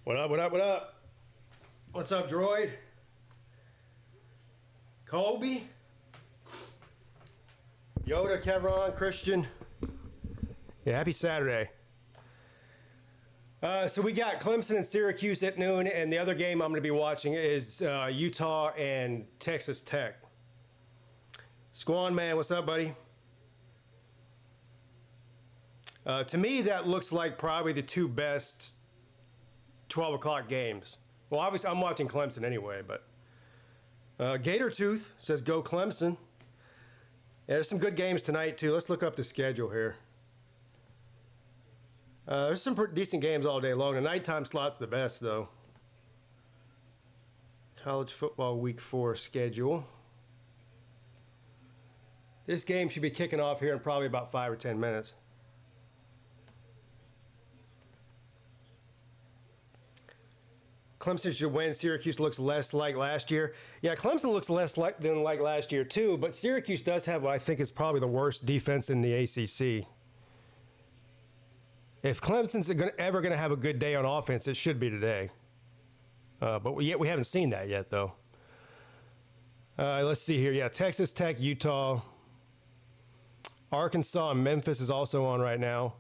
What up, what up, what up? What's up, Droid? Colby? Yoda, Kevron, Christian. Yeah, happy Saturday. So we got Clemson and Syracuse at noon, and the other game I'm going to be watching is Utah and Texas Tech. Squan, man, what's up, buddy? To me, that looks like probably the two best 12 o'clock games. Well, obviously, I'm watching Clemson anyway, but Gator Tooth says go Clemson. Yeah, there's some good games tonight, too. Let's look up the schedule here. There's some pretty decent games all day long. The nighttime slot's the best, though. College football week 4 schedule. This game should be kicking off here in probably about 5 or 10 minutes. Clemson should win. Syracuse looks less like last year. Yeah, Clemson looks less like than like last year, too. But Syracuse does have what I think is probably the worst defense in the ACC. If Clemson's ever going to have a good day on offense, it should be today. But we haven't seen that yet, though. Let's see here. Yeah, Texas Tech, Utah. Arkansas and Memphis is also on right now.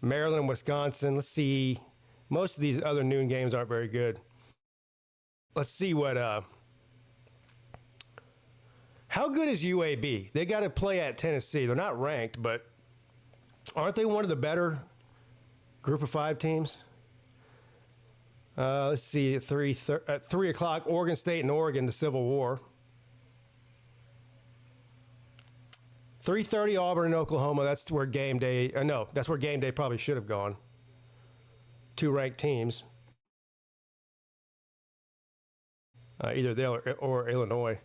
Maryland and Wisconsin. Let's see. Most of these other noon games aren't very good. Let's see what... How good is UAB? They got to play at Tennessee. They're not ranked, but aren't they one of the better Group of 5 teams? Let's see, at 3 o'clock, Oregon State and Oregon, the Civil War. 3:30, Auburn and Oklahoma. That's where game day. No, that's where game day probably should have gone. 2 ranked teams. Either they or Illinois.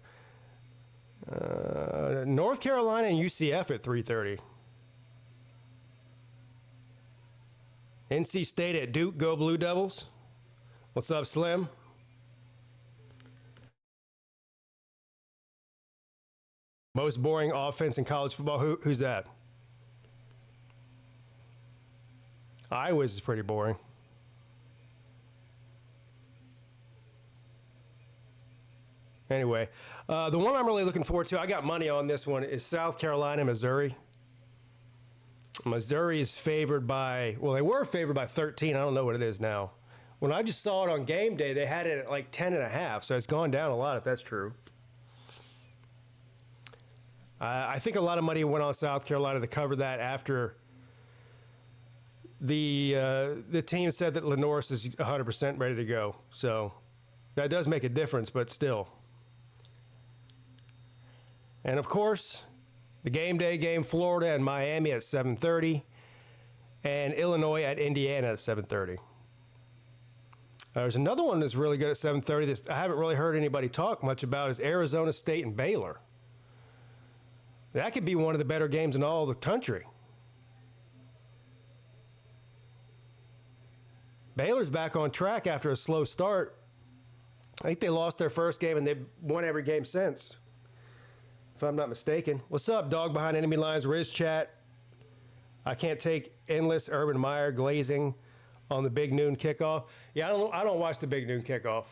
North Carolina and UCF at 3:30. NC State at Duke, go Blue Devils. What's up, Slim? Most boring offense in college football, who's that? Iowa's is pretty boring. Anyway, the one I'm really looking forward to, I got money on this one, is South Carolina, Missouri. Missouri is favored by, well, they were favored by 13. I don't know what it is now. When I just saw it on game day, they had it at like 10.5, so it's gone down a lot if that's true. I think a lot of money went on South Carolina to cover that after the team said that Lenoris is 100% ready to go. So that does make a difference, but still. And of course, the game day game, Florida and Miami at 7:30, and Illinois at Indiana at 7:30. There's another one that's really good at 7:30 that I haven't really heard anybody talk much about, is Arizona State and Baylor. That could be one of the better games in all the country. Baylor's back on track after a slow start. I think they lost their first game and they've won every game since, if I'm not mistaken. What's up, dog behind enemy lines, Riz chat? I can't take endless Urban Meyer glazing on the big noon kickoff. Yeah, I don't watch the big noon kickoff.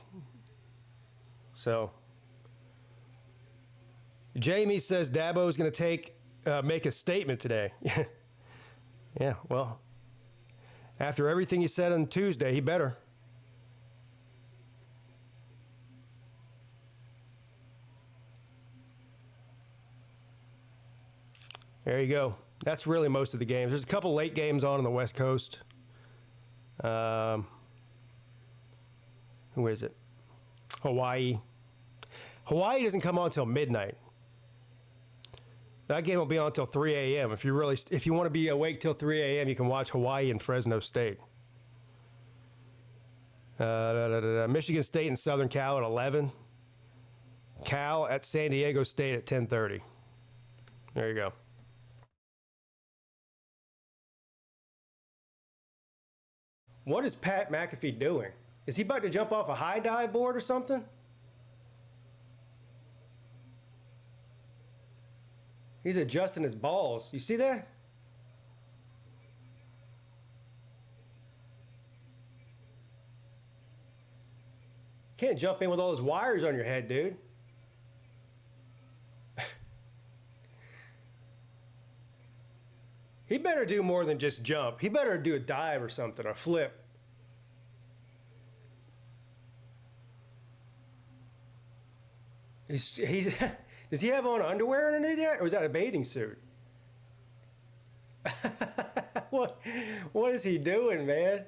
So, Jamie says Dabo's going to make a statement today. Yeah, well, after everything he said on Tuesday, he better. There you go. That's really most of the games. There's a couple late games on the West Coast. Who is it? Hawaii. Hawaii doesn't come on until midnight. That game will be on until 3 a.m. If you want to be awake till 3 a.m., you can watch Hawaii and Fresno State. Michigan State and Southern Cal at 11. Cal at San Diego State at 10:30. There you go. What is Pat McAfee doing? Is he about to jump off a high dive board or something? He's adjusting his balls. You see that? Can't jump in with all those wires on your head, dude. He better do more than just jump. He better do a dive or something, or flip. Does he have on underwear underneath that, or is that a bathing suit? What is he doing, man?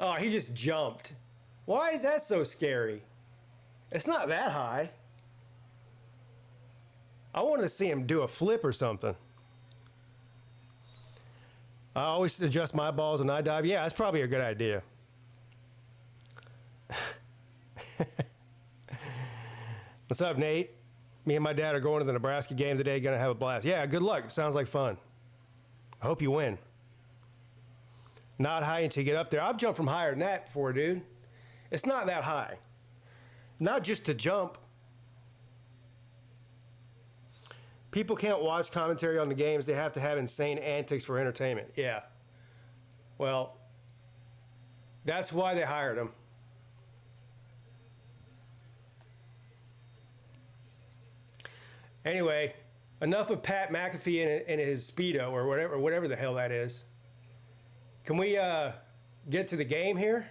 Oh, he just jumped. Why is that so scary? It's not that high. I wanted to see him do a flip or something. I always adjust my balls when I dive. Yeah, that's probably a good idea. What's up, Nate? Me and my dad are going to the Nebraska game today. Going to have a blast. Yeah, good luck. Sounds like fun. I hope you win. Not high until you get up there. I've jumped from higher than that before, dude. It's not that high. Not just to jump. People can't watch commentary on the games. They have to have insane antics for entertainment. Yeah. Well, that's why they hired him. Anyway, enough of Pat McAfee and his Speedo or whatever the hell that is. Can we get to the game here?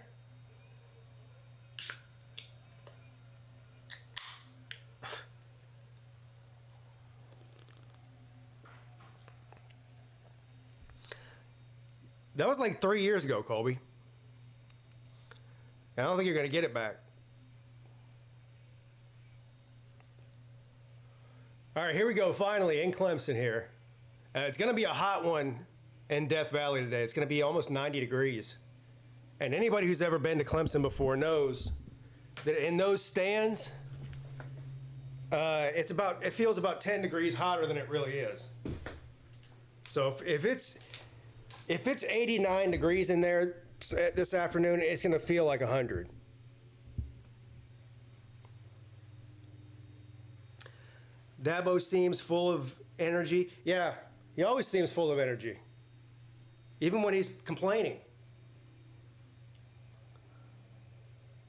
That was like 3 years ago, Colby. I don't think you're going to get it back. All right, here we go, finally, in Clemson here. It's going to be a hot one in Death Valley today. It's going to be almost 90 degrees. And anybody who's ever been to Clemson before knows that in those stands, it feels about 10 degrees hotter than it really is. So if it's 89 degrees in there this afternoon, it's going to feel like 100. Dabo seems full of energy. Yeah, he always seems full of energy, even when he's complaining.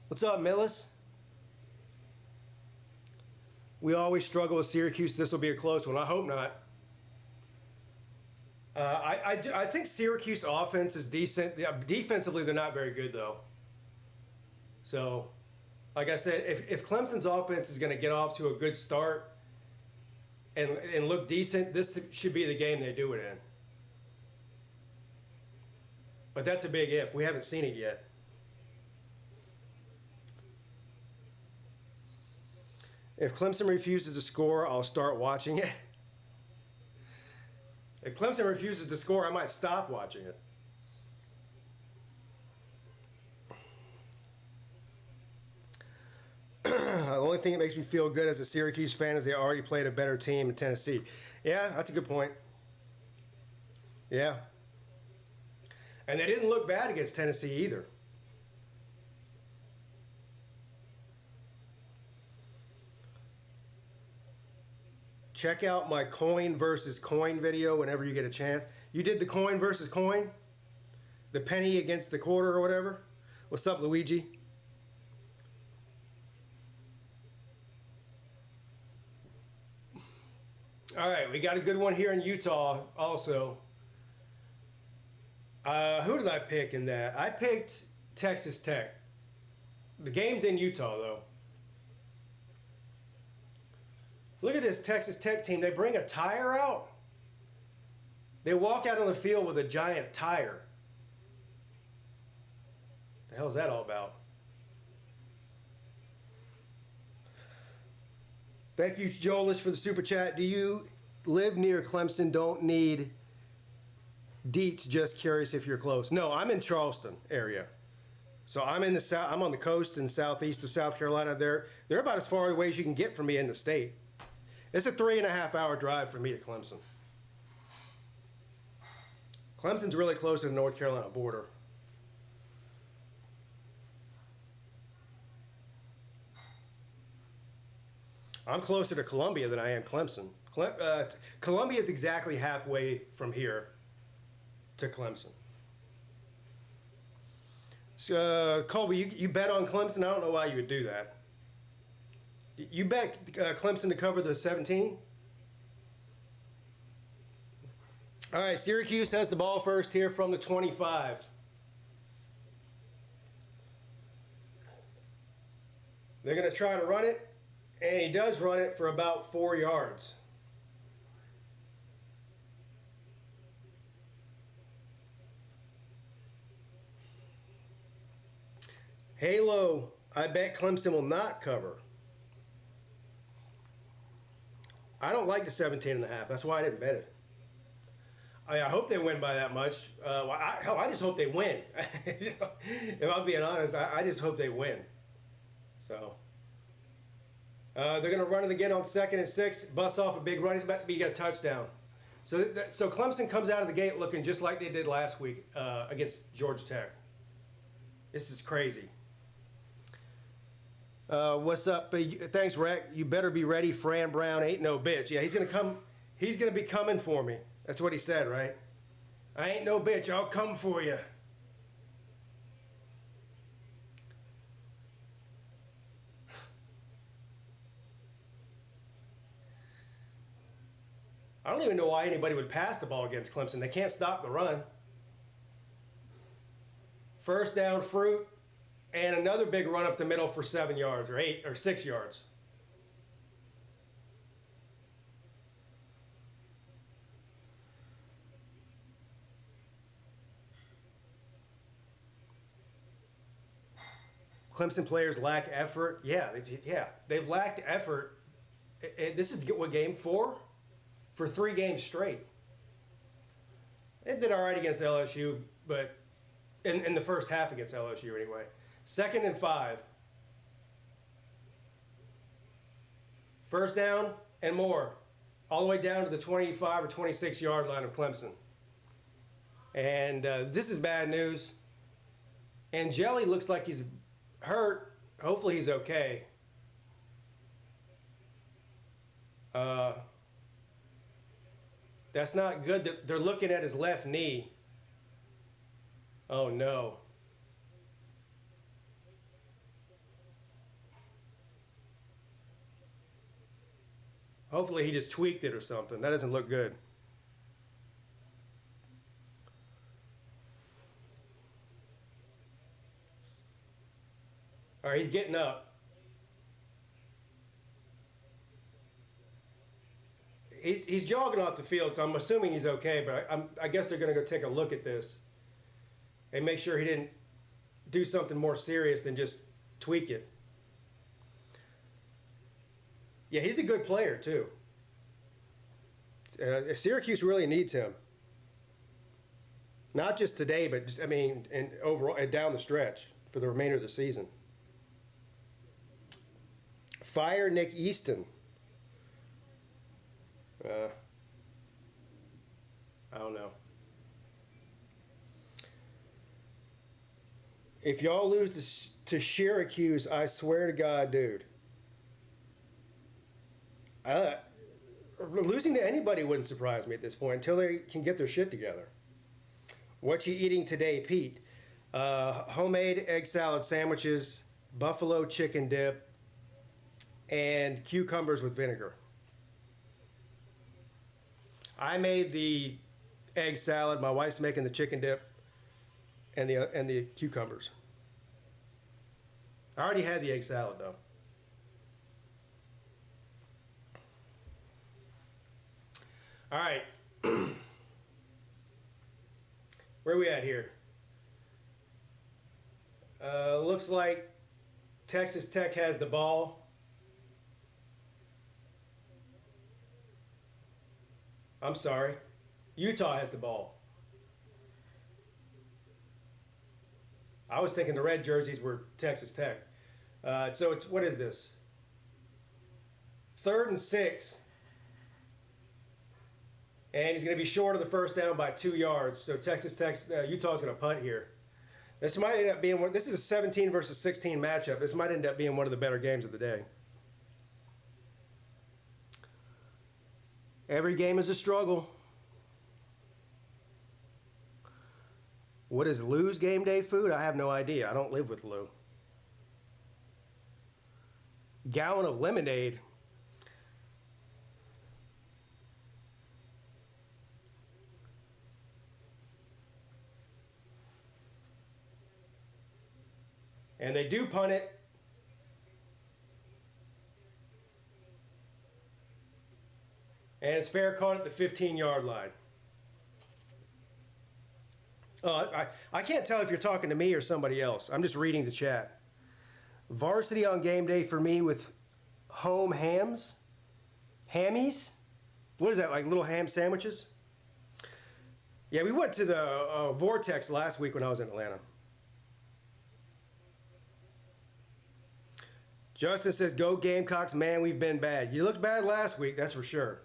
What's up, Millis? We always struggle with Syracuse. This will be a close one. I hope not. I think Syracuse offense is decent. Yeah, defensively, they're not very good, though. So, like I said, if Clemson's offense is going to get off to a good start and look decent, this should be the game they do it in. But that's a big if. We haven't seen it yet. If Clemson refuses to score, I'll start watching it. If Clemson refuses to score, I might stop watching it. The only thing that makes me feel good as a Syracuse fan is they already played a better team in Tennessee. Yeah, that's a good point. Yeah. And they didn't look bad against Tennessee either. Check out my coin versus coin video whenever you get a chance. You did the coin versus coin? The penny against the quarter or whatever? What's up, Luigi? All right, we got a good one here in Utah also. Who did I pick in that? I picked Texas Tech. The game's in Utah, though. Look at this Texas Tech team. They bring a tire out. They walk out on the field with a giant tire. The hell's that all about? Thank you, Joelish, for the super chat. Do you live near Clemson? Don't need deets. Just curious if you're close. No, I'm in Charleston area. So I'm in the south. I'm on the coast in southeast of South Carolina. They're about as far away as you can get from me in the state. It's a 3.5 hour drive for me to Clemson. Clemson's really close to the North Carolina border. I'm closer to Columbia than I am Clemson. Columbia is exactly halfway from here to Clemson. So, Colby, you bet on Clemson? I don't know why you would do that. You bet Clemson to cover the 17? All right, Syracuse has the ball first here from the 25. They're going to try to run it, and he does run it for about 4 yards. Halo, I bet Clemson will not cover. I don't like the 17.5. That's why I didn't bet it. I hope they win by that much. I just hope they win. If I'm being honest, I just hope they win. So they're going to run it again on 2nd and 6. Bust off a big run. He's about to be a touchdown. So Clemson comes out of the gate looking just like they did last week against Georgia Tech. This is crazy. What's up? Thanks, Rec. You better be ready. Fran Brown ain't no bitch. Yeah, he's going to come. He's going to be coming for me. That's what he said, right? I ain't no bitch. I'll come for you. I don't even know why anybody would pass the ball against Clemson. They can't stop the run. First down, fruit, and another big run up the middle for 7 yards or 8 or 6 yards. Clemson players lack effort. Yeah, they've lacked effort. This is what, game 4? For 3 games straight. It did all right against LSU, but in the first half against LSU anyway. 2nd and 5. First down and more. All the way down to the 25 or 26 yard line of Clemson. And this is bad news. And Jelly looks like he's hurt. Hopefully he's okay. That's not good. They're looking at his left knee. Oh, no. Hopefully he just tweaked it or something. That doesn't look good. All right, he's getting up. He's jogging off the field, so I'm assuming he's okay, but I guess they're going to go take a look at this and make sure he didn't do something more serious than just tweak it. Yeah, he's a good player, too. Syracuse really needs him. Not just today, but just, and overall, and down the stretch for the remainder of the season. Fire Nick Easton. I don't know. If y'all lose to Syracuse, I swear to God, dude. Losing to anybody wouldn't surprise me at this point until they can get their shit together. What you eating today, Pete? Homemade egg salad sandwiches, buffalo chicken dip, and cucumbers with vinegar. I made the egg salad. My wife's making the chicken dip and the cucumbers. I already had the egg salad, though. All right. Where are we at here? Looks like Texas Tech has the ball. I'm sorry. Utah has the ball. I was thinking the red jerseys were Texas Tech. So it's, what is this? 3rd and 6. And he's going to be short of the first down by 2 yards. So Utah's going to punt here. This might end up being this is a 17 versus 16 matchup. This might end up being one of the better games of the day. Every game is a struggle. What is Lou's game day food? I have no idea. I don't live with Lou. Gallon of lemonade. And they do punt it. And it's fair caught at the 15-yard line. I can't tell if you're talking to me or somebody else. I'm just reading the chat. Varsity on game day for me with home hams? Hammies? What is that, like little ham sandwiches? Yeah, we went to the Vortex last week when I was in Atlanta. Justin says, go Gamecocks, man, we've been bad. You looked bad last week, that's for sure.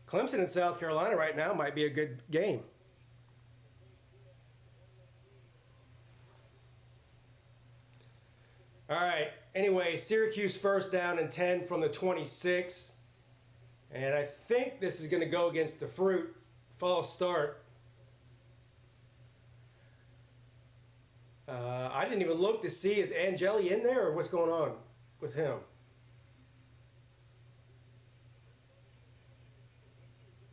Clemson and South Carolina right now might be a good game. All right, anyway, Syracuse first down and 10 from the 26. And I think this is going to go against the Fruit. False start. I didn't even look to see, is Angeli in there or what's going on with him?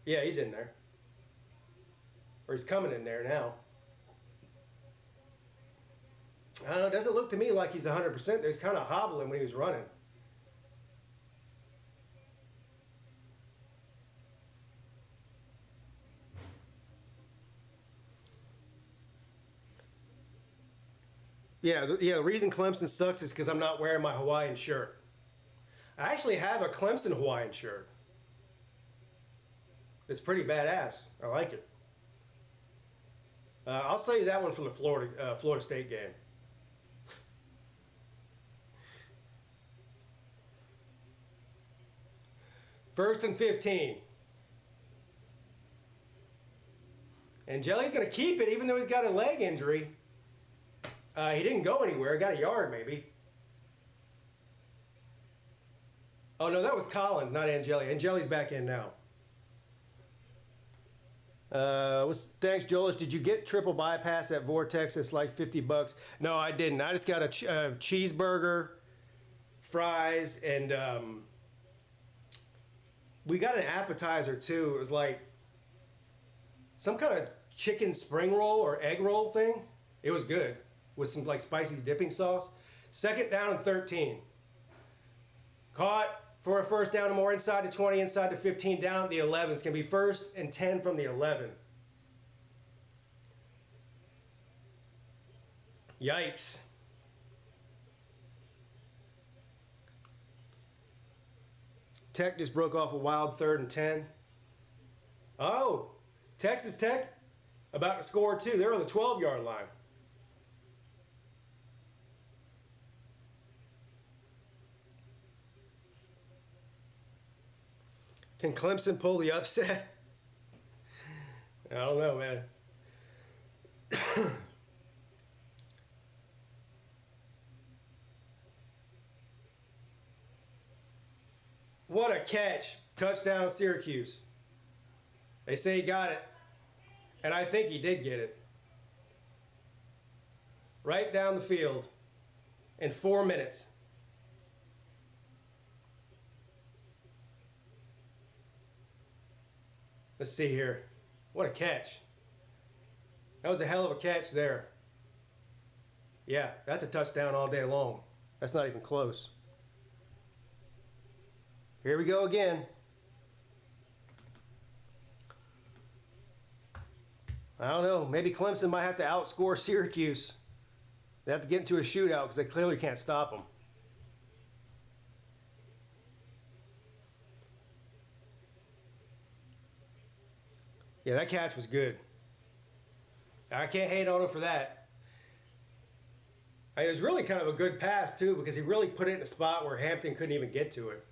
Yeah, he's in there. Or he's coming in there now. I don't know, it doesn't look to me like he's 100%. He's kind of hobbling when he was running. Yeah, the reason Clemson sucks is because I'm not wearing my Hawaiian shirt. I actually have a Clemson Hawaiian shirt. It's pretty badass. I like it. I'll save that one from the Florida State game. First and 15. And Jelly's going to keep it even though he's got a leg injury. He didn't go anywhere. He got a yard maybe. Oh, no, that was Collins, not Angeli. Angeli's back in now. Thanks, Jolis. Did you get triple bypass at Vortex? It's like $50. No, I didn't. I just got a cheeseburger, fries, and we got an appetizer too. It was like some kind of chicken spring roll or egg roll thing. It was good with some like spicy dipping sauce. Second down and 13. Caught for a first down and more inside the 20, inside the 15, down at the 11. It's going to be first and 10 from the 11. Yikes. Tech just broke off a wild 3rd and 10. Oh, Texas Tech about to score too. They're on the 12-yard line. Can Clemson pull the upset? I don't know, man. What a catch. Touchdown, Syracuse. They say he got it. And I think he did get it. Right down the field in 4 minutes. Let's see here. What a catch. That was a hell of a catch there. Yeah, that's a touchdown all day long. That's not even close. Here we go again. I don't know. Maybe Clemson might have to outscore Syracuse. They have to get into a shootout because they clearly can't stop them. Yeah, that catch was good. I can't hate on him for that. It was really kind of a good pass, too, because he really put it in a spot where Hampton couldn't even get to it.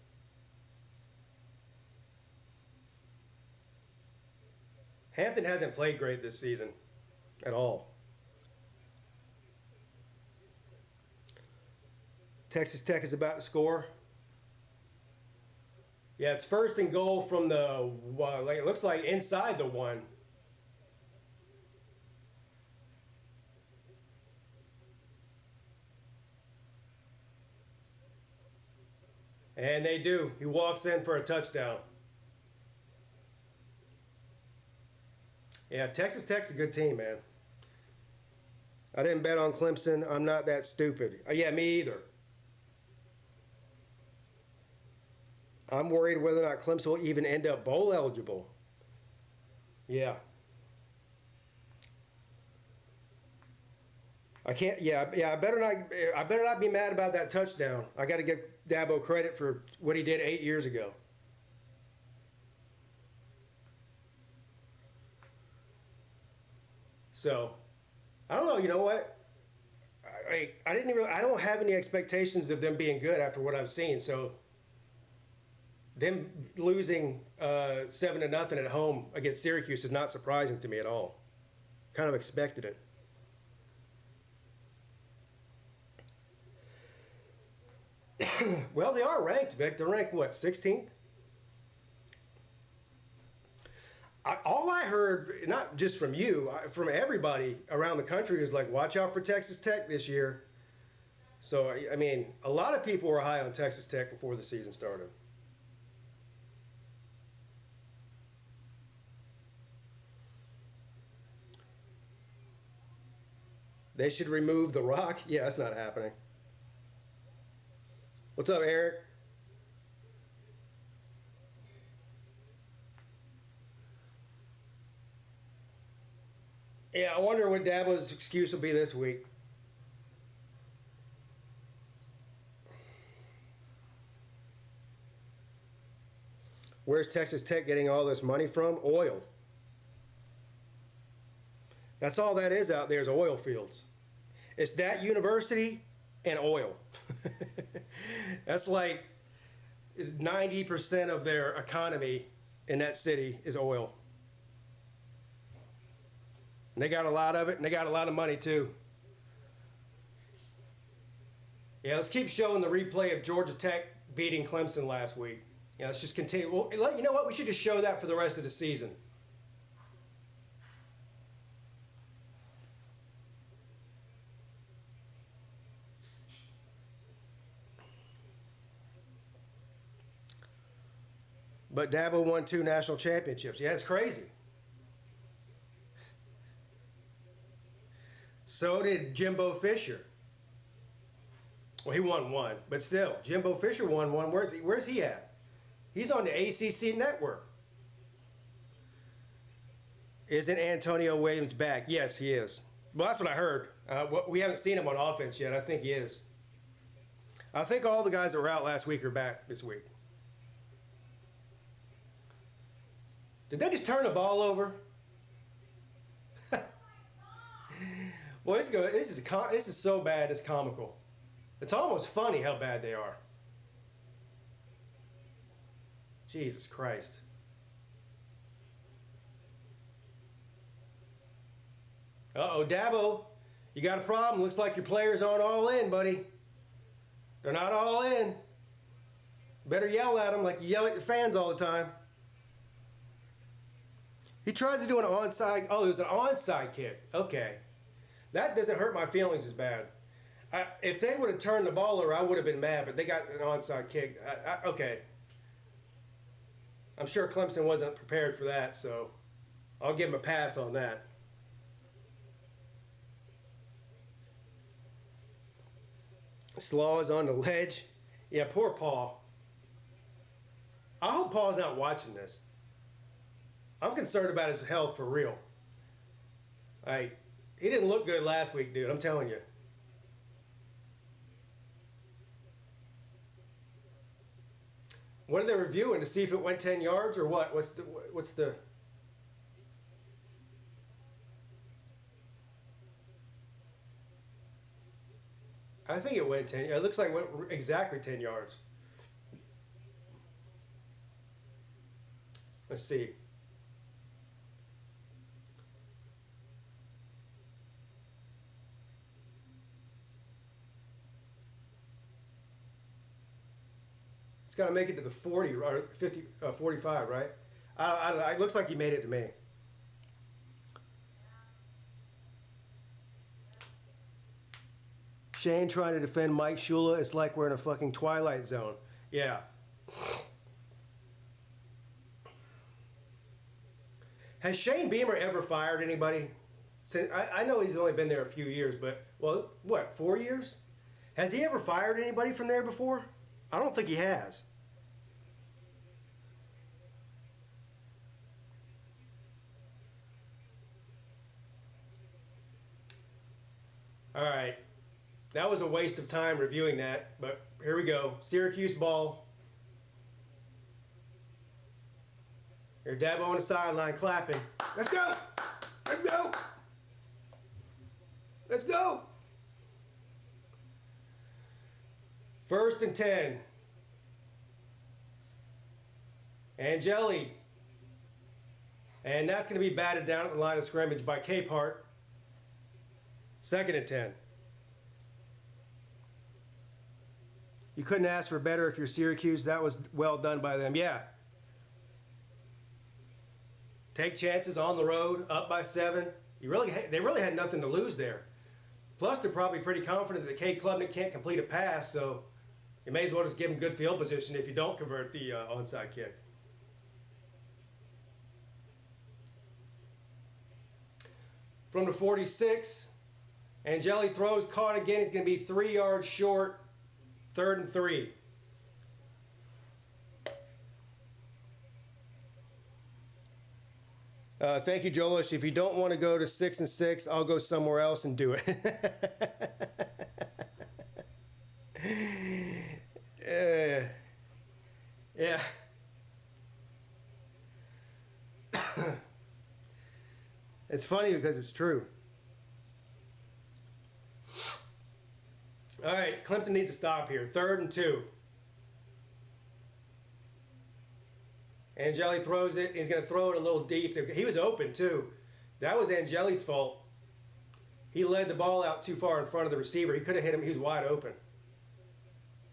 Hampton hasn't played great this season at all. Texas Tech is about to score. Yeah, it's first and goal from the, like it looks like inside the one. And they do. He walks in for a touchdown. Yeah, Texas Tech's a good team, man. I didn't bet on Clemson. I'm not that stupid. Yeah, me either. I'm worried whether or not Clemson will even end up bowl eligible. Yeah. I can't. Yeah. I better not. I better not be mad about that touchdown. I got to give Dabo credit for what he did 8 years ago. So, I don't know. You know what? I didn't even. I don't have any expectations of them being good after what I've seen. So, them losing 7-0 at home against Syracuse is not surprising to me at all. Kind of expected it. Well, they are ranked, Vic. They're ranked, what, 16th? All I heard, not just from you, from everybody around the country, is like, watch out for Texas Tech this year. So, I mean, a lot of people were high on Texas Tech before the season started. They should remove The Rock. Yeah, that's not happening. What's up, Eric? Yeah, I wonder what Dabo's excuse will be this week. Where's Texas Tech getting all this money from? Oil. That's all that is out there is oil fields. It's that university and oil. That's like 90% of their economy in that city is oil. And they got a lot of it, and they got a lot of money too. Yeah, let's keep showing the replay of Georgia Tech beating Clemson last week. Yeah, let's just continue. Well, you know what? We should just show that for the rest of the season. But Dabo won 2 national championships. Yeah, it's crazy. So did Jimbo Fisher. Well, he won 1, but still, Jimbo Fisher won 1. Where's he at? He's on the ACC network. Isn't Antonio Williams back? Yes, he is. Well, that's what I heard. We haven't seen him on offense yet. I think he is. I think all the guys that were out last week are back this week. Did they just turn the ball over? Well, this is so bad. It's comical. It's almost funny how bad they are. Jesus Christ. Uh-oh, Dabo, you got a problem. Looks like your players aren't all in, buddy. They're not all in. Better yell at them like you yell at your fans all the time. He tried to do an onside. Oh, it was an onside kick. Okay. That doesn't hurt my feelings as bad. If they would have turned the ball over, I would have been mad, but they got an onside kick. Okay. I'm sure Clemson wasn't prepared for that, so I'll give him a pass on that. Slaw is on the ledge. Yeah, poor Paul. I hope Paul's not watching this. I'm concerned about his health for real. He didn't look good last week, dude. I'm telling you. What are they reviewing to see if it went 10 yards or what? What's the? I think it went 10. It looks like it went exactly 10 yards. Let's see. got to make it to the 40 or 50, 45, right? I don't know. It looks like he made it to me. Shane trying to defend Mike Shula. It's like we're in a fucking Twilight Zone. Yeah. Has Shane Beamer ever fired anybody? I know he's only been there a few years, but, well, what, 4 years? Has he ever fired anybody from there before? I don't think he has. All right. That was a waste of time reviewing that, but here we go. Syracuse ball. Your Dabo on the sideline clapping. Let's go! Let's go! Let's go! 1st and 10. Angeli. And that's going to be batted down at the line of scrimmage by Capehart. 2nd and 10. You couldn't ask for better if you're Syracuse. That was well done by them. Yeah. Take chances on the road, up by 7. They really had nothing to lose there. Plus, they're probably pretty confident that Cade Klubnik can't complete a pass, so you may as well just give him good field position if you don't convert the onside kick. From the 46, Angeli throws, caught again. He's going to be 3 yards short. 3rd and 3. Thank you, Joelish. If you don't want to go to 6 and 6, I'll go somewhere else and do it. Yeah. It's funny because it's true. All right, Clemson needs to stop here. 3rd and 2. Angeli throws it. He's going to throw it a little deep. He was open, too. That was Angeli's fault. He led the ball out too far in front of the receiver. He could have hit him. He was wide open.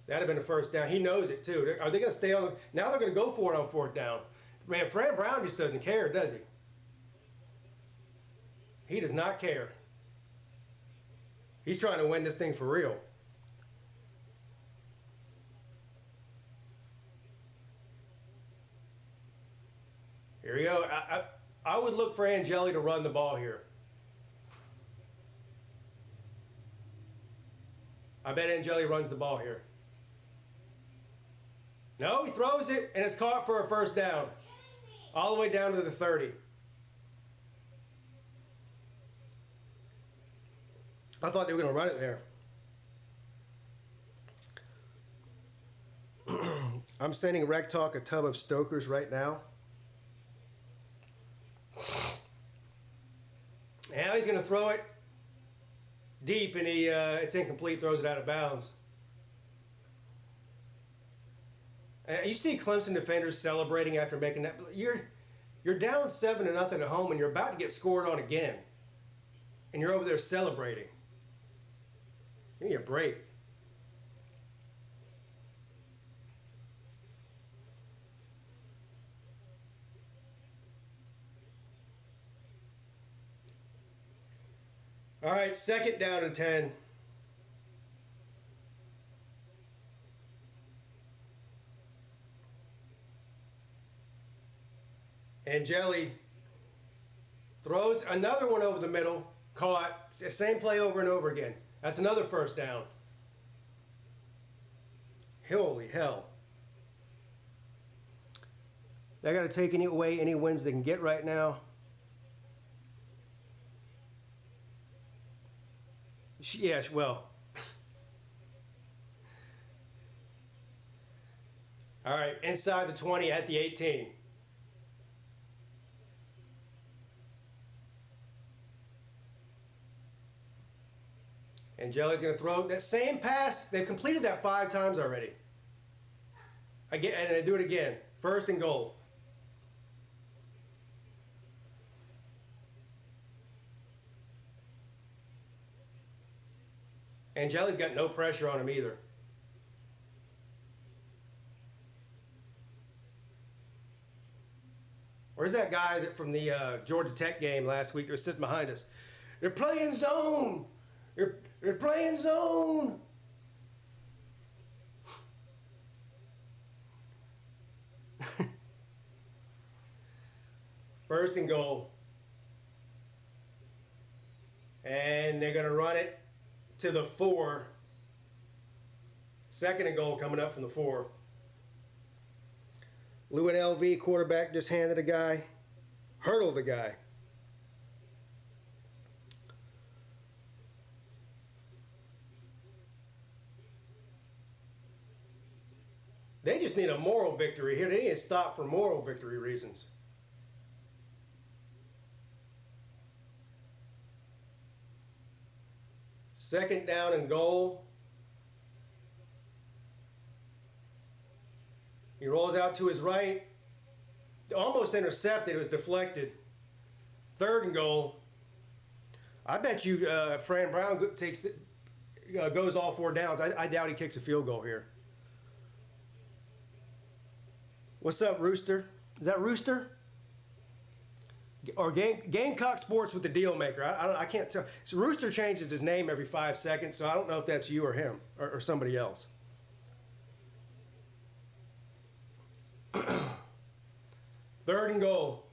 That would have been a 1st down. He knows it, too. Are they going to stay on the... Now they're going to go for it on 4th down. Man, Fran Brown just doesn't care, does he? He does not care. He's trying to win this thing for real. Here we go. I would look for Angeli to run the ball here. I bet Angeli runs the ball here. No, he throws it, and it's caught for a 1st down. All the way down to the 30. I thought they were going to run it there. I'm sending Rec Talk a tub of Stoker's right now. Now he's going to throw it deep, and it's incomplete, throws it out of bounds. You see Clemson defenders celebrating after making that. You're down 7-0 at home, and you're about to get scored on again. And you're over there celebrating. Give me a break. All right, 2nd down and 10. Angeli throws another one over the middle, caught, same play over and over again. That's another 1st down. Holy hell. They got to take away any wins they can get right now. Yeah, well. All right, inside the 20 at the 18. Angeli's going to throw that same pass. They've completed that 5 times already. Again, and they do it again. 1st and goal. Angeli's got no pressure on him either. Where's that guy from the Georgia Tech game last week that was sitting behind us? They're playing zone. They're playing zone. First and goal. And they're going to run it to the 4. Second and goal coming up from the 4. LV quarterback just handed a guy, hurdled a guy. They just need a moral victory here. They need to stop for moral victory reasons. Second down and goal. He rolls out to his right. Almost intercepted. It was deflected. Third and goal. I bet you Fran Brown goes all 4 downs. I doubt he kicks a field goal here. What's up, Rooster? Is that Rooster? Or Gamecock Sports with the Deal Maker. I can't tell. So Rooster changes his name every 5 seconds, so I don't know if that's you or him or somebody else. Third and goal.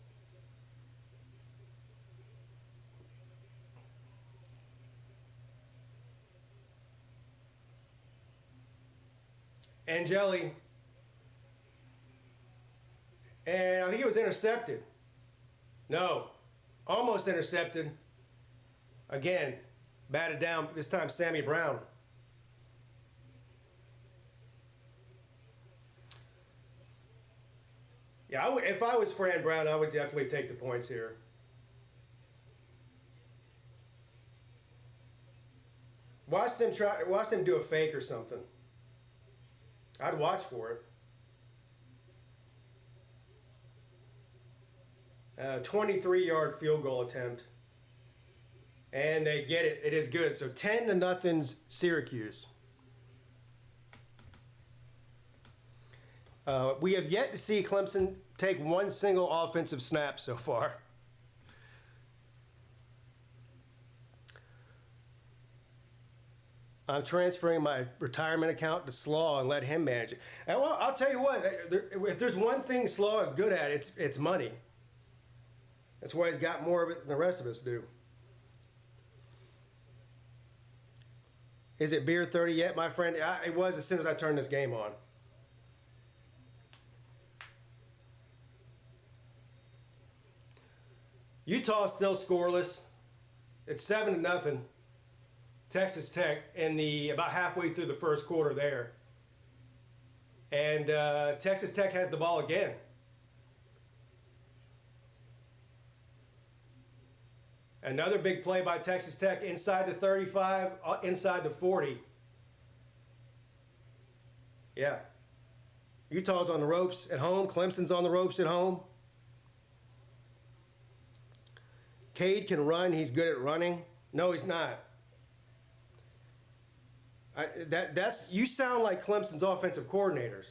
Angeli. And I think it was intercepted. No. Almost intercepted. Again. Batted down. This time Sammy Brown. Yeah, if I was Fran Brown, I would definitely take the points here. Watch them do a fake or something. I'd watch for it. 23-yard field goal attempt. And they get it. It is good. So 10-0 Syracuse. We have yet to see Clemson take one single offensive snap so far. I'm transferring my retirement account to Slaw and let him manage it. And well, I'll tell you what, if there's one thing Slaw is good at, it's money. That's why he's got more of it than the rest of us do. Is it beer 30 yet, my friend? It was as soon as I turned this game on. Utah is still scoreless. It's 7-0. Texas Tech in about halfway through the first quarter there. And Texas Tech has the ball again. Another big play by Texas Tech inside the 35, inside the 40. Yeah. Utah's on the ropes at home. Clemson's on the ropes at home. Cade can run. He's good at running. No, he's not. You sound like Clemson's offensive coordinators.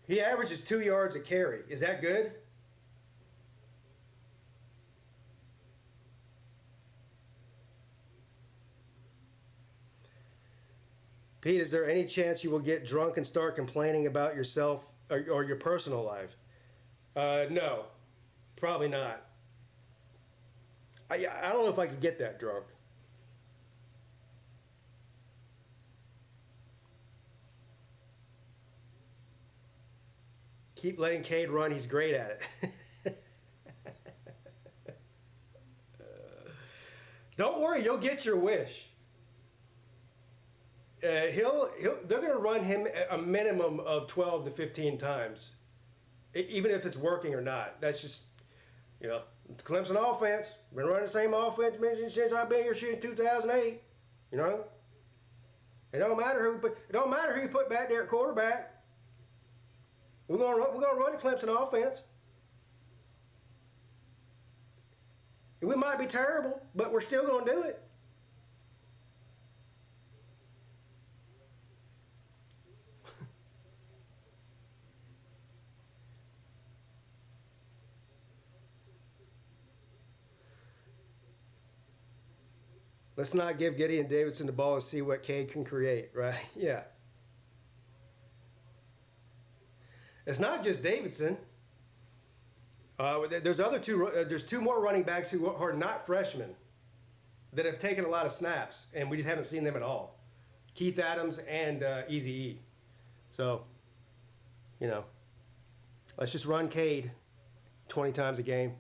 He averages 2 yards a carry. Is that good? Pete, is there any chance you will get drunk and start complaining about yourself or your personal life? No, probably not. I don't know if I could get that drunk. Keep letting Cade run. He's great at it. Don't worry, you'll get your wish. They're going to run him a minimum of 12 to 15 times, even if it's working or not. That's just, it's Clemson offense. Been running the same offense since I've been here in 2008. It don't matter who you put back there at quarterback. We're gonna run the Clemson offense. We might be terrible, but we're still gonna do it. Let's not give Gideon Davidson the ball and see what Cade can create, right? Yeah. It's not just Davidson. There's two more running backs who are not freshmen that have taken a lot of snaps, and we just haven't seen them at all. Keith Adams and Easy E. So, let's just run Cade 20 times a game.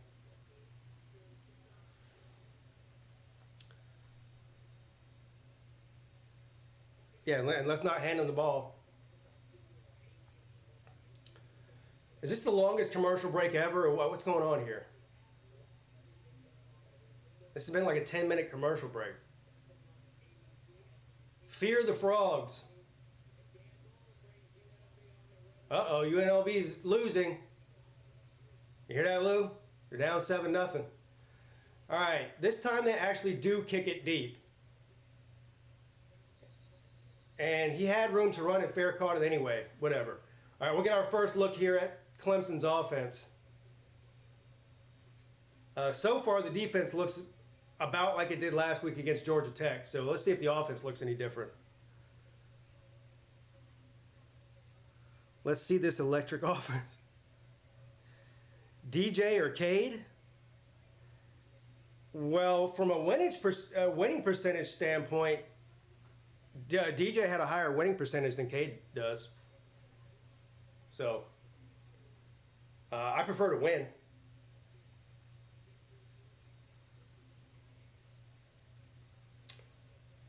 Yeah, and let's not hand him the ball. Is this the longest commercial break ever, or what? What's going on here? This has been like a 10-minute commercial break. Fear the Frogs. Uh-oh, UNLV's losing. You hear that, Lou? You're down 7-0. All right, this time they actually do kick it deep. And he had room to run and fair caught it anyway. Whatever. All right, we'll get our first look here at Clemson's offense. So far, the defense looks about like it did last week against Georgia Tech. So let's see if the offense looks any different. Let's see this electric offense. DJ or Cade? Well, from a winning percentage standpoint, DJ had a higher winning percentage than Cade does. So, I prefer to win.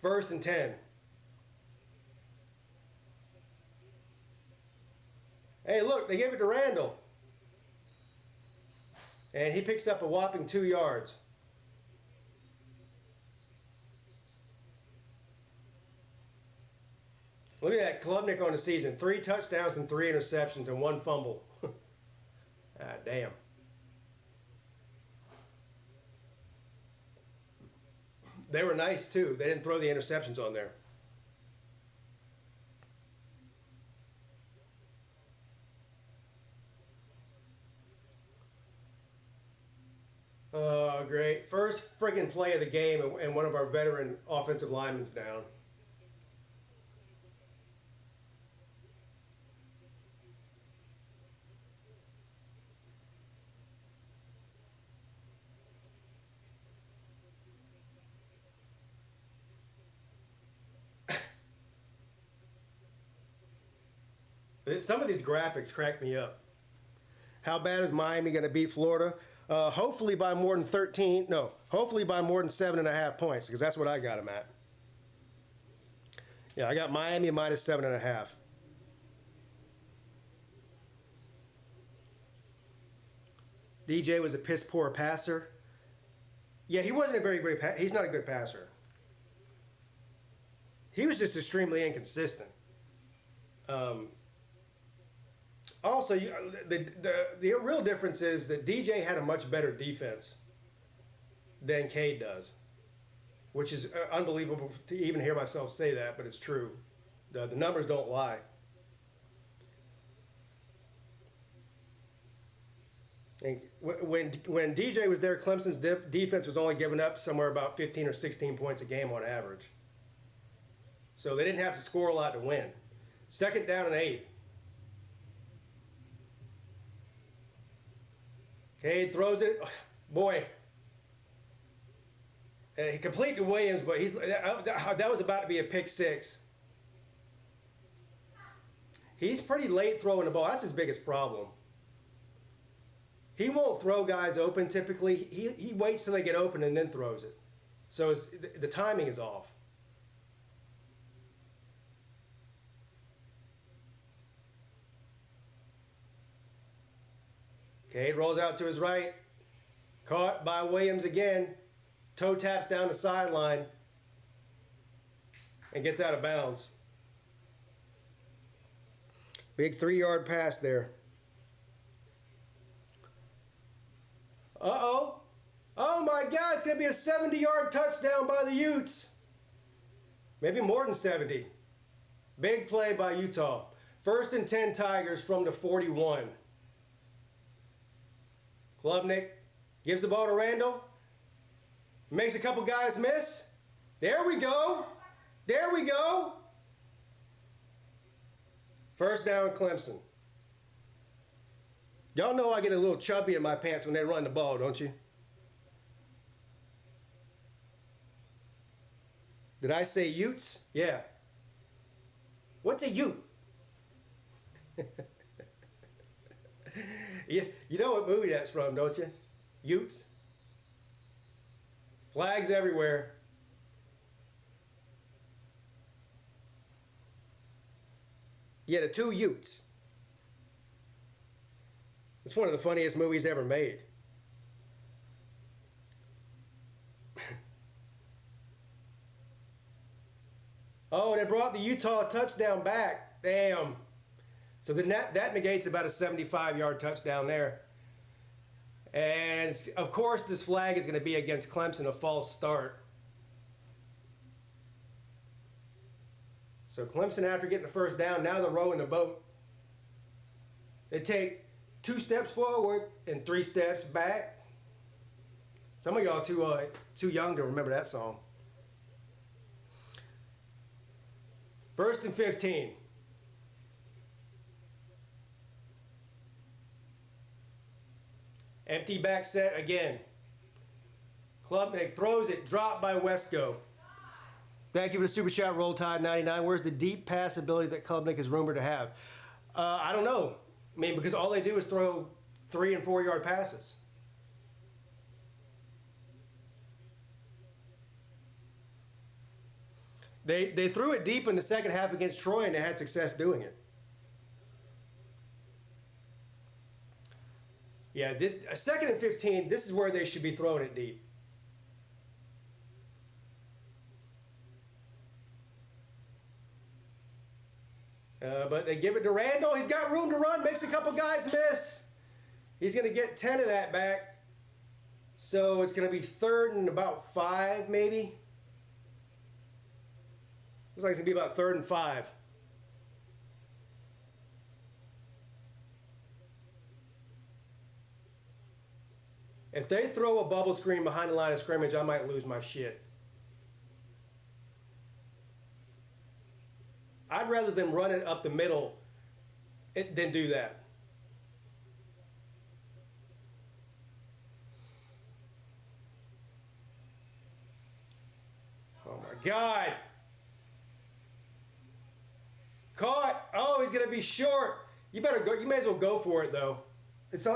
First and 10. Hey, look, they gave it to Randall. And he picks up a whopping 2 yards. Look at that Klubnik on the season. 3 touchdowns and 3 interceptions and 1 fumble. Ah, damn. They were nice, too. They didn't throw the interceptions on there. Oh, great. First friggin' play of the game, and one of our veteran offensive linemen's down. Some of these graphics crack me up. How bad is Miami going to beat Florida? Hopefully by more than 13. No, hopefully by more than 7.5 points, because that's what I got them at. Yeah, I got Miami minus 7.5. DJ was a piss poor passer. Yeah, he wasn't a very great passer. He's not a good passer. He was just extremely inconsistent. Also, the real difference is that DJ had a much better defense than Cade does, which is unbelievable to even hear myself say that, but it's true. The numbers don't lie. And when DJ was there, Clemson's defense was only giving up somewhere about 15 or 16 points a game on average. So they didn't have to score a lot to win. 2nd down and 8. Cade throws it. Boy. He completed to Williams, but that was about to be a pick 6. He's pretty late throwing the ball. That's his biggest problem. He won't throw guys open typically. He waits till they get open and then throws it. So the timing is off. Cade rolls out to his right. Caught by Williams again. Toe taps down the sideline and gets out of bounds. Big 3-yard pass there. Uh-oh. Oh my God, it's going to be a 70-yard touchdown by the Utes. Maybe more than 70. Big play by Utah. 1st and 10 Tigers from the 41. Klubnik gives the ball to Randall. Makes a couple guys miss. There we go. There we go. First down, Clemson. Y'all know I get a little chubby in my pants when they run the ball, don't you? Did I say Utes? Yeah. What's a Ute? You know what movie that's from, don't you? Utes. Flags everywhere. Yeah, the two Utes. It's one of the funniest movies ever made. Oh, they brought the Utah touchdown back. Damn. So then that negates about a 75-yard touchdown there. And of course, this flag is going to be against Clemson, a false start. So Clemson, after getting the first down, now they're rowing the boat. They take 2 steps forward and 3 steps back. Some of y'all too young to remember that song. 1st and 15. Empty back set again. Klubnik throws it, dropped by Wesco. Thank you for the super chat, Roll Tide 99. Where's the deep pass ability that Klubnik is rumored to have? I don't know. I mean, because all they do is throw 3 and 4 yard passes. They threw it deep in the second half against Troy, and they had success doing it. Yeah, this 2nd and 15, this is where they should be throwing it deep. But they give it to Randall. He's got room to run, makes a couple guys miss. He's going to get 10 of that back. So it's going to be 3rd and about 5, maybe. Looks like it's going to be about 3rd and 5. If they throw a bubble screen behind the line of scrimmage, I might lose my shit. I'd rather them run it up the middle than do that. Oh my God. Caught. Oh, he's going to be short. You better go. You may as well go for it, though. It's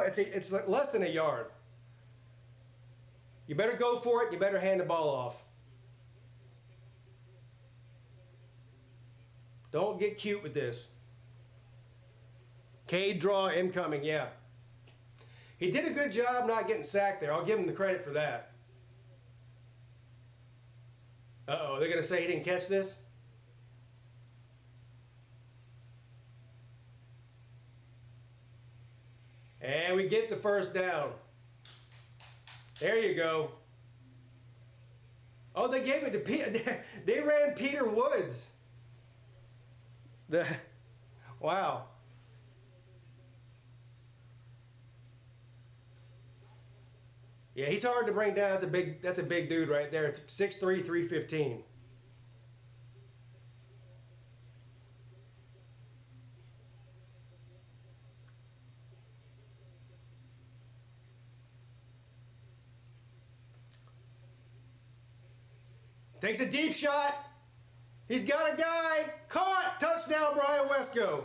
less than a yard. You better go for it. You better hand the ball off. Don't get cute with this. Cade draw incoming, yeah. He did a good job not getting sacked there. I'll give him the credit for that. Uh-oh, they're going to say he didn't catch this? And we get the first down. There you go. Oh, they gave it to Peter. They ran Peter Woods. Wow. Yeah, he's hard to bring down. That's a big dude right there. 6'3", 315. Takes a deep shot. He's got a guy. Caught. Touchdown, Brian Wesco.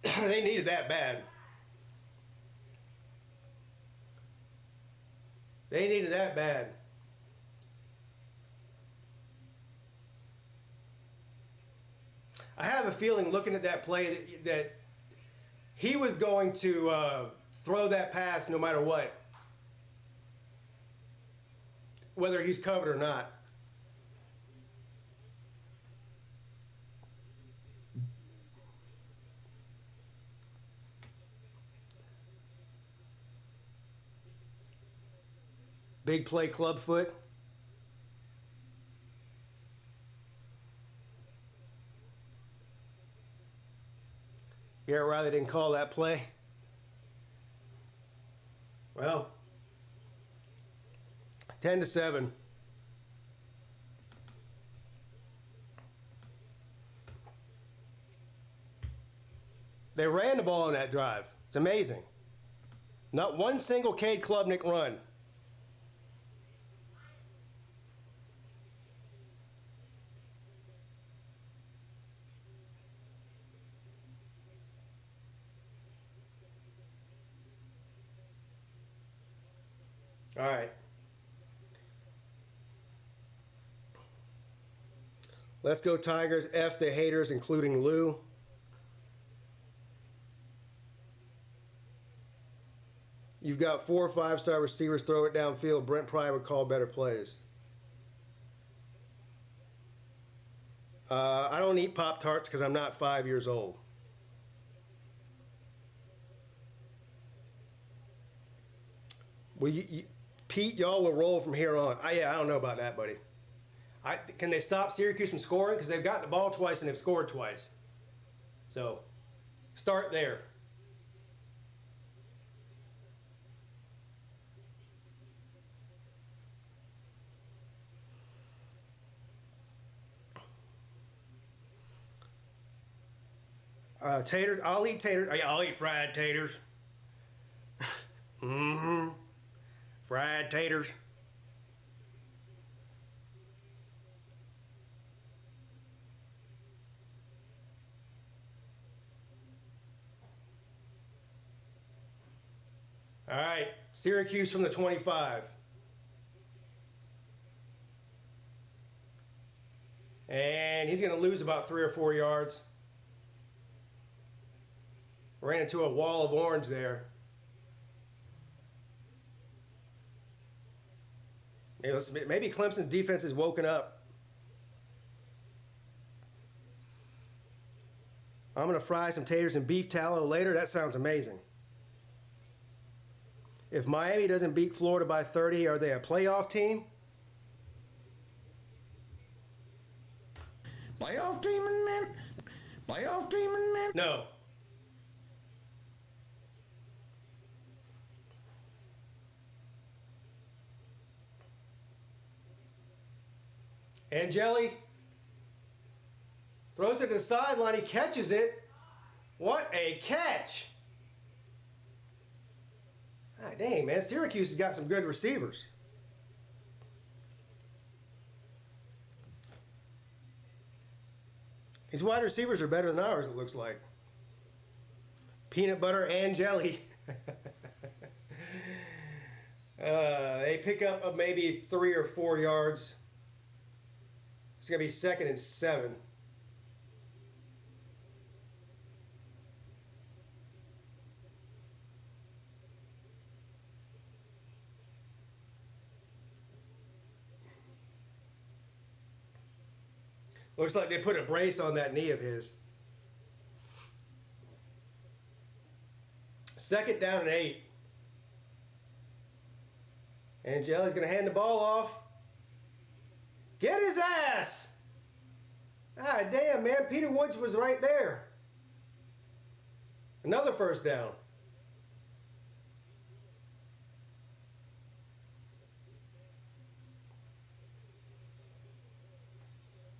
They needed that bad. They needed that bad. I have a feeling looking at that play that he was going to throw that pass no matter what. Whether he's covered or not. Big play clubfoot. Garrett Riley didn't call that play. Well, 10-7. They ran the ball on that drive. It's amazing. Not one single Cade Klubnik run. All right. Let's go Tigers. F the haters, including Lou. You've got 4 or 5-star receivers. Throw it downfield. Brent Pry would call better plays. I don't eat Pop-Tarts because I'm not 5 years old. Well, Pete, y'all will roll from here on. Yeah, I don't know about that, buddy. Can they stop Syracuse from scoring? Because they've gotten the ball twice and they've scored twice. So, start there. Taters. I'll eat taters. I'll eat fried taters. Mm-hmm. Fried taters. All right, Syracuse from the 25. And he's going to lose about 3 or 4 yards. Ran into a wall of orange there. Maybe Clemson's defense is woken up. I'm going to fry some taters and beef tallow later. That sounds amazing. If Miami doesn't beat Florida by 30, are they a playoff team? Playoff team, man? Playoff team, man? No. Angeli throws it to the sideline. He catches it. What a catch. Ah, dang, man. Syracuse has got some good receivers. These wide receivers are better than ours, it looks like. Peanut butter and jelly. They pick up maybe 3 or 4 yards. It's going to be 2nd and 7. Looks like they put a brace on that knee of his. 2nd down and 8. Angeli's going to hand the ball off. Get his ass! Ah, damn, man. Peter Woods was right there. Another 1st down.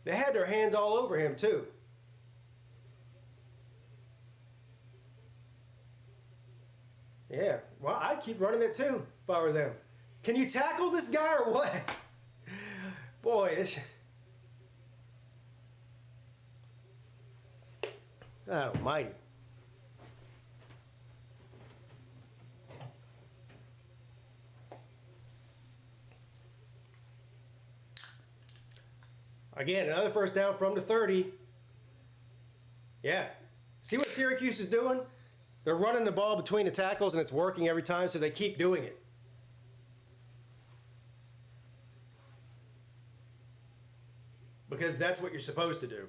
They had their hands all over him, too. Yeah, well, I'd keep running it, too, if I were them. Can you tackle this guy or what? Boy, this... Almighty. Again, another 1st down from the 30. Yeah. See what Syracuse is doing? They're running the ball between the tackles, and it's working every time, so they keep doing it. Because that's what you're supposed to do.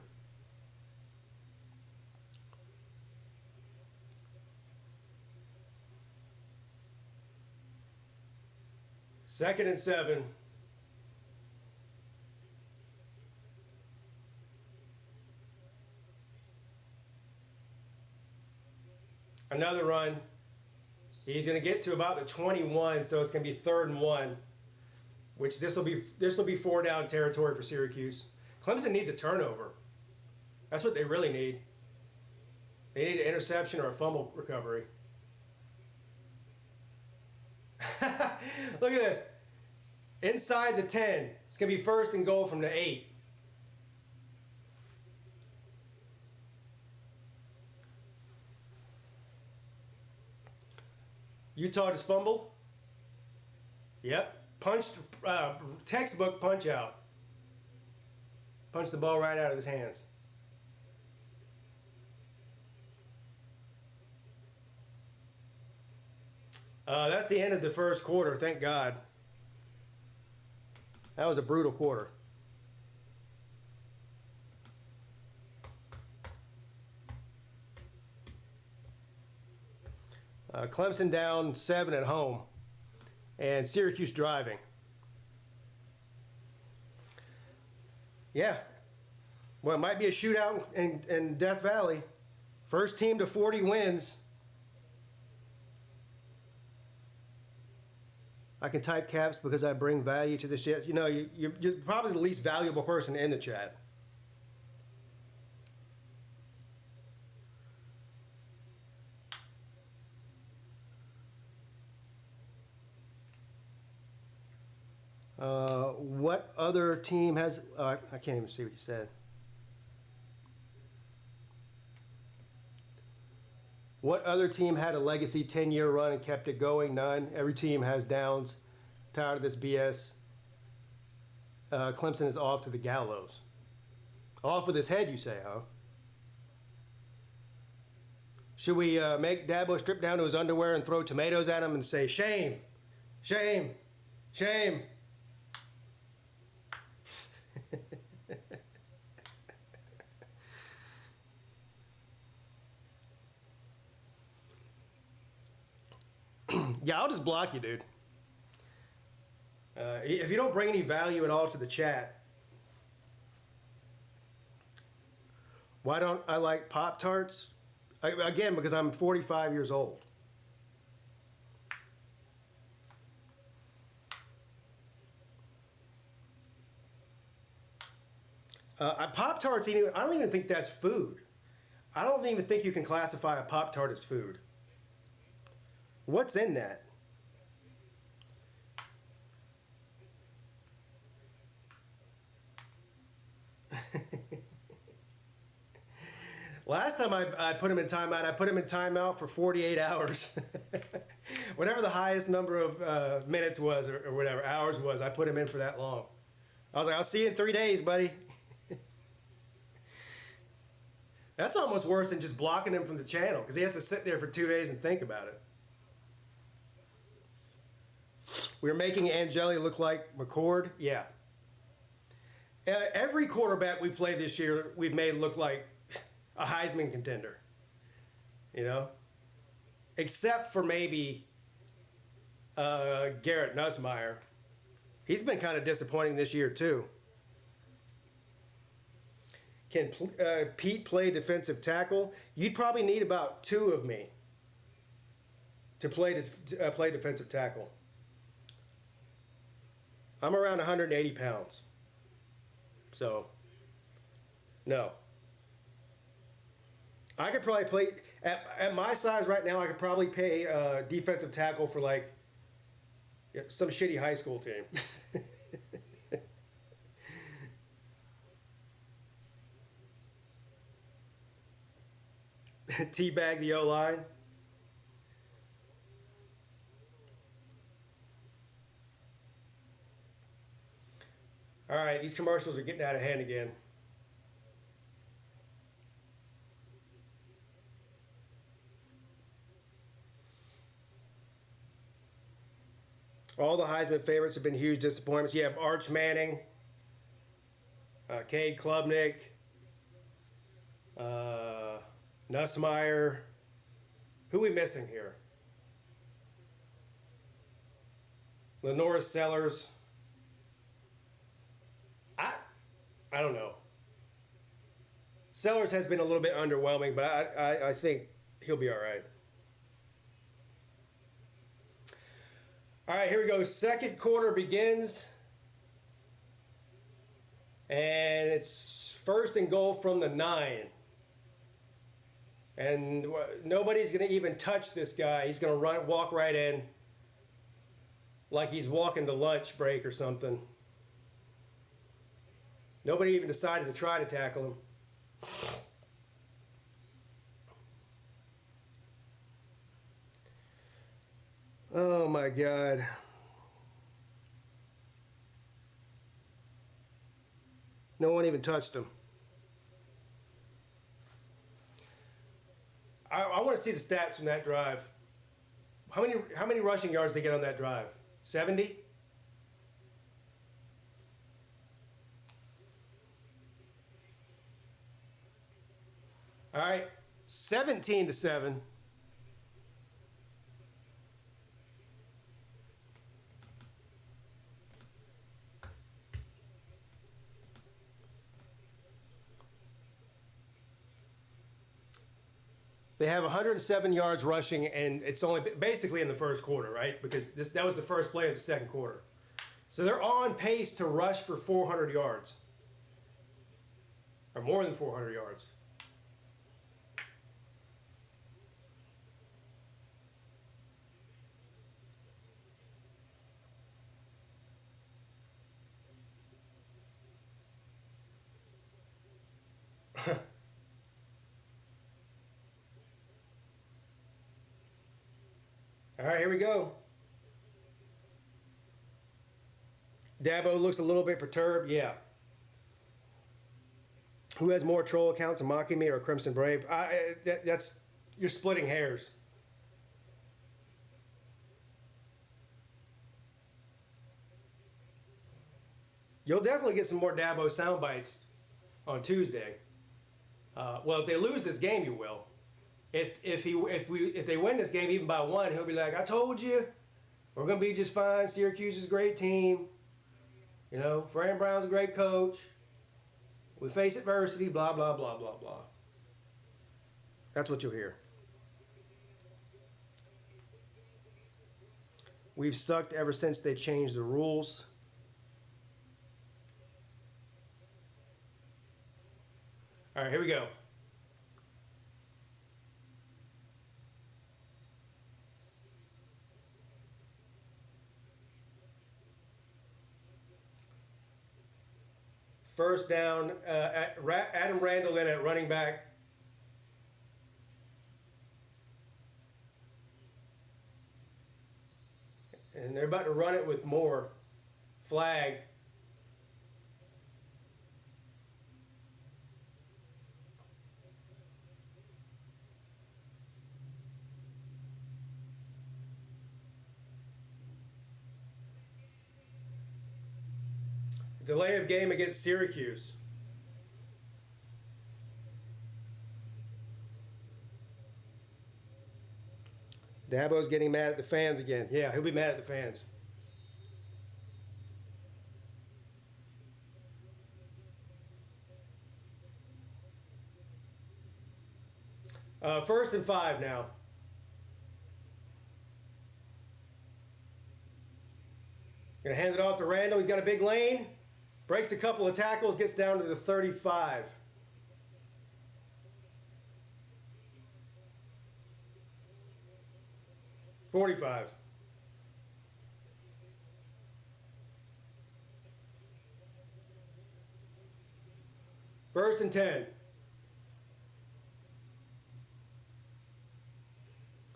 Second and 7. Another run. He's going to get to about the 21, so it's going to be 3rd and 1. which this will be 4 down territory for Syracuse. Clemson needs a turnover. That's what they really need. They need an interception or a fumble recovery. Look at this. Inside the 10. It's going to be 1st and goal from the 8. Utah just fumbled. Yep. Punched, textbook punch out. Punched the ball right out of his hands. That's the end of the first quarter, thank God. That was a brutal quarter. Clemson down 7 at home, and Syracuse driving. Yeah. Well, it might be a shootout in Death Valley. First team to 40 wins. I can type caps because I bring value to the chat. You know, you're probably the least valuable person in the chat. What other team has... I can't even see what you said. What other team had a legacy 10-year run and kept it going? None. Every team has downs. Tired of this BS. Clemson is off to the gallows. Off with his head, you say, huh? Should we make Dabo strip down to his underwear and throw tomatoes at him and say, shame, shame, shame? Yeah, I'll just block you, dude. If you don't bring any value at all to the chat, why don't I like Pop-Tarts? Again, because I'm 45 years old. Pop-Tarts, I don't even think that's food. I don't even think you can classify a Pop-Tart as food. What's in that? Last time I put him in timeout, I put him in timeout for 48 hours. Whatever the highest number of minutes was or whatever, hours was, I put him in for that long. I was like, I'll see you in 3 days, buddy. That's almost worse than just blocking him from the channel because he has to sit there for 2 days and think about it. We're making Angeli look like McCord. Yeah. Every quarterback we played this year, we've made look like a Heisman contender. You know? Except for maybe Garrett Nussmeier. He's been kind of disappointing this year, too. Can Peete play defensive tackle? You'd probably need about 2 of me to play defensive tackle. I'm around 180 pounds. So, no. I could probably play, at my size right now, I could probably pay defensive tackle for like some shitty high school team. Teabag the O-line. All right, these commercials are getting out of hand again. All the Heisman favorites have been huge disappointments. You have Arch Manning, Cade Klubnik, Nussmeier. Who are we missing here? Lenora Sellers. I don't know. Sellers has been a little bit underwhelming, but I think he'll be all right. All right, here we go. Second quarter begins. And it's 1st and goal from the 9. And nobody's going to even touch this guy. He's going to walk right in like he's walking to lunch break or something. Nobody even decided to try to tackle him. Oh my God. No one even touched him. I want to see the stats from that drive. How many rushing yards did they get on that drive? 70? All right, 17-7. They have 107 yards rushing, and it's only basically in the first quarter, right? Because that was the first play of the second quarter. So they're on pace to rush for 400 yards, or more than 400 yards. All right, here we go. Dabo looks a little bit perturbed. Yeah. Who has more troll accounts, a Mocking Me or a Crimson Brave? You're splitting hairs. You'll definitely get some more Dabo sound bites on Tuesday. Well, if they lose this game, you will. If they win this game even by 1, he'll be like, I told you, we're going to be just fine. Syracuse is a great team. You know, Fran Brown's a great coach. We face adversity, blah, blah, blah, blah, blah. That's what you'll hear. We've sucked ever since they changed the rules. All right, here we go. First down, Adam Randall in at running back. And they're about to run it with Moore. Flag. Delay of game against Syracuse. Dabo's getting mad at the fans again. Yeah, he'll be mad at the fans. First and 5 now. Gonna hand it off to Randall. He's got a big lane. Breaks a couple of tackles, gets down to the 35. $45. First and 10.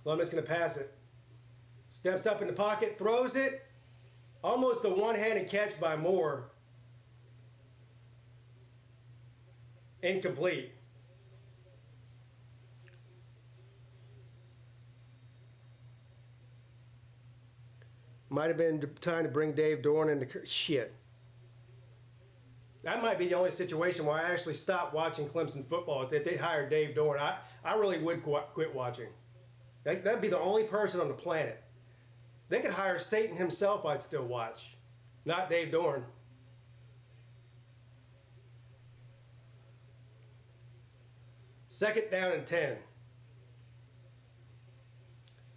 Columbus going to pass it. Steps up in the pocket, throws it. Almost a one-handed catch by Moore. Incomplete. Might have been time to bring Dave Dorn into shit. That might be the only situation where I actually stopped watching Clemson football is if they hired Dave Dorn. I really would quit watching. That'd be the only person on the planet. They could hire Satan himself, I'd still watch. Not Dave Dorn. Second down and 10.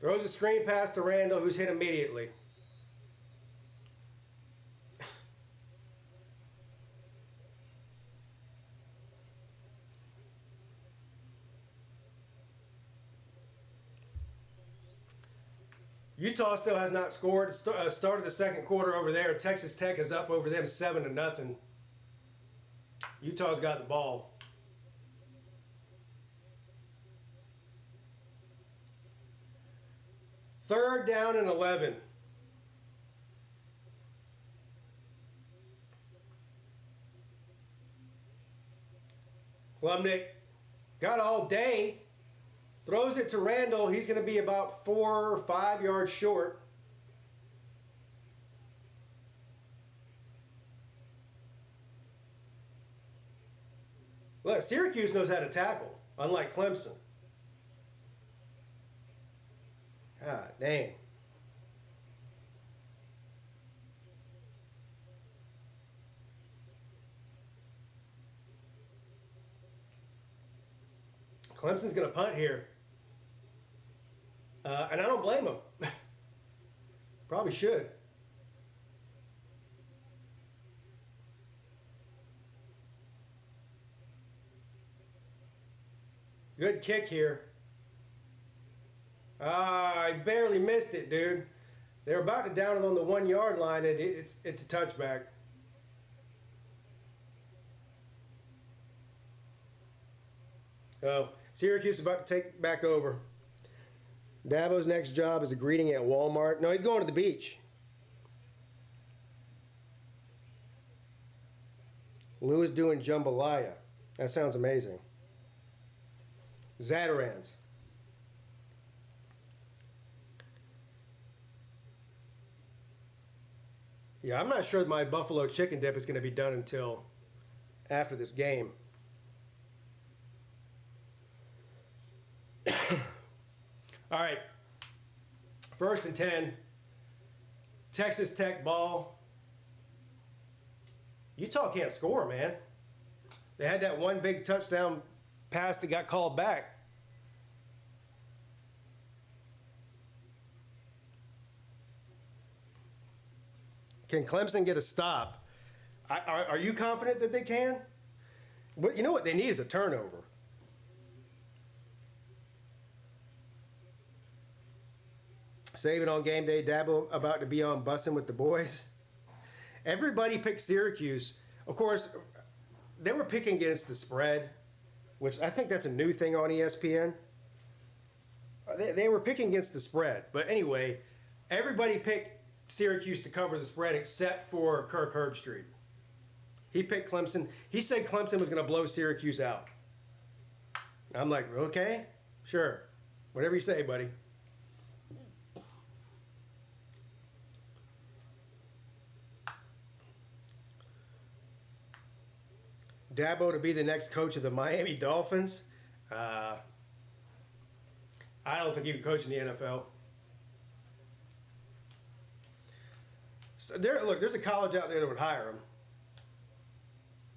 Throws a screen pass to Randall, who's hit immediately. Utah still has not scored. Started the second quarter over there. Texas Tech is up over them 7-0. Utah's got the ball. Third down and 11. Klubnik got all day. Throws it to Randall. He's going to be about 4 or 5 yards short. Look, Syracuse knows how to tackle, unlike Clemson. God dang. Clemson's going to punt here. And I don't blame him. Probably should. Good kick here. I barely missed it, dude. They're about to down it on the 1 yard line. It's a touchback. Oh, Syracuse is about to take back over. Dabo's next job is a greeting at Walmart. No, he's going to the beach. Lou is doing jambalaya. That sounds amazing. Zatarans. Yeah, I'm not sure my buffalo chicken dip is going to be done until after this game. All right. 1st and 10. Texas Tech ball. Utah can't score, man. They had that one big touchdown pass that got called back. Can Clemson get a stop? Are you confident that they can? But you know what they need is a turnover. Saban on game day, Dabo about to be on bussing with the boys. Everybody picked Syracuse. Of course, they were picking against the spread, which I think that's a new thing on ESPN. They were picking against the spread. But anyway, everybody picked Syracuse to cover the spread except for Kirk Herbstreit. He picked Clemson. He said Clemson was going to blow Syracuse out. I'm like, okay, sure. Whatever you say, buddy. Dabo to be the next coach of the Miami Dolphins. I don't think he can coach in the NFL. So look, there's a college out there that would hire him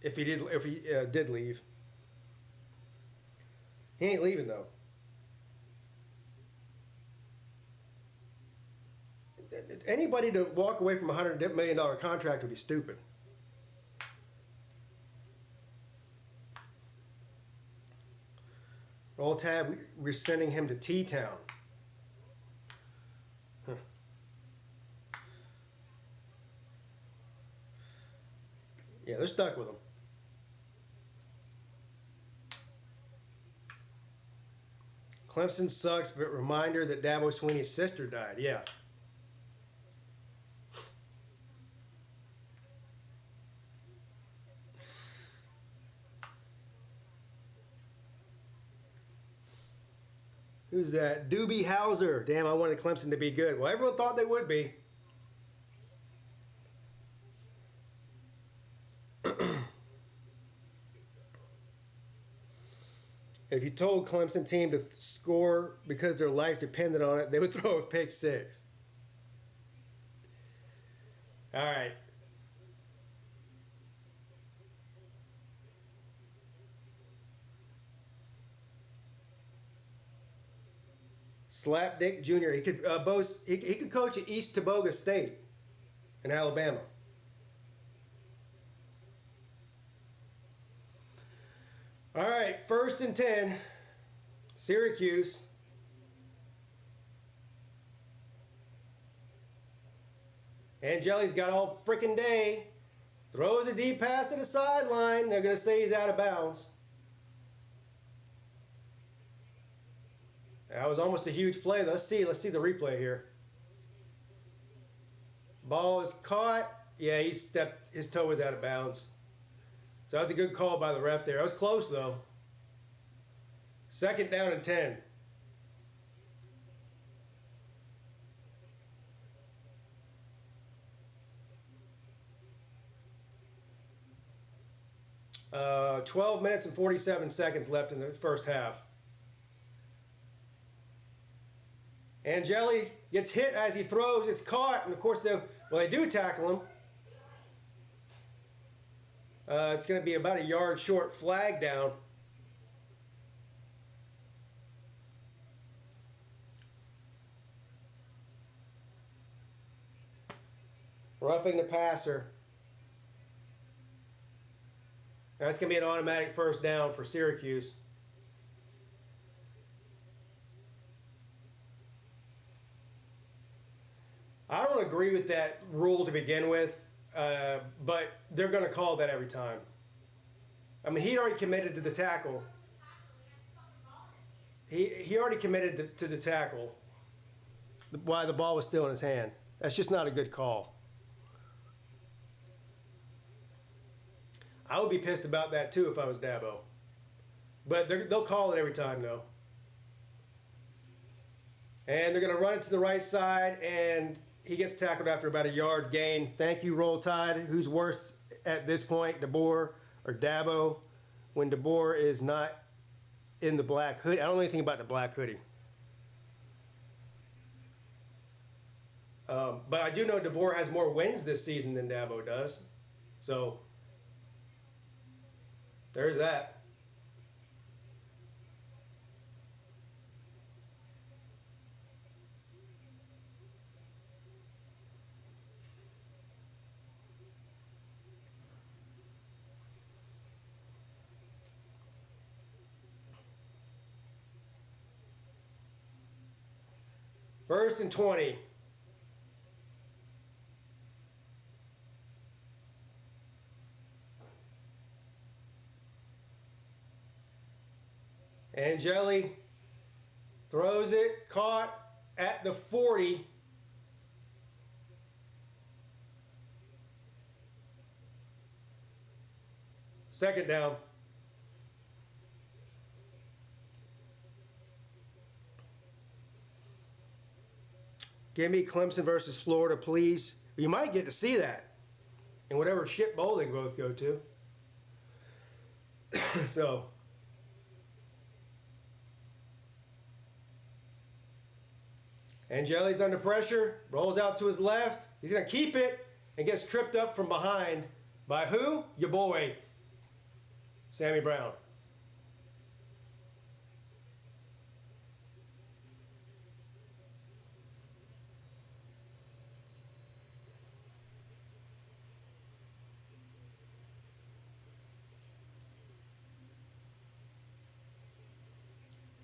if he did leave. He ain't leaving though. Anybody to walk away from a $100 million contract would be stupid. Roll tab, we're sending him to T-Town. Huh. Yeah, they're stuck with him. Clemson sucks, but reminder that Dabo Swinney's sister died. Yeah. Who's that? Doobie Hauser. Damn, I wanted Clemson to be good. Well, everyone thought they would be. If you told Clemson team to score because their life depended on it, they would throw a pick six. All right. Slapdick Jr. He could he could coach at East Teboga State in Alabama. All right, 1st and 10. Syracuse. Angeli's got all freaking day. Throws a deep pass to the sideline. They're going to say he's out of bounds. That was almost a huge play. Let's see the replay here. Ball is caught. Yeah, his toe was out of bounds. So that was a good call by the ref there. That was close though. 2nd down and 10. Uh, 12 minutes and 47 seconds left in the first half. Angeli gets hit as he throws. It's caught, and of course they do tackle him. It's going to be about a yard short. Flag down. Roughing the passer. That's going to be an automatic first down for Syracuse. I don't agree with that rule to begin with, but they're going to call that every time. I mean, he already committed to the tackle. He already committed to the tackle while the ball was still in his hand. That's just not a good call. I would be pissed about that too if I was Dabo. But they'll call it every time though. And they're going to run it to the right side, and he gets tackled after about a yard gain. Thank you, Roll Tide. Who's worse at this point, DeBoer or Dabo, when DeBoer is not in the black hoodie? I don't know anything about the black hoodie. But I do know DeBoer has more wins this season than Dabo does. So there's that. First and 20. Angeli throws it, caught at the 40. Second down. Give me Clemson versus Florida, please. You might get to see that in whatever shit bowl they both go to. So, Angeli's under pressure, rolls out to his left. He's going to keep it and gets tripped up from behind by who? Your boy, Sammy Brown.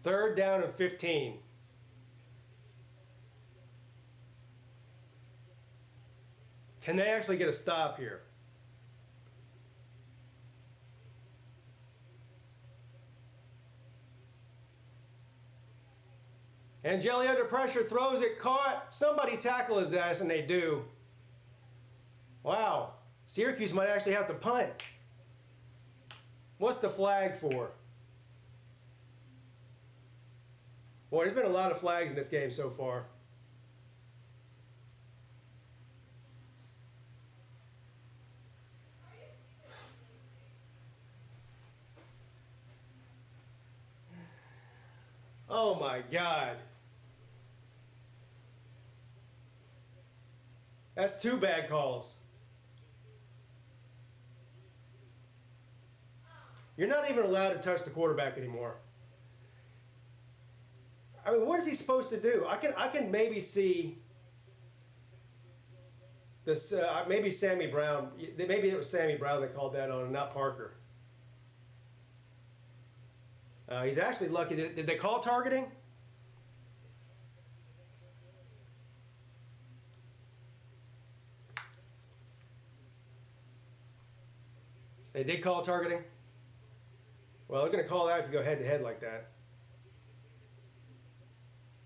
Third down and 15. Can they actually get a stop here? Angeli under pressure, throws it, caught. Somebody tackle his ass, and they do. Wow. Syracuse might actually have to punt. What's the flag for? Boy, there's been a lot of flags in this game so far. Oh my God. That's 2 bad calls. You're not even allowed to touch the quarterback anymore. I mean, what is he supposed to do? I can maybe see this. Maybe Sammy Brown. Maybe it was Sammy Brown that called that on, and not Parker. He's actually lucky. Did they call targeting? They did call targeting? Well, they're going to call that if you go head-to-head like that.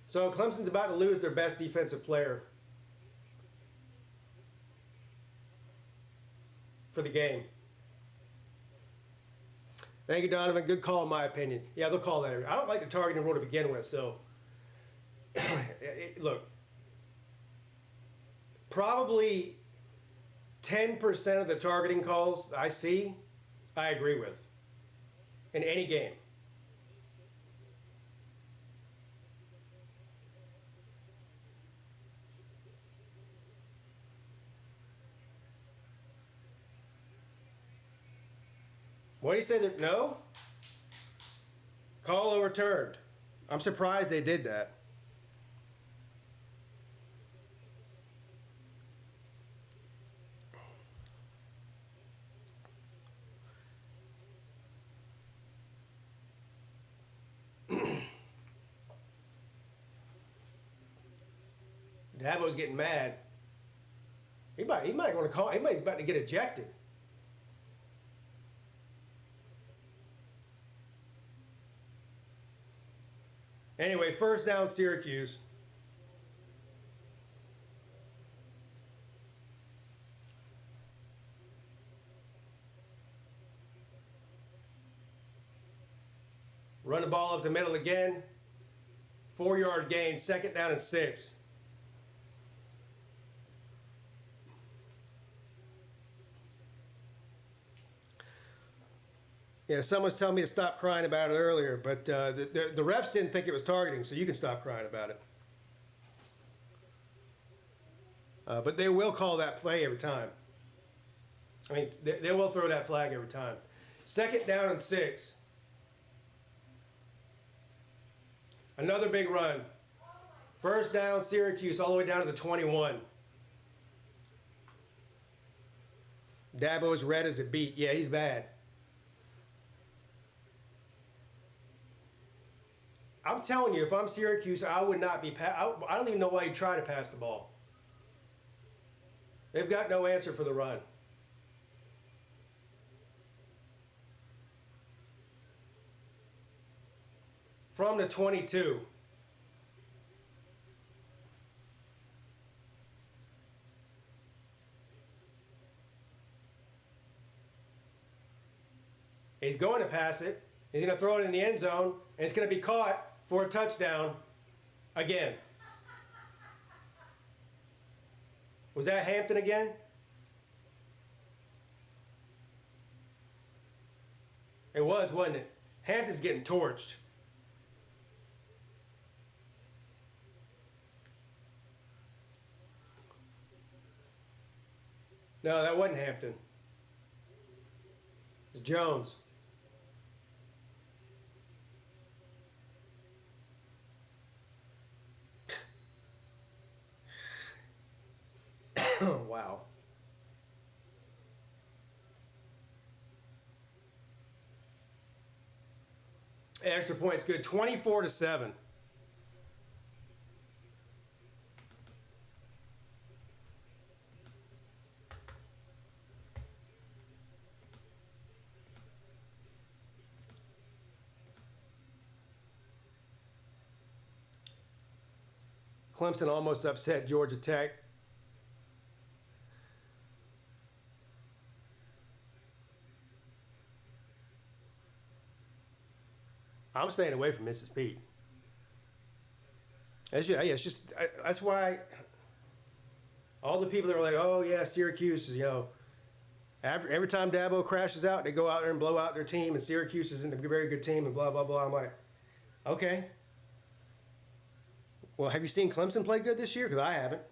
So Clemson's about to lose their best defensive player for the game. Thank you, Donovan. Good call, in my opinion. Yeah, they'll call that. I don't like the targeting rule to begin with, so look, probably 10% of the targeting calls I see, I agree with in any game. What do you say? That no? Call overturned. I'm surprised they did that. Dabo's getting mad. He might want to call. He might about to get ejected. Anyway, first down, Syracuse. Run the ball up the middle again. 4-yard gain, second down and 6. Yeah, someone's telling me to stop crying about it earlier, but the refs didn't think it was targeting, so you can stop crying about it. But they will call that play every time. I mean, they will throw that flag every time. Second down and 6. Another big run. First down, Syracuse, all the way down to the 21. Dabo's red as a beet. Yeah, he's bad. I'm telling you, if I'm Syracuse, I would not be. I don't even know why you try to pass the ball. They've got no answer for the run. From the 22. He's going to pass it. He's going to throw it in the end zone, and it's going to be caught for a touchdown again. Was that Hampton again? It was, wasn't it? Hampton's getting torched. No, that wasn't Hampton. It was Jones. Wow. Extra point's good. 24-7. Clemson almost upset Georgia Tech. I'm staying away from Mrs. Peete. It's just that's why all the people that are like, oh yeah, Syracuse, every time Dabo crashes out, they go out there and blow out their team, and Syracuse isn't a very good team, and blah blah blah. I'm like, okay. Well, have you seen Clemson play good this year? Because I haven't.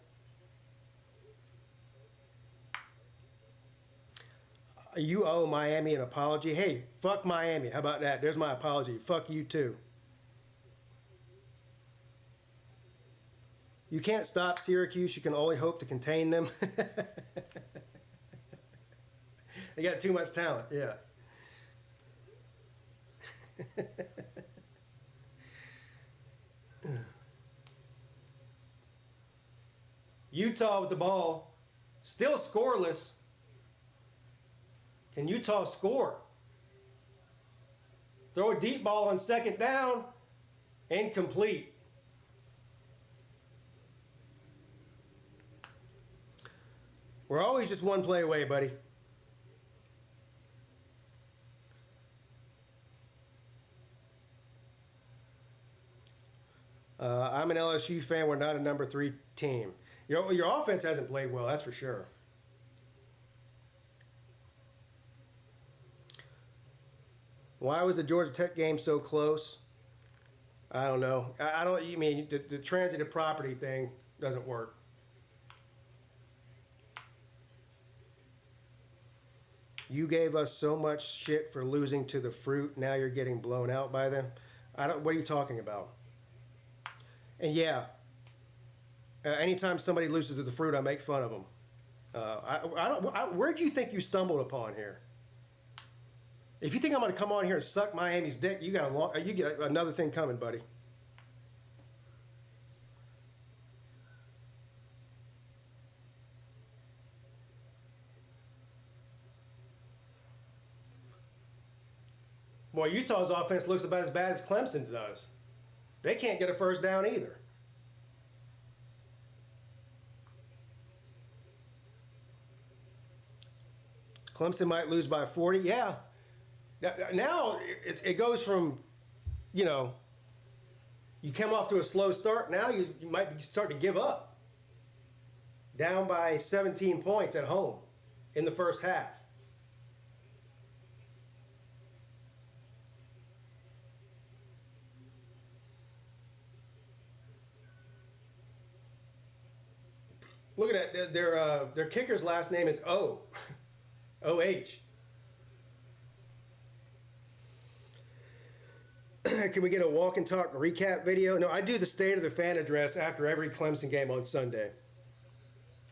You owe Miami an apology. Hey, fuck Miami. How about that? There's my apology. Fuck you too. You can't stop Syracuse. You can only hope to contain them. They got too much talent. Yeah. Utah with the ball. Still scoreless. Can Utah score? Throw a deep ball on second down, incomplete. We're always just one play away, buddy. I'm an LSU fan. We're not a number 3 team. Your offense hasn't played well, that's for sure. Why was the Georgia Tech game so close? I don't know. You mean the transitive property thing doesn't work. You gave us so much shit for losing to the Fruit. Now you're getting blown out by them. What are you talking about? And yeah, anytime somebody loses to the Fruit, I make fun of them. Where'd you think you stumbled upon here? If you think I'm going to come on here and suck Miami's dick, you got another thing coming, buddy. Boy, Utah's offense looks about as bad as Clemson's does. They can't get a first down either. Clemson might lose by 40. Yeah. Now it goes from, you come off to a slow start. Now you might start to give up. Down by 17 points at home in the first half. Look at that. Their kicker's last name is O. O-H. Can we get a walk and talk recap video? No, I do the state of the fan address after every Clemson game on Sunday.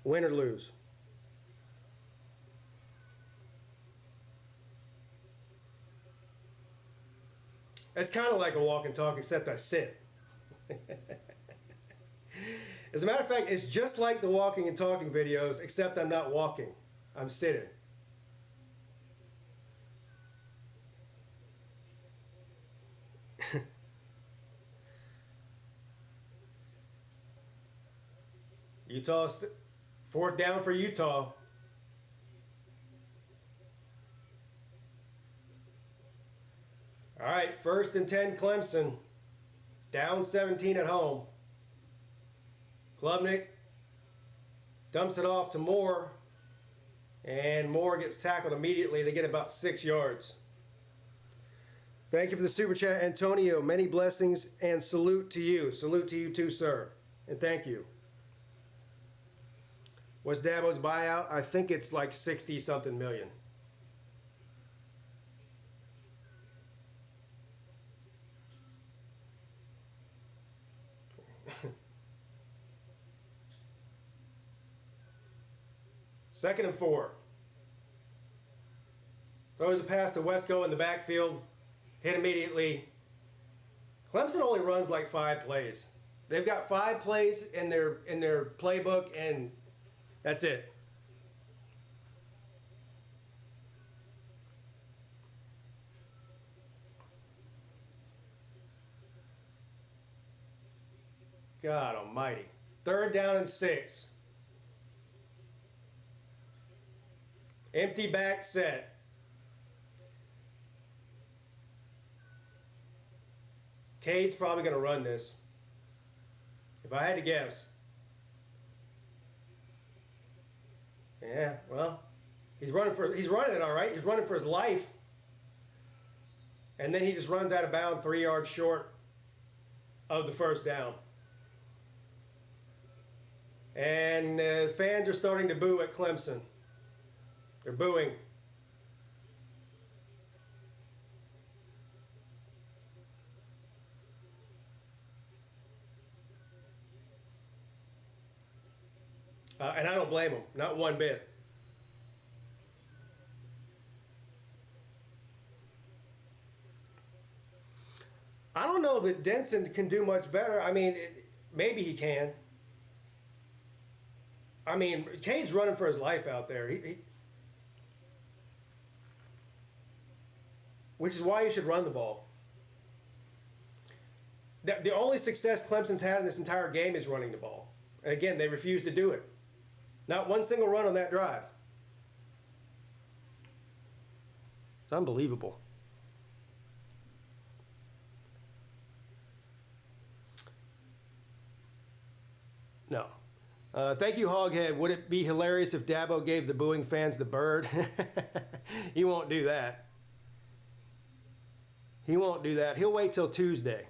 Win or lose. It's kind of like a walk and talk, except I sit. As a matter of fact, it's just like the walking and talking videos, except I'm not walking. I'm sitting. Fourth down for Utah. All right, 1st and 10 Clemson. Down 17 at home. Klubnik dumps it off to Moore, and Moore gets tackled immediately. They get about 6 yards. Thank you for the super chat, Antonio. Many blessings and salute to you. Salute to you too, sir. And thank you. What's Dabo's buyout? I think it's like 60-something million. Second and 4. Throws a pass to Wesco in the backfield. Hit immediately. Clemson only runs like 5 plays. They've got 5 plays in their playbook, and that's it. God almighty. 3rd down and 6. Empty back set. Cade's probably going to run this. If I had to guess. Yeah, well, he's running it all right. He's running for his life. And then he just runs out of bounds 3 yards short of the first down. And fans are starting to boo at Clemson. They're booing. And I don't blame them, not one bit. I don't know that Denson can do much better. I mean, maybe he can. I mean, Cade's running for his life out there. which is why you should run the ball. The only success Clemson's had in this entire game is running the ball. And again, they refused to do it. Not one single run on that drive. It's unbelievable. No. Thank you, Hoghead. Would it be hilarious if Dabo gave the booing fans the bird? He won't do that. He won't do that. He'll wait till Tuesday.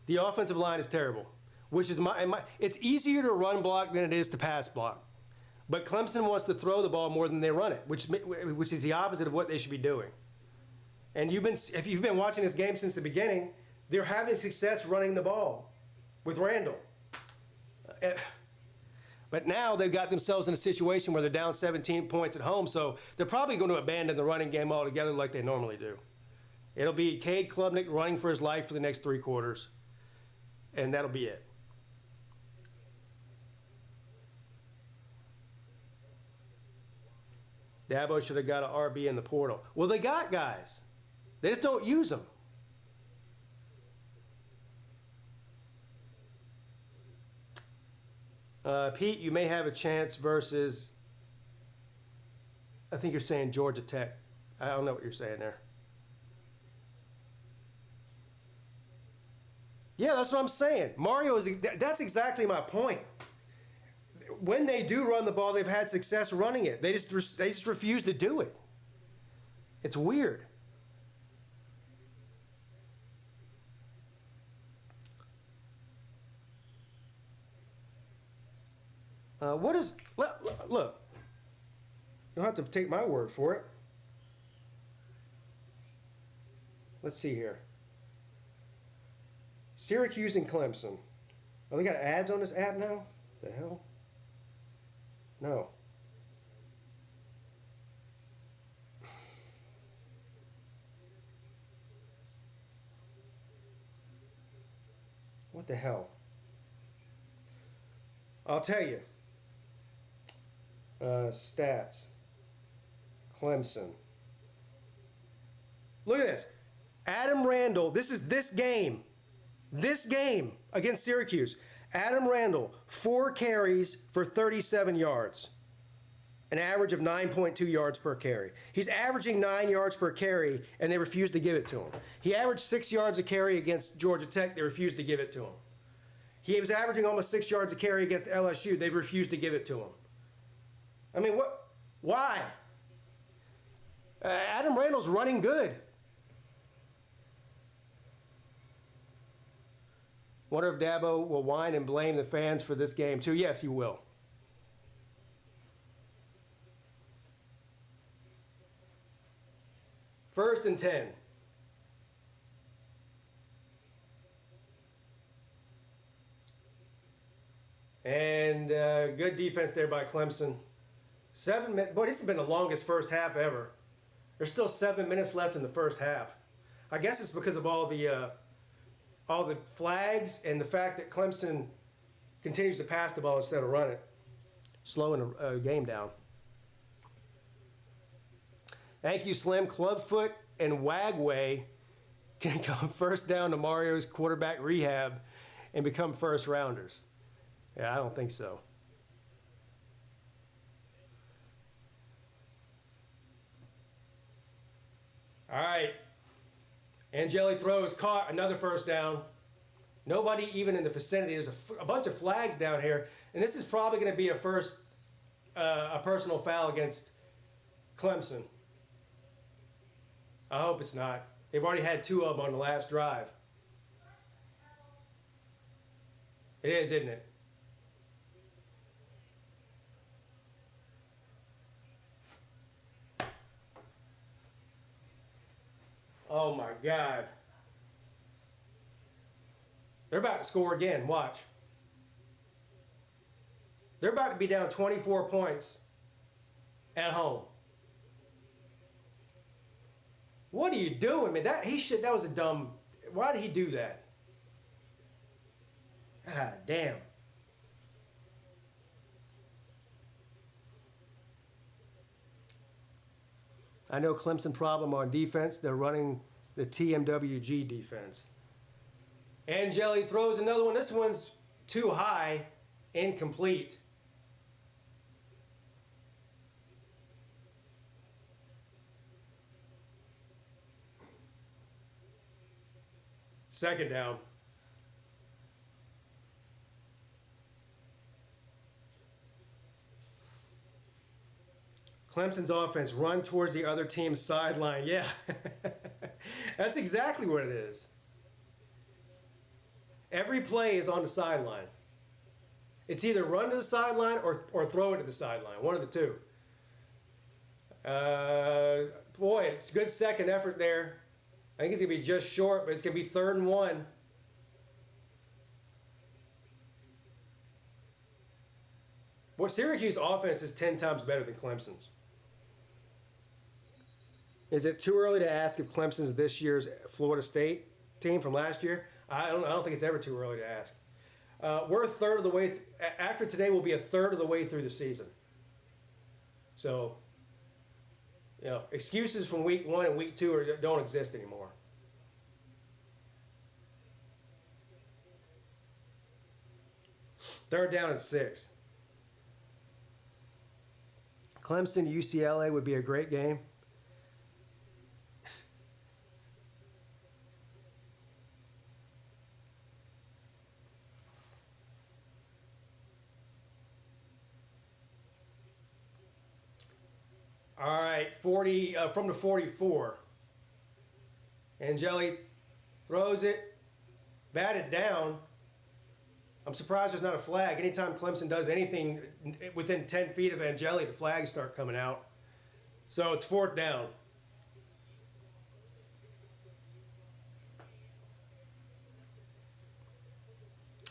The offensive line is terrible, which is it's easier to run block than it is to pass block. But Clemson wants to throw the ball more than they run it, which is the opposite of what they should be doing. And if you've been watching this game since the beginning, they're having success running the ball with Randall. But now they've got themselves in a situation where they're down 17 points at home, so they're probably going to abandon the running game altogether like they normally do. It'll be Cade Klubnik running for his life for the next 3 quarters, and that'll be it. Dabo should have got an RB in the portal. Well, they got guys. They just don't use them. Pete, you may have a chance versus, I think you're saying Georgia Tech. I don't know what you're saying there. Yeah, that's what I'm saying. That's exactly my point. When they do run the ball, they've had success running it. They just refuse to do it. It's weird. Look, you'll have to take my word for it. Let's see here. Syracuse and Clemson. Oh, we got ads on this app now? The hell? No. What the hell? I'll tell you. Stats. Clemson. Look at this. Adam Randall, this is this game against Syracuse. Adam Randall, 4 carries for 37 yards. An average of 9.2 yards per carry. He's averaging 9 yards per carry, and they refused to give it to him. He averaged 6 yards a carry against Georgia Tech. They refused to give it to him. He was averaging almost 6 yards a carry against LSU. They refused to give it to him. I mean, what? Why? Adam Randall's running good. Wonder if Dabo will whine and blame the fans for this game too. Yes, he will. First and 10. And good defense there by Clemson. 7 minutes. Boy, this has been the longest first half ever. There's still 7 minutes left in the first half. I guess it's because of all the flags and the fact that Clemson continues to pass the ball instead of run it, slowing the game down. Thank you, Slim. Clubfoot and Wagway can come first down to Mario's quarterback rehab and become first rounders. Yeah, I don't think so. All right. Angeli throws, caught, another first down. Nobody even in the vicinity. There's a bunch of flags down here, and this is probably going to be a personal foul against Clemson. I hope it's not. They've already had 2 of them on the last drive. It is, isn't it? Oh my God. They're about to score again. Watch. They're about to be down 24 points at home. What are you doing, man? That was a dumb. Why did he do that? Ah, damn. I know Clemson problem on defense. They're running the TMWG defense. Angeli throws another one. This one's too high, incomplete. Second down. Clemson's offense run towards the other team's sideline. Yeah, that's exactly what it is. Every play is on the sideline. It's either run to the sideline or throw it to the sideline. One of the two. Boy, it's a good second effort there. I think it's going to be just short, but it's going to be 3rd and 1. Boy, Syracuse offense is 10 times better than Clemson's. Is it too early to ask if Clemson's this year's Florida State team from last year? I don't think it's ever too early to ask. We're a third of the way. After today, we'll be a third of the way through the season. So, excuses from week 1 and week 2 don't exist anymore. Third down and 6. Clemson, UCLA would be a great game. All right, 40 from the 44. Angeli throws it, batted down. I'm surprised there's not a flag. Anytime Clemson does anything within 10 feet of Angeli, the flags start coming out. So it's 4th down.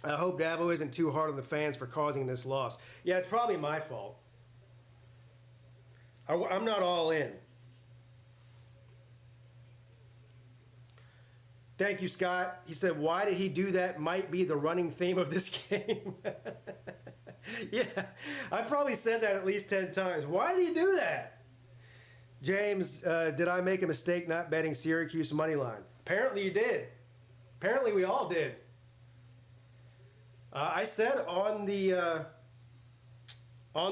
I hope Dabo isn't too hard on the fans for causing this loss. Yeah, it's probably my fault. I'm not all in. Thank you, Scott. He said, why did he do that? Might be the running theme of this game. Yeah, I probably said that at least 10 times. Why did he do that? James, did I make a mistake not betting Syracuse money line? Apparently you did. Apparently we all did. I said on the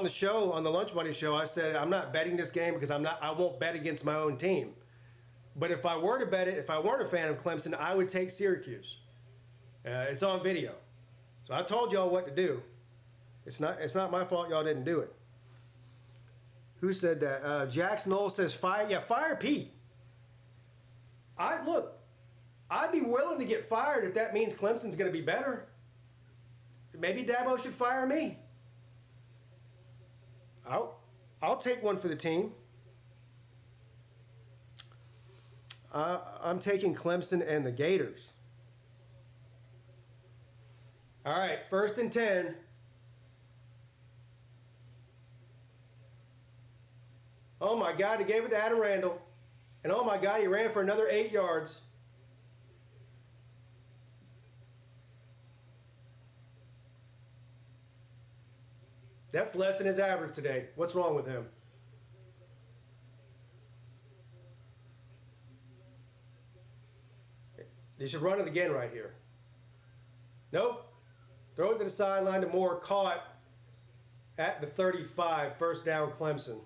show, on the Lunch Money show, I said I'm not betting this game because I won't bet against my own team. But if I were to bet it, if I weren't a fan of Clemson, I would take Syracuse. It's on video. So I told y'all what to do. It's not my fault y'all didn't do it. Who said that? Jackson Knoll says fire Peete. I'd be willing to get fired if that means Clemson's going to be better. Maybe Dabo should fire me. I'll take one for the team. I'm taking Clemson and the Gators. All right, 1st and 10. Oh my God, he gave it to Adam Randall. And oh my God, he ran for another 8 yards. That's less than his average today. What's wrong with him? They should run it again right here. Nope. Throw it to the sideline to Moore. Caught at the 35. 1st down, Clemson.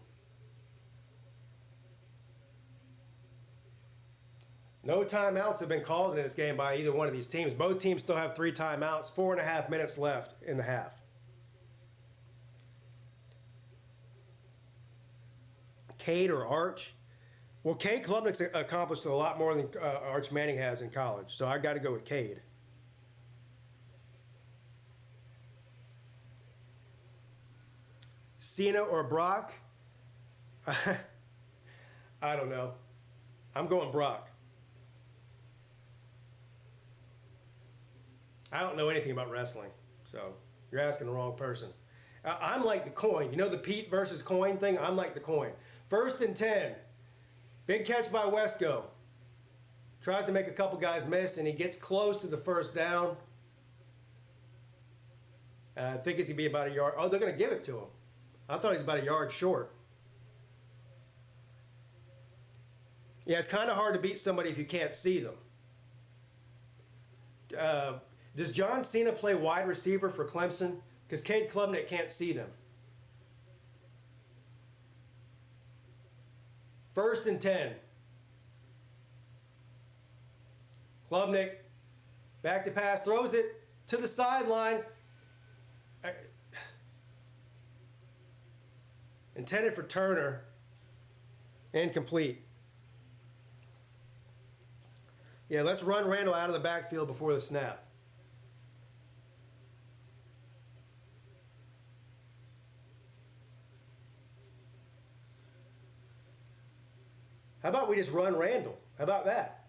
No timeouts have been called in this game by either one of these teams. Both teams still have 3 timeouts. 4.5 minutes left in the half. Cade or Arch? Well, Cade Klubnik's accomplished a lot more than Arch Manning has in college, so I got to go with Cade. Cena or Brock? I don't know. I'm going Brock. I don't know anything about wrestling, so you're asking the wrong person. I'm like the coin. You know the Peete versus coin thing? I'm like the coin. 1st and 10. Big catch by Wesco. Tries to make a couple guys miss, and he gets close to the 1st down. I think it's going to be about a yard. Oh, they're going to give it to him. I thought he's about a yard short. Yeah, it's kind of hard to beat somebody if you can't see them. Does John Cena play wide receiver for Clemson? Because Cade Klubnik can't see them. 1st and 10. Klubnik, back to pass, throws it to the sideline. Intended for Turner. Incomplete. Yeah, let's run Randall out of the backfield before the snap. How about we just run Randall? How about that?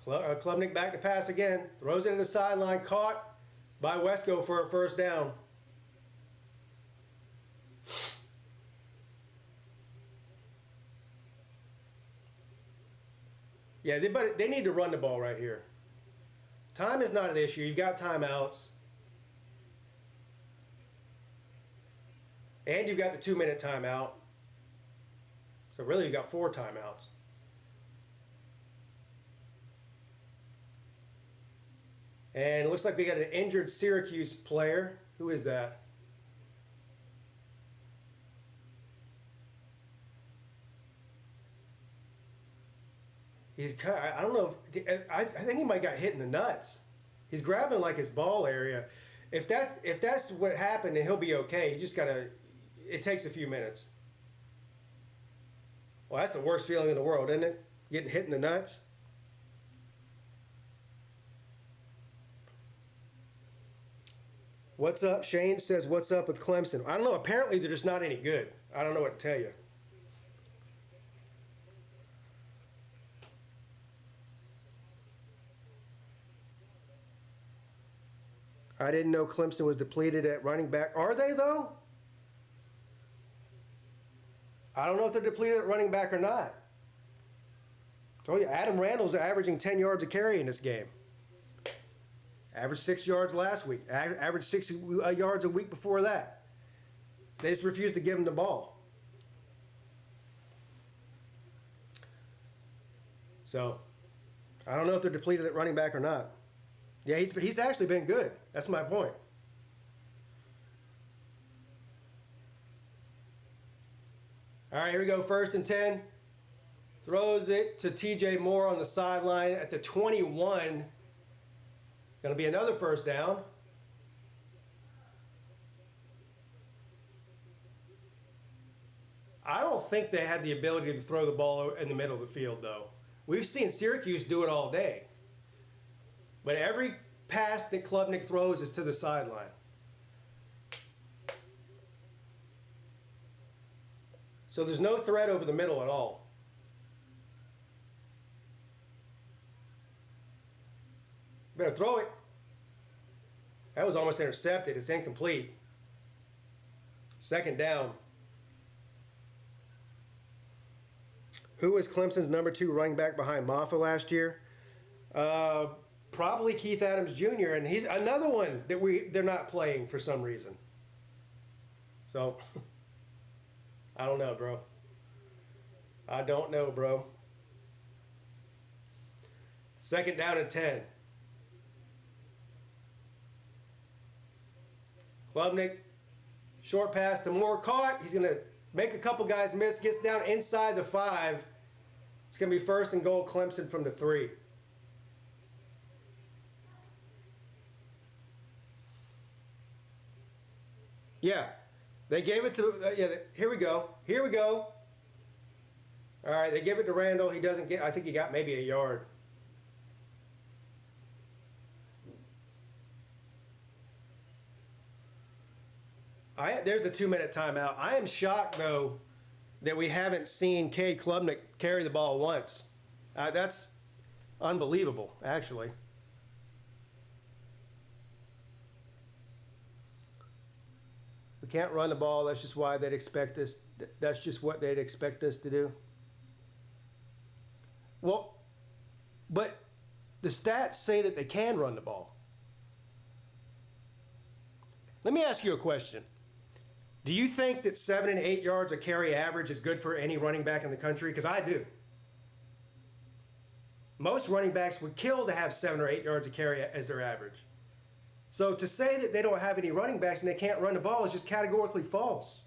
Klubnik back to pass again. Throws it to the sideline. Caught by Wesco for a first down. Yeah, but they need to run the ball right here. Time is not an issue. You've got timeouts. And you've got the 2-minute timeout. So really you've got 4 timeouts. And it looks like we got an injured Syracuse player. Who is that? He's kind of, I don't know. I think he might got hit in the nuts. He's grabbing like his ball area. If that's what happened, then he'll be okay. He just gotta. It takes a few minutes. Well, that's the worst feeling in the world, isn't it? Getting hit in the nuts. What's up? Shane says, what's up with Clemson? I don't know. Apparently, they're just not any good. I don't know what to tell you. I didn't know Clemson was depleted at running back. Are they, though? I don't know if they're depleted at running back or not. I told you, Adam Randall's averaging 10 yards a carry in this game. Averaged 6 yards last week. Averaged 6 yards a week before that. They just refused to give him the ball. So, I don't know if they're depleted at running back or not. Yeah, he's actually been good. That's my point. All right, here we go. 1st and 10. Throws it to TJ Moore on the sideline at the 21. Going to be another first down. I don't think they had the ability to throw the ball in the middle of the field, though. We've seen Syracuse do it all day. But every pass that Klubnik throws is to the sideline. So there's no threat over the middle at all. Better throw it. That was almost intercepted. It's incomplete. 2nd down. Who was Clemson's number 2 running back behind Maffa last year? Probably Keith Adams Jr. And he's another one that they're not playing for some reason. So, I don't know, bro. I don't know, bro. 2nd down and 10. Klubnik, short pass to Moore, caught. He's going to make a couple guys miss, gets down inside the 5. It's going to be 1st and goal, Clemson from the 3. Yeah, they gave it to, here we go. Here we go. All right, they give it to Randall. He doesn't get, I think he got maybe a yard. There's the 2-minute timeout. I am shocked, though, that we haven't seen Cade Klubnik carry the ball once. That's unbelievable, actually. We can't run the ball. That's just why they'd expect us. That's just what they'd expect us to do. Well, but the stats say that they can run the ball. Let me ask you a question. Do you think that 7 and 8 yards a carry average is good for any running back in the country? Because I do. Most running backs would kill to have 7 or 8 yards a carry as their average. So to say that they don't have any running backs and they can't run the ball is just categorically false.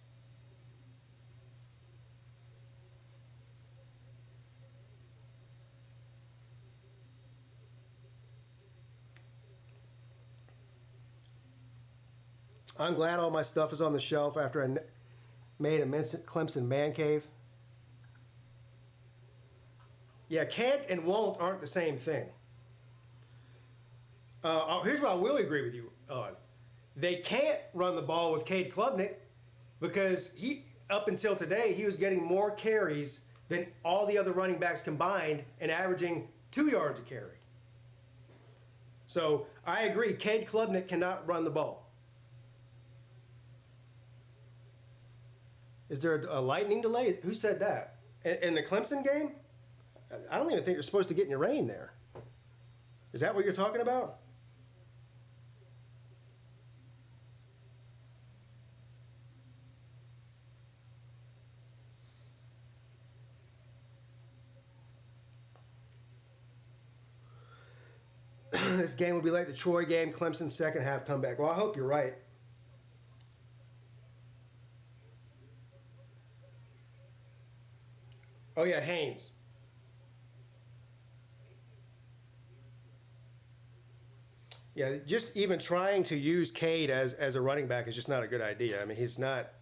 I'm glad all my stuff is on the shelf after I made a Clemson man cave. Yeah, can't and won't aren't the same thing. Here's what I will agree with you on. They can't run the ball with Cade Klubnik because up until today, he was getting more carries than all the other running backs combined and averaging 2 yards a carry. So I agree, Cade Klubnik cannot run the ball. Is there a lightning delay? Who said that? In the Clemson game? I don't even think you're supposed to get any rain there. Is that what you're talking about? This game will be like the Troy game, Clemson's second half comeback. Well, I hope you're right. Oh, yeah, Haynes. Yeah, just even trying to use Cade as a running back is just not a good idea. I mean, he's not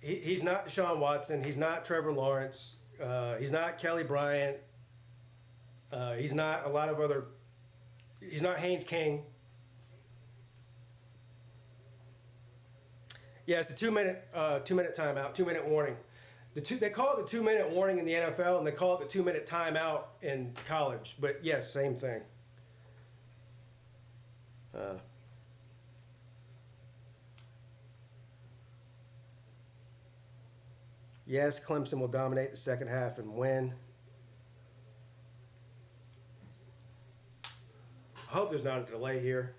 Deshaun Watson. He's not Trevor Lawrence. He's not Kelly Bryant. He's not a lot of other. He's not Haynes King. Yeah, it's a 2 minute timeout, 2 minute warning. They call it the 2 minute warning in the NFL, and they call it the 2 minute timeout in college. But yes, same thing. Yes, Clemson will dominate the second half and win. I hope there's not a delay here.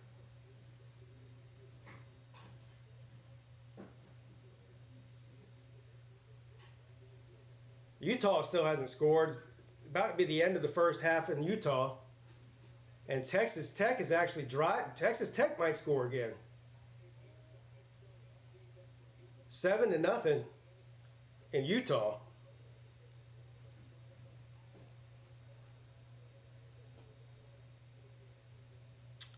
Utah still hasn't scored. It's about to be the end of the first half in Utah. And Texas Tech is actually dry. Texas Tech might score again. 7-0 in Utah.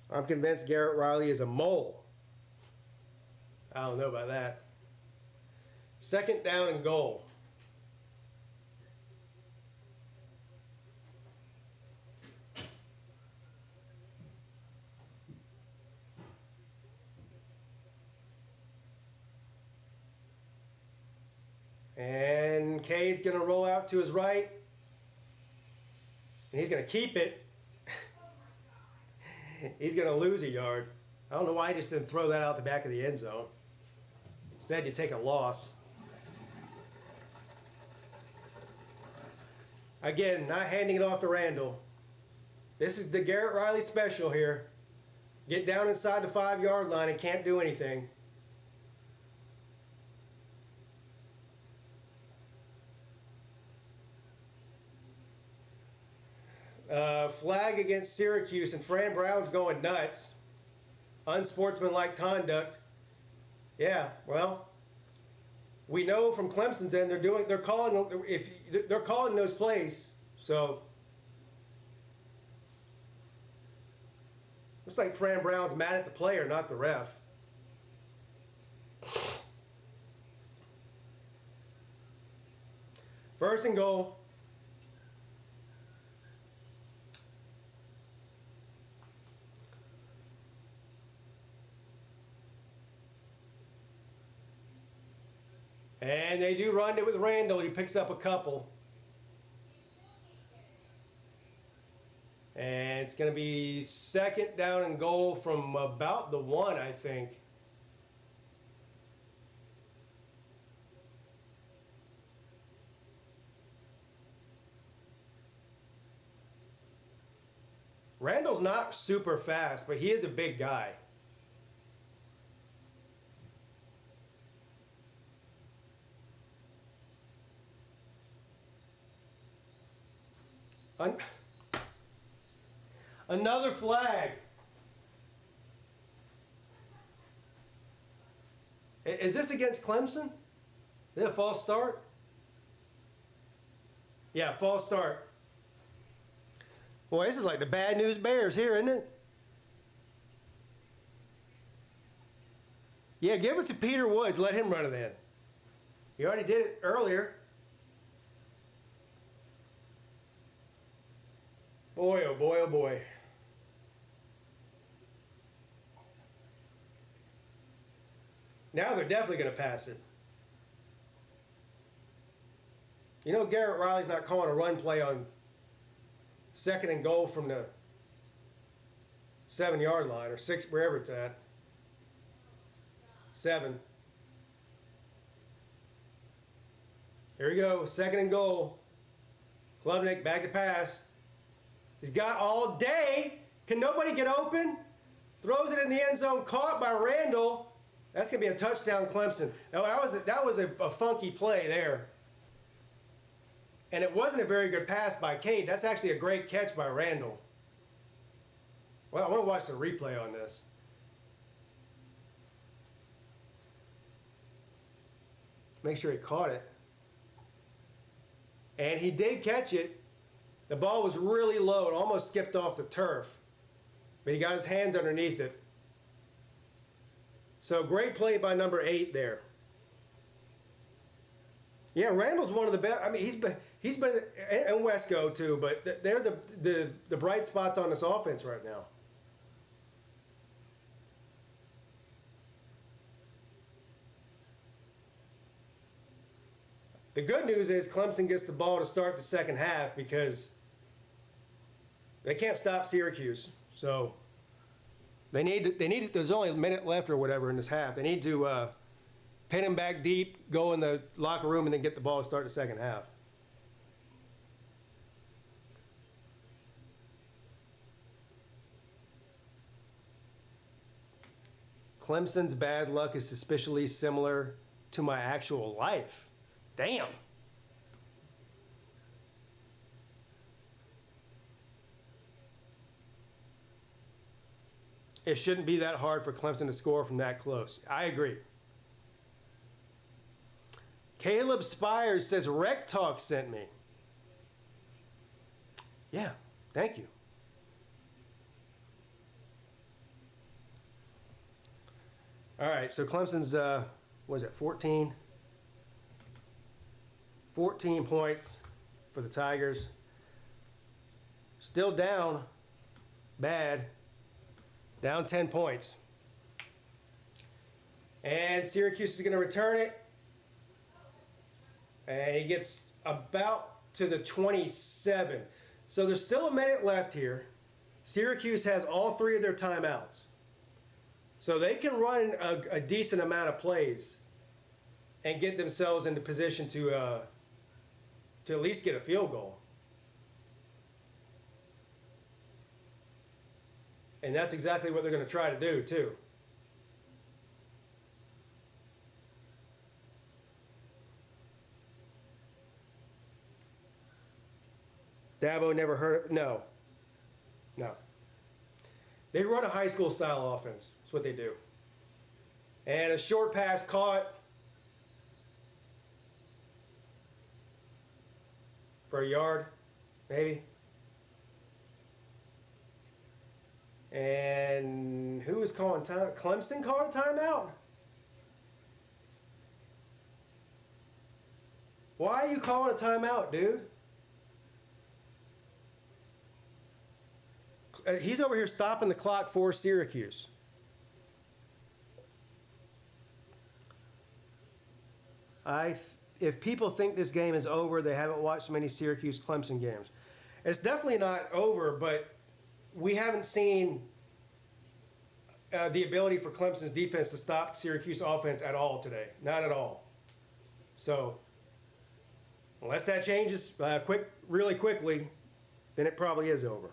I'm convinced Garrett Riley is a mole. I don't know about that. Second down and goal. And Cade's going to roll out to his right. And he's going to keep it. He's going to lose a yard. I don't know why he just didn't throw that out the back of the end zone. Instead, you take a loss. Again, not handing it off to Randall. This is the Garrett Riley special here. Get down inside the 5-yard line and can't do anything. Flag against Syracuse, and Fran Brown's going nuts. Unsportsmanlike conduct. Yeah, well, we know from Clemson's end they're calling those plays. So looks like Fran Brown's mad at the player, not the ref. First and goal. And they do run it with Randall. He picks up a couple. And it's going to be second down and goal from about the 1, I think. Randall's not super fast, but he is a big guy. Another flag. Is this against Clemson? Is it a false start? Yeah, false start. Boy, this is like the bad news bears here, isn't it? Yeah, give it to Peter Woods. Let him run it in. He already did it earlier. Boy, oh boy, oh boy. Now they're definitely going to pass it. You know Garrett Riley's not calling a run play on 2nd and goal from the 7-yard line or 6, wherever it's at. 7. Here we go, 2nd and goal. Klubnik back to pass. He's got all day. Can nobody get open? Throws it in the end zone, caught by Randall. That's going to be a touchdown, Clemson. Now, that was a funky play there. And it wasn't a very good pass by Cade. That's actually a great catch by Randall. Well, I want to watch the replay on this. Make sure he caught it. And he did catch it. The ball was really low. It almost skipped off the turf. But he got his hands underneath it. So great play by number 8 there. Yeah, Randall's one of the best. I mean, he's been and Wesco too, but they're the bright spots on this offense right now. The good news is Clemson gets the ball to start the second half because they can't stop Syracuse. So they need there's only a minute left or whatever in this half. They need to pin him back deep, go in the locker room, and then get the ball to start the second half. Clemson's bad luck is suspiciously similar to my actual life. Damn. It shouldn't be that hard for Clemson to score from that close. I agree. Caleb Spires says Rec Talk sent me. Yeah, thank you. All right, so Clemson's, what is it, 14? 14 points for the Tigers. Still down, bad. Down 10 points. And Syracuse is going to return it. And he gets about to the 27. So there's still a minute left here. Syracuse has all 3 of their timeouts. So they can run a decent amount of plays and get themselves into position to at least get a field goal. And that's exactly what they're going to try to do, too. Dabo never heard of, no. They run a high school style offense. That's what they do. And a short pass caught for a yard, maybe. And who was calling time? Clemson called a timeout? Why are you calling a timeout, dude? He's over here stopping the clock for Syracuse. If people think this game is over, they haven't watched many Syracuse-Clemson games. It's definitely not over, but we haven't seen the ability for Clemson's defense to stop Syracuse offense at all today. Not at all. So, unless that changes really quickly, then it probably is over.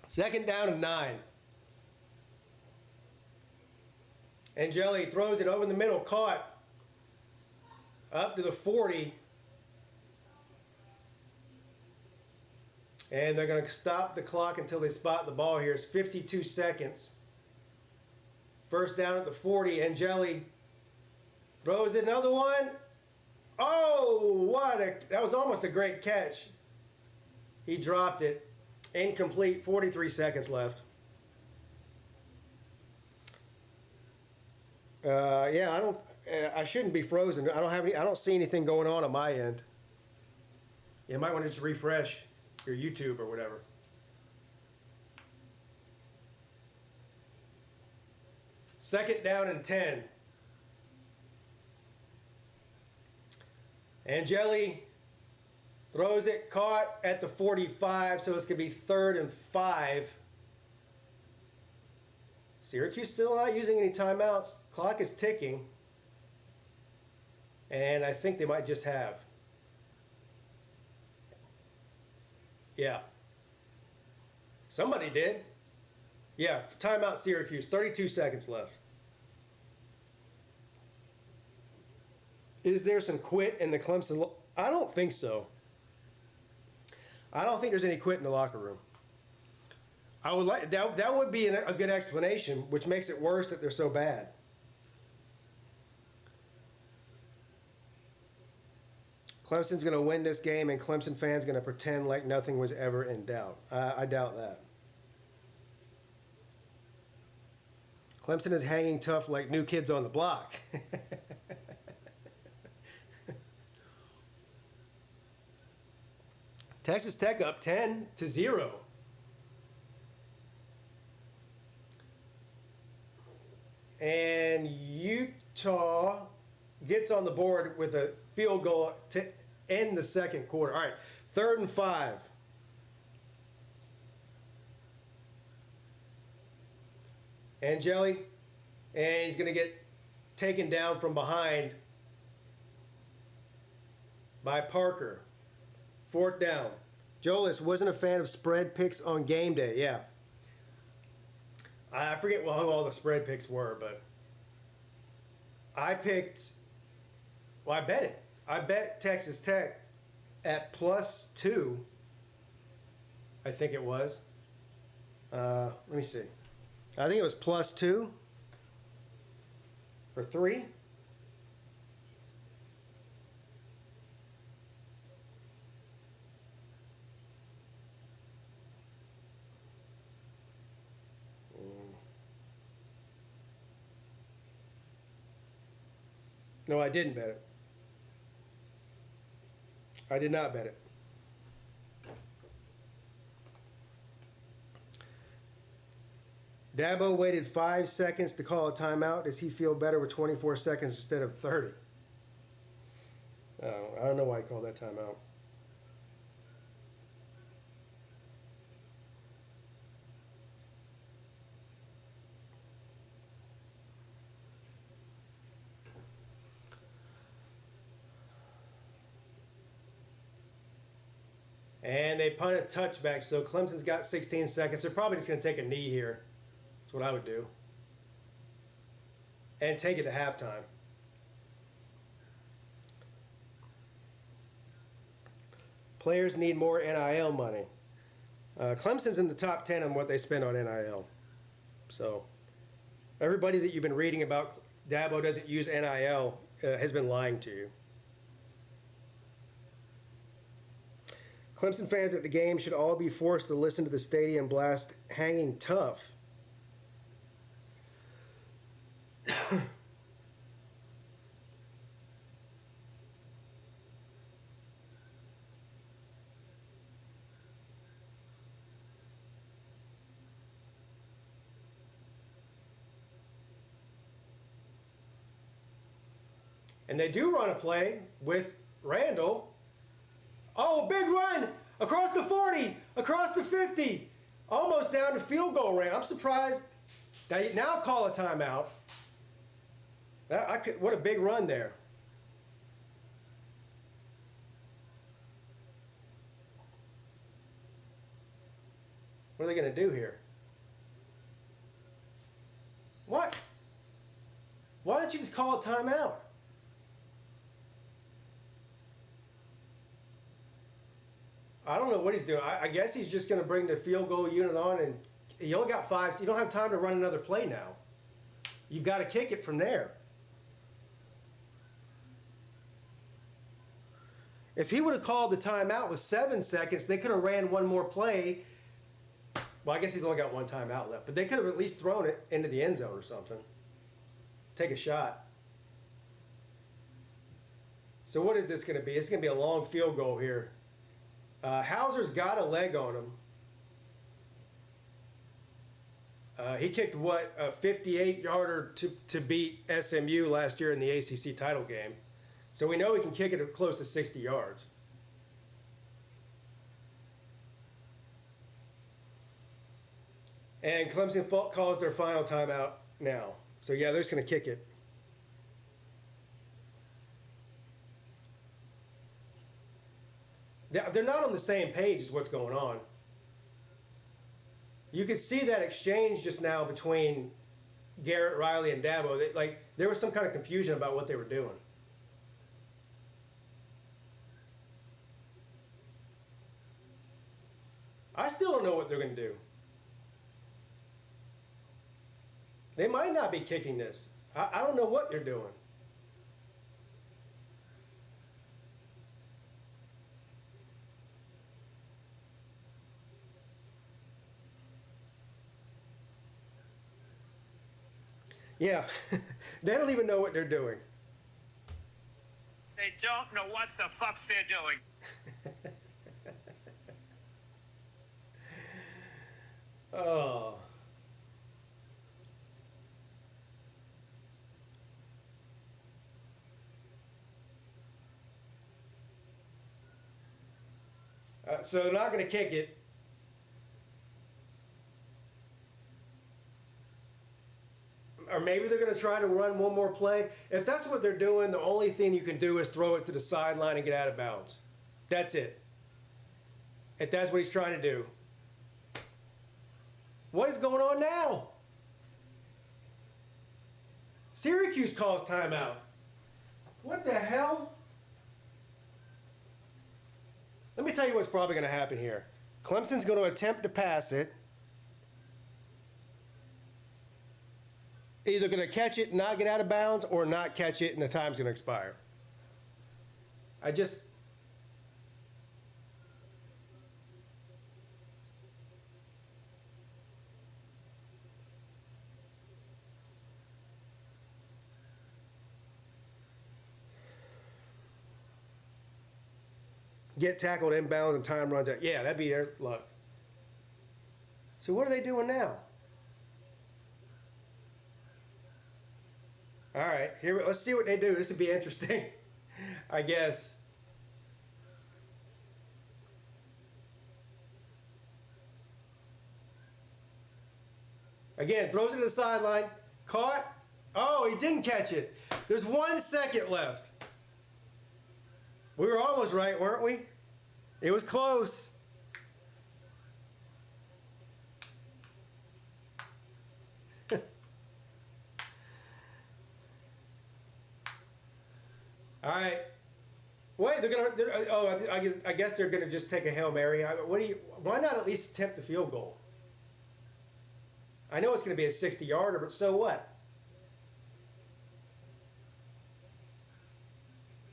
Second down and 9. Angeli throws it over the middle, caught. Up to the 40. And they're going to stop the clock until they spot the ball here. It's 52 seconds. First down at the 40. Angeli throws another one. Oh, that was almost a great catch. He dropped it. Incomplete. 43 seconds left. Yeah, I shouldn't be frozen. I don't see anything going on my end. You might want to just refresh your YouTube or whatever. Second down and 10. Angeli throws it, caught at the 45, so it's going to be 3rd and 5. Syracuse still not using any timeouts. Clock is ticking. And I think they might just have. Yeah. Somebody did. Yeah, timeout Syracuse. 32 seconds left. Is there some quit in the Clemson? I don't think so. I don't think there's any quit in the locker room. I would like that would be a good explanation, which makes it worse that they're so bad. Clemson's going to win this game, and Clemson fans going to pretend like nothing was ever in doubt. I doubt that. Clemson is hanging tough like New Kids on the Block. Texas Tech up 10-0. And Utah gets on the board with a field goal to end the second quarter. All right, 3rd and 5. Angeli, and he's going to get taken down from behind by Parker. 4th down. Jolis wasn't a fan of spread picks on game day. Yeah. I forget who all the spread picks were, but I picked, well, I bet it. I bet Texas Tech at +2, I think it was. Let me see. I think it was +2 or 3. No, I didn't bet it. I did not bet it. Dabo waited 5 seconds to call a timeout. Does he feel better with 24 seconds instead of 30? I don't know why he called that timeout. And they punt a touchback, so Clemson's got 16 seconds. They're probably just going to take a knee here. That's what I would do. And take it to halftime. Players need more NIL money. Clemson's in the top 10 on what they spend on NIL. So everybody that you've been reading about Dabo doesn't use NIL has been lying to you. Clemson fans at the game should all be forced to listen to the stadium blast "Hanging Tough." And they do run a play with Randall. Oh, big run across the 40, across the 50, almost down to field goal range. I'm surprised. Now call a timeout. What a big run there. What are they going to do here? What? don't you just call a timeout? I don't know what he's doing. I guess he's just going to bring the field goal unit on, and you only got 5. So you don't have time to run another play now. You've got to kick it from there. If he would have called the timeout with 7 seconds, they could have ran one more play. Well, I guess he's only got one timeout left, but they could have at least thrown it into the end zone or something. Take a shot. So what is this going to be? It's going to be a long field goal here. Hauser's got a leg on him. He kicked what, a 58-yarder to beat SMU last year in the ACC title game. So we know he can kick it close to 60 yards. And Clemson calls their final timeout now. So yeah, they're just going to kick it. They're not on the same page as what's going on. You could see that exchange just now between Garrett, Riley, and Dabo. There was some kind of confusion about what they were doing. I still don't know what they're going to do. They might not be kicking this. I don't know what they're doing. Yeah, they don't even know what they're doing. They don't know what the fuck they're doing. Oh. So they're not going to kick it. Or maybe they're going to try to run one more play. If that's what they're doing, the only thing you can do is throw it to the sideline and get out of bounds. That's it. If that's what he's trying to do. What is going on now? Syracuse calls timeout. What the hell? Let me tell you what's probably going to happen here. Clemson's going to attempt to pass it. Either going to catch it and not get out of bounds, or not catch it and the time's going to expire. Get tackled inbounds and time runs out. Yeah, that'd be their luck. So what are they doing now? All right, let's see what they do. This would be interesting, I guess. Again, throws it to the sideline. Caught. Oh, he didn't catch it. There's 1 second left. We were almost right, weren't we? It was close. All right. Wait, I guess they're gonna just take a Hail Mary. Why not at least attempt the field goal? I know it's gonna be a 60-yarder, but so what?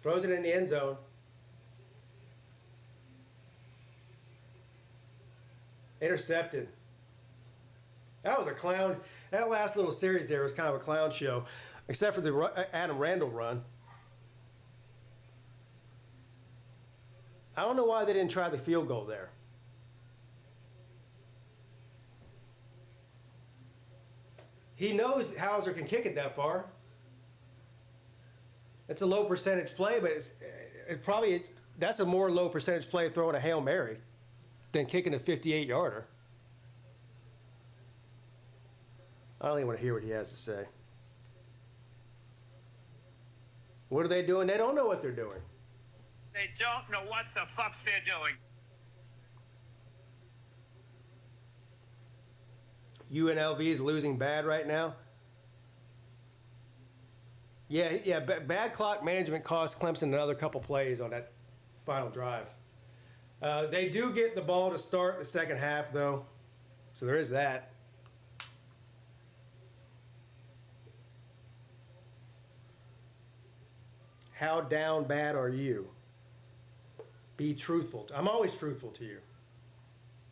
Throws it in the end zone. Intercepted. That was a clown. That last little series there was kind of a clown show, except for the Adam Randall run. I don't know why they didn't try the field goal there. He knows Hauser can kick it that far. It's a low percentage play, but that's a more low percentage play throwing a Hail Mary than kicking a 58-yarder. I don't even want to hear what he has to say. What are they doing? They don't know what they're doing. They don't know what the fuck they're doing. UNLV is losing bad right now. Yeah. Bad clock management cost Clemson another couple plays on that final drive. They do get the ball to start the second half, though, so there is that. How down bad are you? Be truthful. I'm always truthful to you.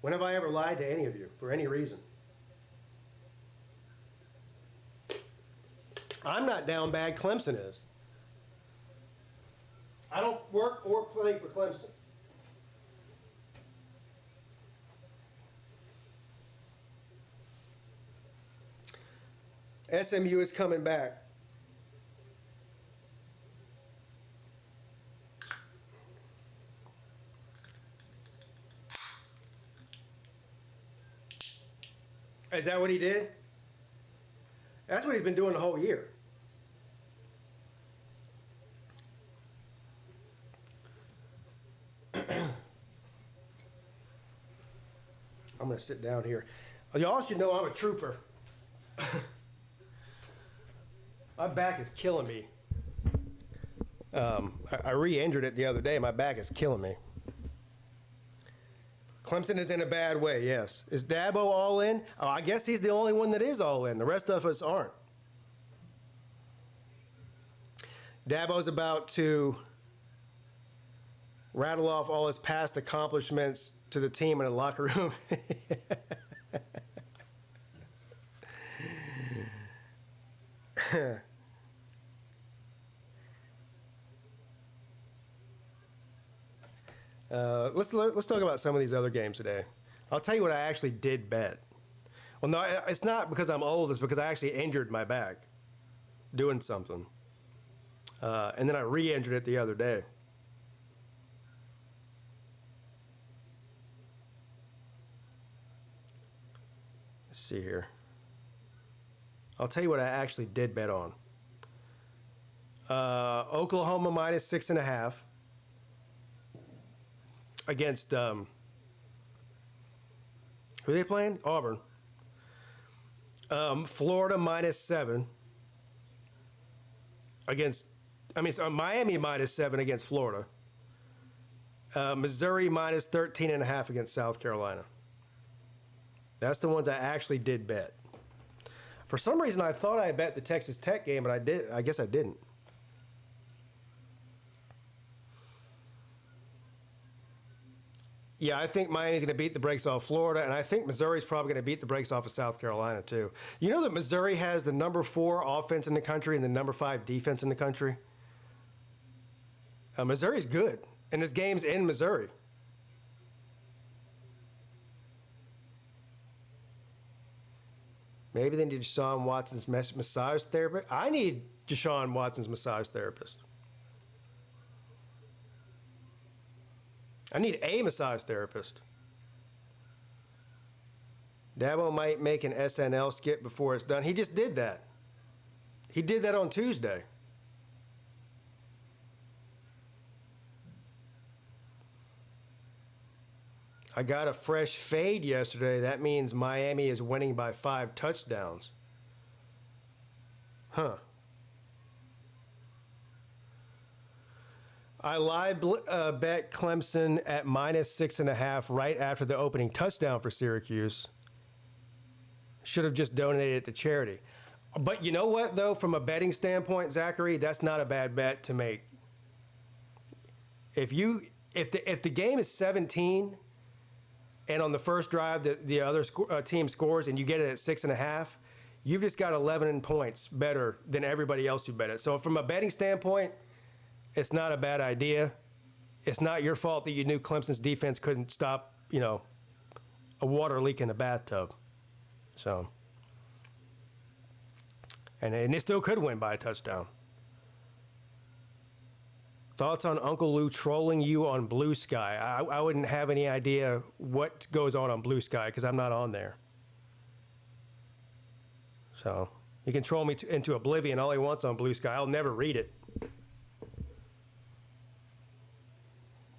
When have I ever lied to any of you for any reason? I'm not down bad, Clemson is. I don't work or play for Clemson. SMU is coming back. Is that what he did? That's what he's been doing the whole year. I'm going to sit down here. Y'all should know I'm a trooper. My back is killing me. I re-injured it the other day. My back is killing me. Clemson is in a bad way, yes. Is Dabo all in? Oh, I guess he's the only one that is all in. The rest of us aren't. Dabo's about to rattle off all his past accomplishments to the team in the locker room. Let's talk about some of these other games today. I'll tell you what I actually did bet. Well, no, it's not because I'm old. It's because I actually injured my back doing something. And then I re-injured it the other day. Let's see here. I'll tell you what I actually did bet on. Oklahoma minus 6.5 against who are they playing? Auburn. Florida minus 7 against. Miami minus 7 against Florida. Missouri minus 13.5 against South Carolina. That's the ones I actually did bet. For some reason, I thought I bet the Texas Tech game, but I guess I didn't. Yeah, I think Miami's going to beat the brakes off Florida, and I think Missouri's probably going to beat the brakes off of South Carolina, too. You know that Missouri has the number 4 offense in the country and the number 5 defense in the country? Missouri's good, and this game's in Missouri. Maybe they need Deshaun Watson's massage therapist. I need Deshaun Watson's massage therapist. I need a massage therapist. Dabo might make an SNL skit before it's done. He just did that. He did that on Tuesday. I got a fresh fade yesterday. That means Miami is winning by 5 touchdowns. Huh. I live bet Clemson at minus 6.5 right after the opening touchdown for Syracuse. Should have just donated it to charity. But you know what, though, from a betting standpoint, Zachary, that's not a bad bet to make. If the game is 17 and on the first drive the other team scores and you get it at 6.5, you've just got 11 points better than everybody else who bet it. So from a betting standpoint, it's not a bad idea. It's not your fault that you knew Clemson's defense couldn't stop, a water leak in a bathtub. So, and they still could win by a touchdown. Thoughts on Uncle Lou trolling you on Blue Sky? I wouldn't have any idea what goes on Blue Sky because I'm not on there. So he can troll me into oblivion all he wants on Blue Sky. I'll never read it.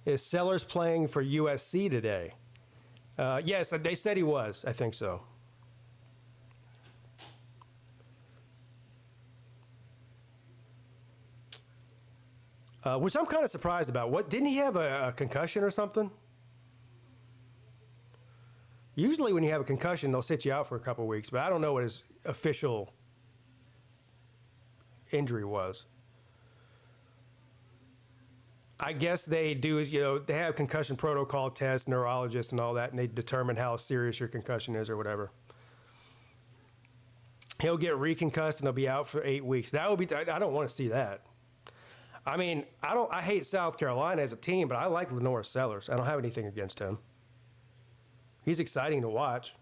Is Sellers playing for USC today? Yes, they said he was. I think so. which I'm kind of surprised about. What, didn't he have a concussion or something? Usually when you have a concussion, they'll sit you out for a couple weeks, but I don't know what his official injury was. I guess they do, they have concussion protocol tests, neurologists and all that, and they determine how serious your concussion is or whatever. He'll get reconcussed and he'll be out for 8 weeks. That would be, I don't want to see that. I mean, I hate South Carolina as a team, but I like Lenore Sellers. I don't have anything against him. He's exciting to watch.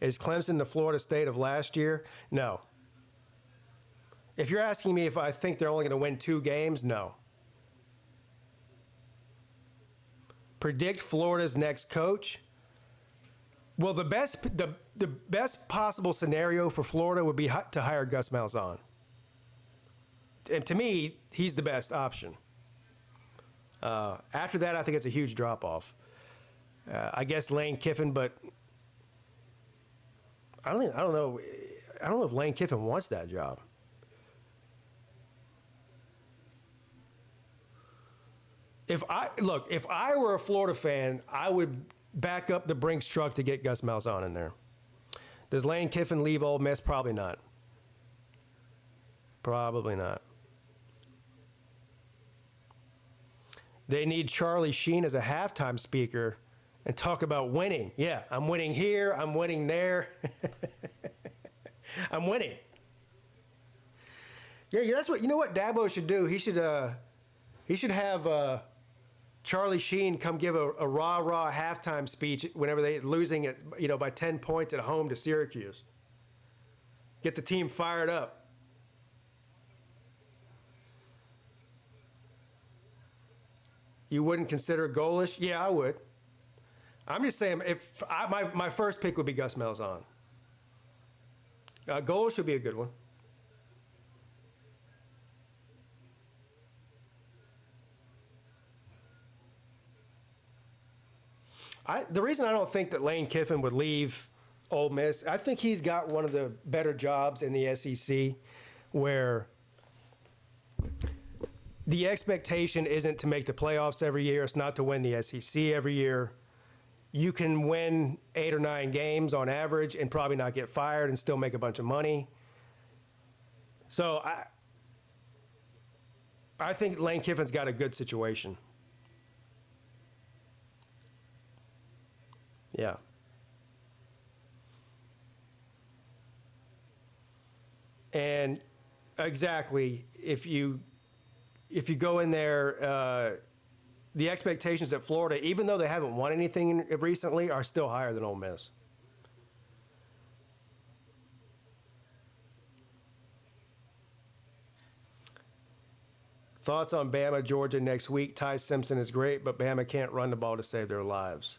Is Clemson the Florida State of last year? No. If you're asking me if I think they're only going to win 2 games, no. Predict Florida's next coach. Well, the best possible scenario for Florida would be to hire Gus Malzahn. And to me, he's the best option. After that, I think it's a huge drop-off. I guess Lane Kiffin, but I don't know if Lane Kiffin wants that job. If I were a Florida fan, I would back up the Brinks truck to get Gus Malzahn in there. Does Lane Kiffin leave Ole Miss? Probably not. Probably not. They need Charlie Sheen as a halftime speaker and talk about winning. Yeah, I'm winning here. I'm winning there. I'm winning. Yeah, that's what, you know what Dabo should do? He should have Charlie Sheen come give a rah-rah halftime speech whenever they're losing it, by 10 points at home to Syracuse. Get the team fired up. You wouldn't consider Golish? Yeah, I would. I'm just saying, my first pick would be Gus Malzahn. Golish would be a good one. The reason I don't think that Lane Kiffin would leave Ole Miss, I think he's got one of the better jobs in the SEC where the expectation isn't to make the playoffs every year. It's not to win the SEC every year. You can win 8 or 9 games on average and probably not get fired and still make a bunch of money. So I think Lane Kiffin's got a good situation. Yeah. And exactly, if you go in there, the expectations at Florida, even though they haven't won anything recently, are still higher than Ole Miss. Thoughts on Bama, Georgia next week? Ty Simpson is great, but Bama can't run the ball to save their lives.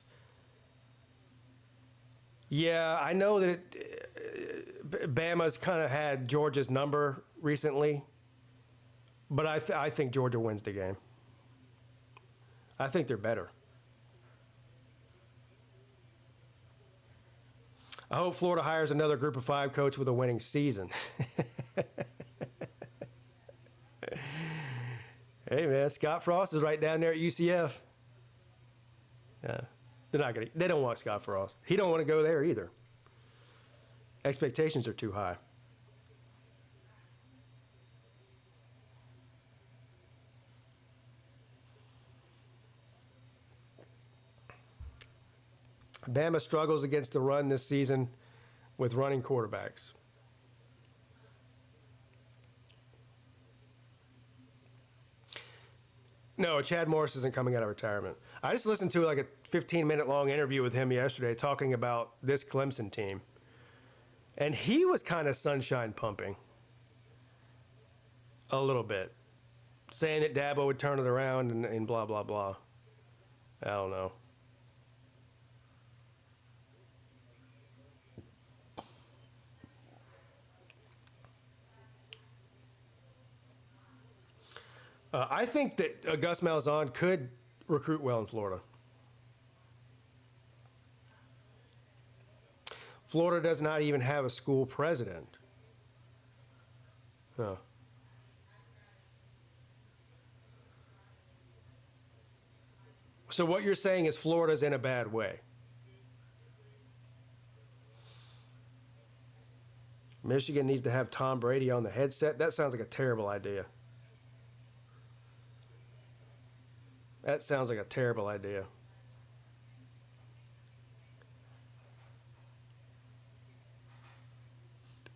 Yeah, I know that Bama's kind of had Georgia's number recently, but I think Georgia wins the game. I think they're better. I hope Florida hires another Group of 5 coach with a winning season. Hey, man, Scott Frost is right down there at UCF. Yeah. They don't want Scott Frost. He don't want to go there either. Expectations are too high. Bama struggles against the run this season with running quarterbacks. No, Chad Morris isn't coming out of retirement. I just listened to like a 15-minute long interview with him yesterday talking about this Clemson team. And he was kind of sunshine pumping. A little bit. Saying that Dabo would turn it around and blah, blah, blah. I don't know. I think that Gus Malzahn could recruit well in Florida. Florida does not even have a school president. Huh. So what you're saying is Florida's in a bad way. Michigan needs to have Tom Brady on the headset. That sounds like a terrible idea. That sounds like a terrible idea.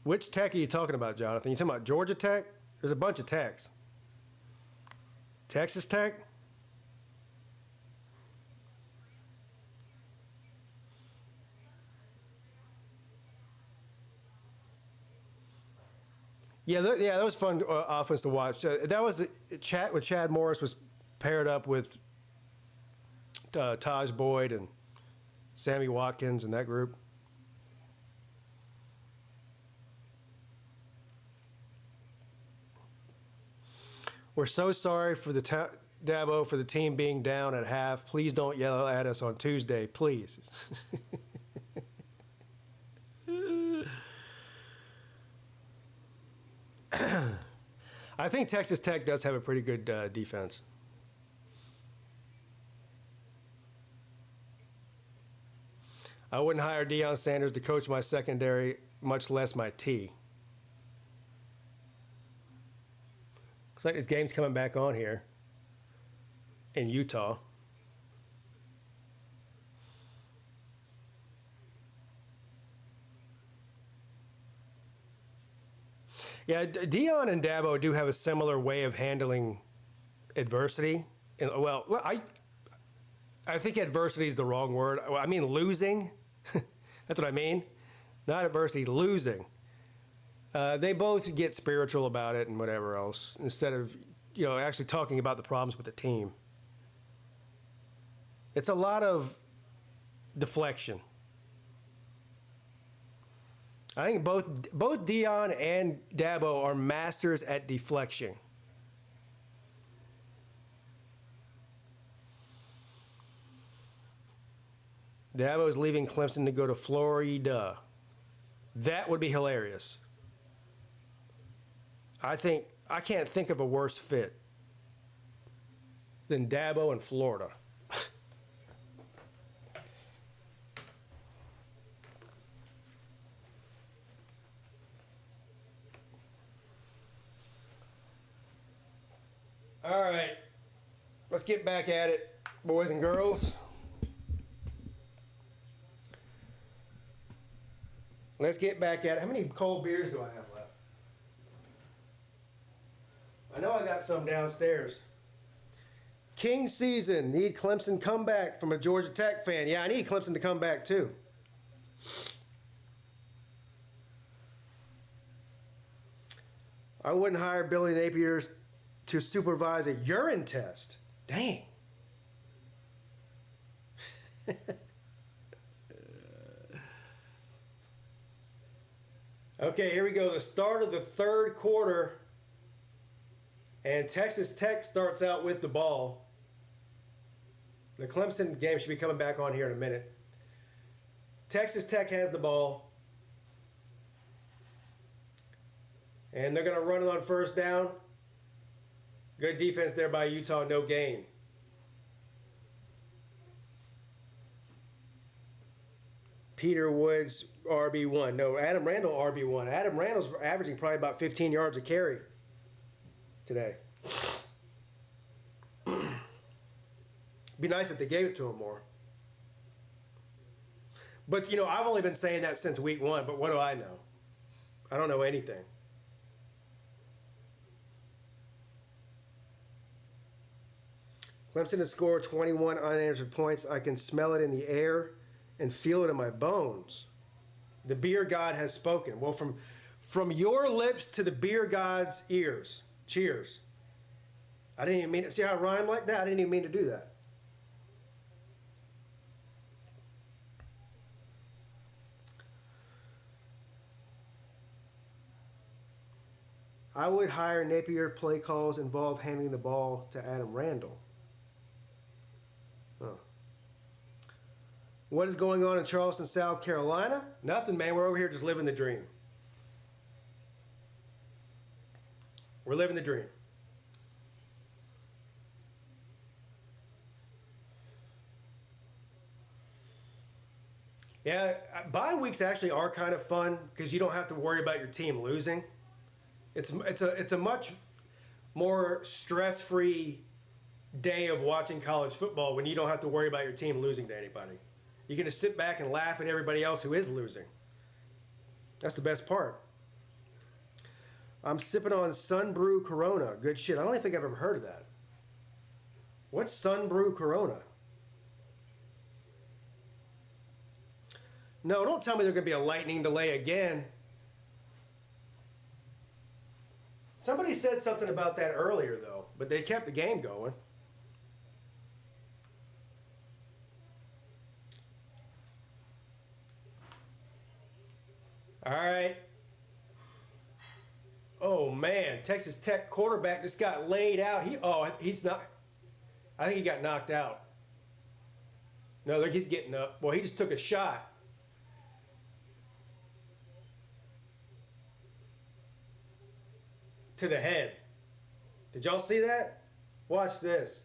Which Tech are you talking about, Jonathan? You talking about Georgia Tech? There's a bunch of Techs. Texas Tech? Yeah, that was fun offense to watch. That was chat with Chad Morris was paired up with Taj Boyd and Sammy Watkins and that group. We're so sorry for the Dabo for the team being down at half. Please don't yell at us on Tuesday, please. I think Texas Tech does have a pretty good defense. I wouldn't hire Deion Sanders to coach my secondary, much less my T. Looks like this game's coming back on here in Utah. Yeah, Deion and Dabo do have a similar way of handling adversity. Well, I think adversity is the wrong word. I mean losing. That's what I mean. Not adversity, losing. They both get spiritual about it and whatever else instead of, actually talking about the problems with the team. It's a lot of deflection. I think both Deion and Dabo are masters at deflection. Dabo is leaving Clemson to go to Florida. That would be hilarious. I can't think of a worse fit than Dabo and Florida. All right, let's get back at it, boys and girls. Let's get back at it. How many cold beers do I have left? I know I got some downstairs. King season. Need Clemson comeback from a Georgia Tech fan. Yeah, I need Clemson to come back too. I wouldn't hire Billy Napier to supervise a urine test. Dang. Okay, here we go. The start of the third quarter. And Texas Tech starts out with the ball. The Clemson game should be coming back on here in a minute. Texas Tech has the ball. And they're going to run it on first down. Good defense there by Utah, no gain. Peter Woods, RB1. No, Adam Randall, RB1. Adam Randall's averaging probably about 15 yards a carry today. Be nice if they gave it to him more. But, I've only been saying that since week one, but what do I know? I don't know anything. Clemson has scored 21 unanswered points. I can smell it in the air and feel it in my bones. The beer god has spoken. Well, from your lips to the beer god's ears. Cheers. I didn't even mean to. See how I rhyme like that? I didn't even mean to do that. I would hire Napier. Play calls involve handing the ball to Adam Randall. Huh. What is going on in Charleston, South Carolina? Nothing, man. We're over here just living the dream. We're living the dream. Yeah, bye weeks actually are kind of fun because you don't have to worry about your team losing. It's a much more stress-free day of watching college football when you don't have to worry about your team losing to anybody. You can just sit back and laugh at everybody else who is losing. That's the best part. I'm sipping on Sunbrew Corona. Good shit. I don't even think I've ever heard of that. What's Sunbrew Corona? No, don't tell me there's going to be a lightning delay again. Somebody said something about that earlier, though, but they kept the game going. All right. Oh, man. Texas Tech quarterback just got laid out. He's not. I think he got knocked out. No, look, he's getting up. Well, he just took a shot. To the head. Did y'all see that? Watch this.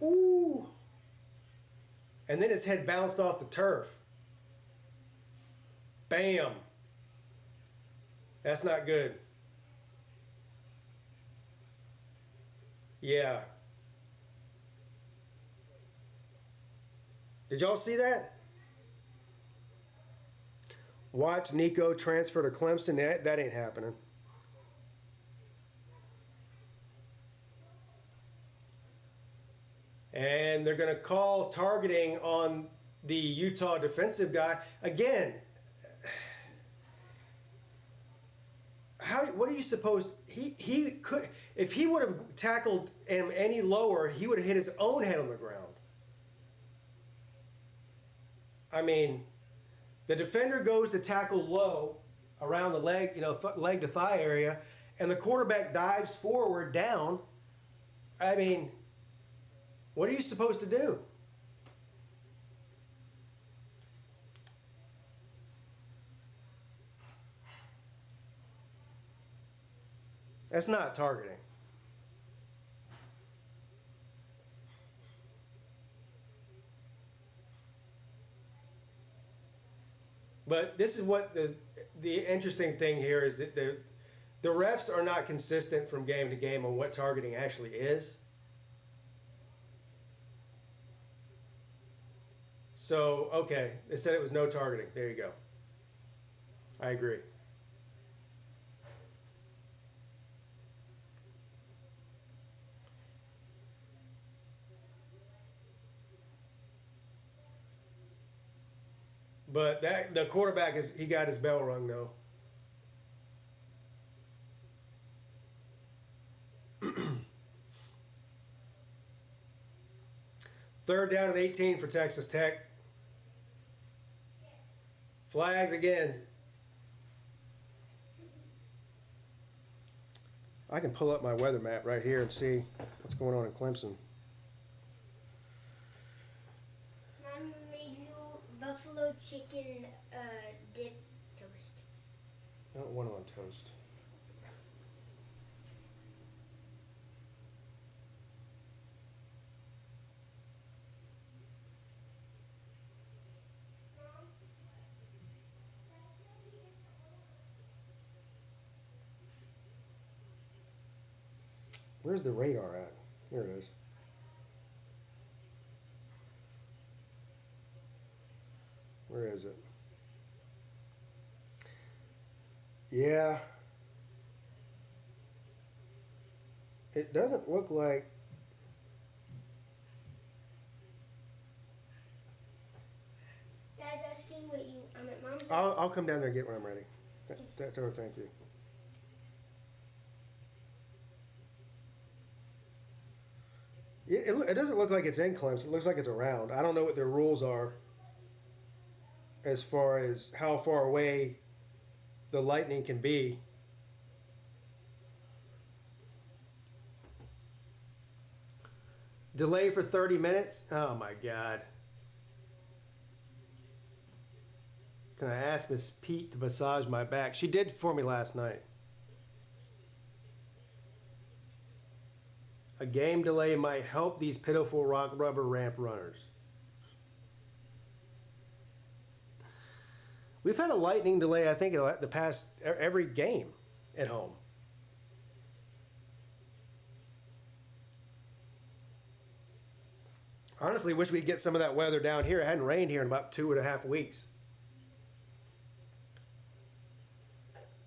Ooh. And then his head bounced off the turf. Bam. That's not good. Yeah. Did y'all see that? Watch Nico transfer to Clemson. That ain't happening. And they're going to call targeting on the Utah defensive guy. Again, what are you supposed... He could... If he would have tackled him any lower, he would have hit his own head on the ground. I mean... The defender goes to tackle low around the leg, leg to thigh area, and the quarterback dives forward down. I mean, what are you supposed to do? That's not targeting. But this is what the interesting thing here is that the refs are not consistent from game to game on what targeting actually is. So, okay, they said it was no targeting. There you go. I agree. But the quarterback he got his bell rung though. Third down and 18 for Texas Tech. Flags again. I can pull up my weather map right here and see what's going on in Clemson. Buffalo chicken dip toast. I don't want it on toast. Where's the radar at? Here it is. Where is it? Yeah. It doesn't look like... Dad's asking what you... I'm at Mom's. I'll come down there and get when I'm ready. Tell her thank you. It doesn't look like it's in Clemson. It looks like it's around. I don't know what their rules are as far as how far away the lightning can be. Delay for 30 minutes? Oh my God. Can I ask Miss Peete to massage my back? She did for me last night. A game delay might help these pitiful rock rubber ramp runners. We've had a lightning delay, I think, the past every game at home. Honestly, wish we'd get some of that weather down here. It hadn't rained here in about 2.5 weeks.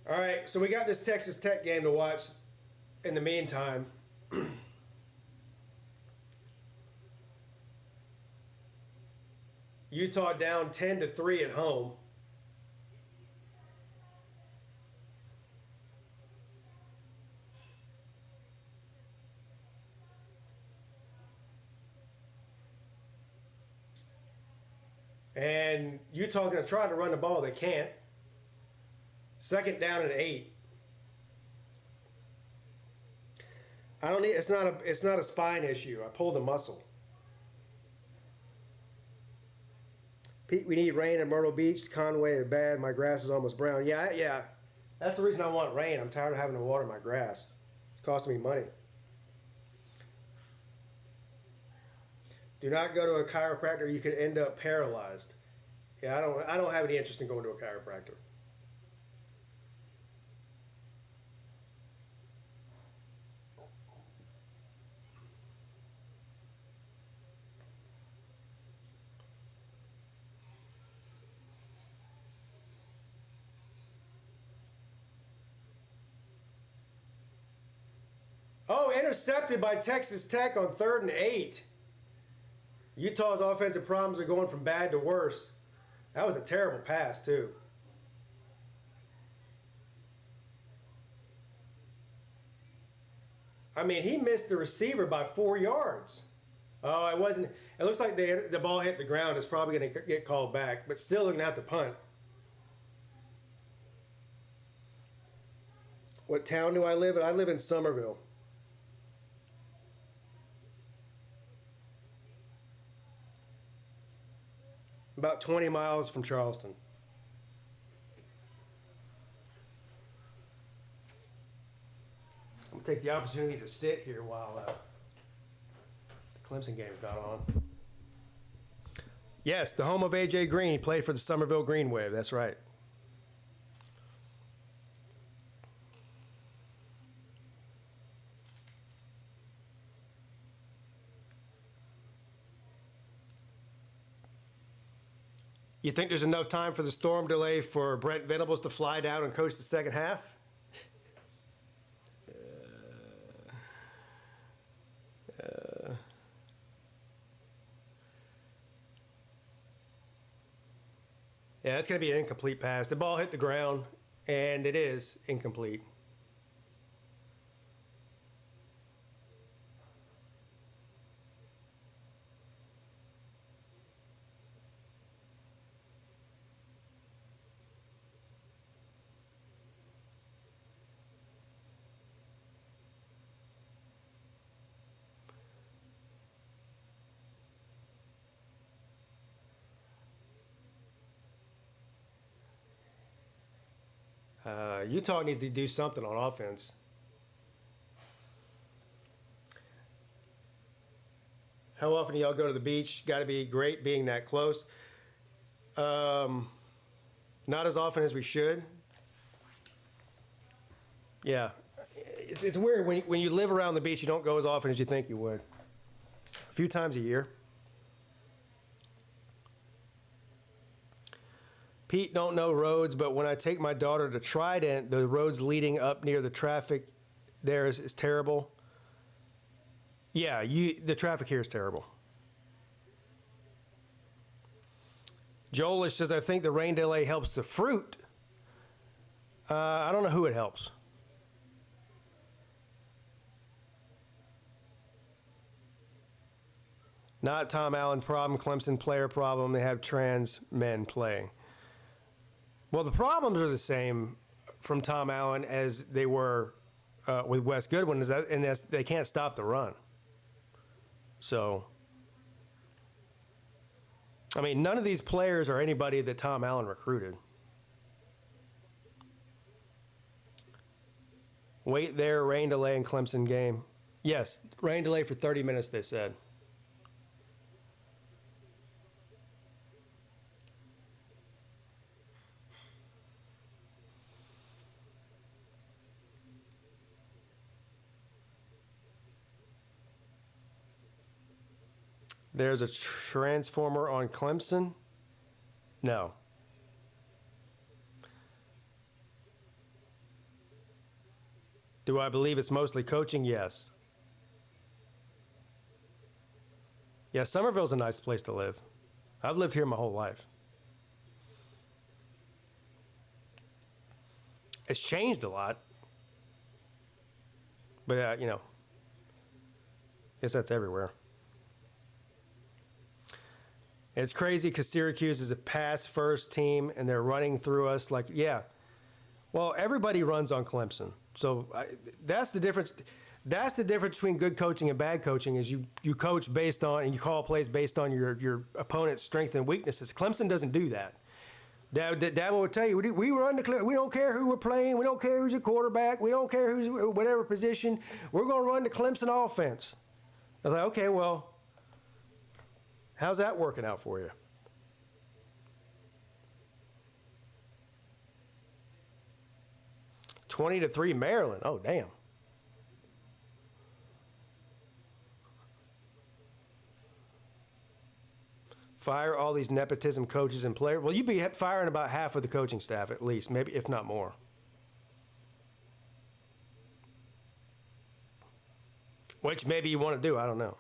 All right, so we got this Texas Tech game to watch in the meantime. Utah down 10-3 at home. And Utah's going to try to run the ball. They can't. Second down and 8. I don't need. It's not a spine issue. I pulled a muscle. Pete, we need rain in Myrtle Beach. Conway is bad. My grass is almost brown. Yeah. That's the reason I want rain. I'm tired of having to water my grass. It's costing me money. Do not go to a chiropractor. You could end up paralyzed. Yeah, I don't have any interest in going to a chiropractor. Oh, intercepted by Texas Tech on 3rd and 8. Utah's offensive problems are going from bad to worse. That was a terrible pass, too. I mean, he missed the receiver by 4 yards. Oh, it wasn't. It looks like the ball hit the ground. It's probably going to get called back, but still looking at the punt. What town do I live in? I live in Somerville. About 20 miles from Charleston. I'm going to take the opportunity to sit here while the Clemson game's got on. Yes, the home of A.J. Green. He played for the Somerville Green Wave. That's right. You think there's enough time for the storm delay for Brent Venables to fly down and coach the second half? Yeah, it's going to be an incomplete pass. The ball hit the ground, and it is incomplete. Utah needs to do something on offense. How often do y'all go to the beach? Got to be great being that close. Not as often as we should. Yeah. It's weird. When you live around the beach, you don't go as often as you think you would. A few times a year. Pete don't know roads, but when I take my daughter to Trident, the roads leading up near the traffic there is terrible. Yeah, the traffic here is terrible. Joelish says, I think the rain delay helps the fruit. I don't know who it helps. Not Tom Allen's problem, Clemson player problem. They have trans men playing. Well, the problems are the same from Tom Allen as they were with Wes Goodwin, and they can't stop the run. So, I mean, none of these players are anybody that Tom Allen recruited. Wait there, rain delay in Clemson game. Yes, rain delay for 30 minutes, they said. There's a transformer on Clemson? No. Do I believe it's mostly coaching? Yes. Yeah, Somerville's a nice place to live. I've lived here my whole life. It's changed a lot. But, you know, I guess that's everywhere. It's crazy because Syracuse is a pass-first team, and they're running through us like, yeah. Well, everybody runs on Clemson. So that's the difference. That's the difference between good coaching and bad coaching is you coach based on and you call plays based on your opponent's strengths and weaknesses. Clemson doesn't do that. Dabo would tell you, we run the we don't care who we're playing. We don't care who's your quarterback. We don't care who's whatever position. We're going to run the Clemson offense. I was like, okay, well, how's that working out for you? (20-3) Maryland. Oh, damn. Fire all these nepotism coaches and players. Well, you'd be firing about half of the coaching staff at least, maybe if not more. Which maybe you want to do. I don't know.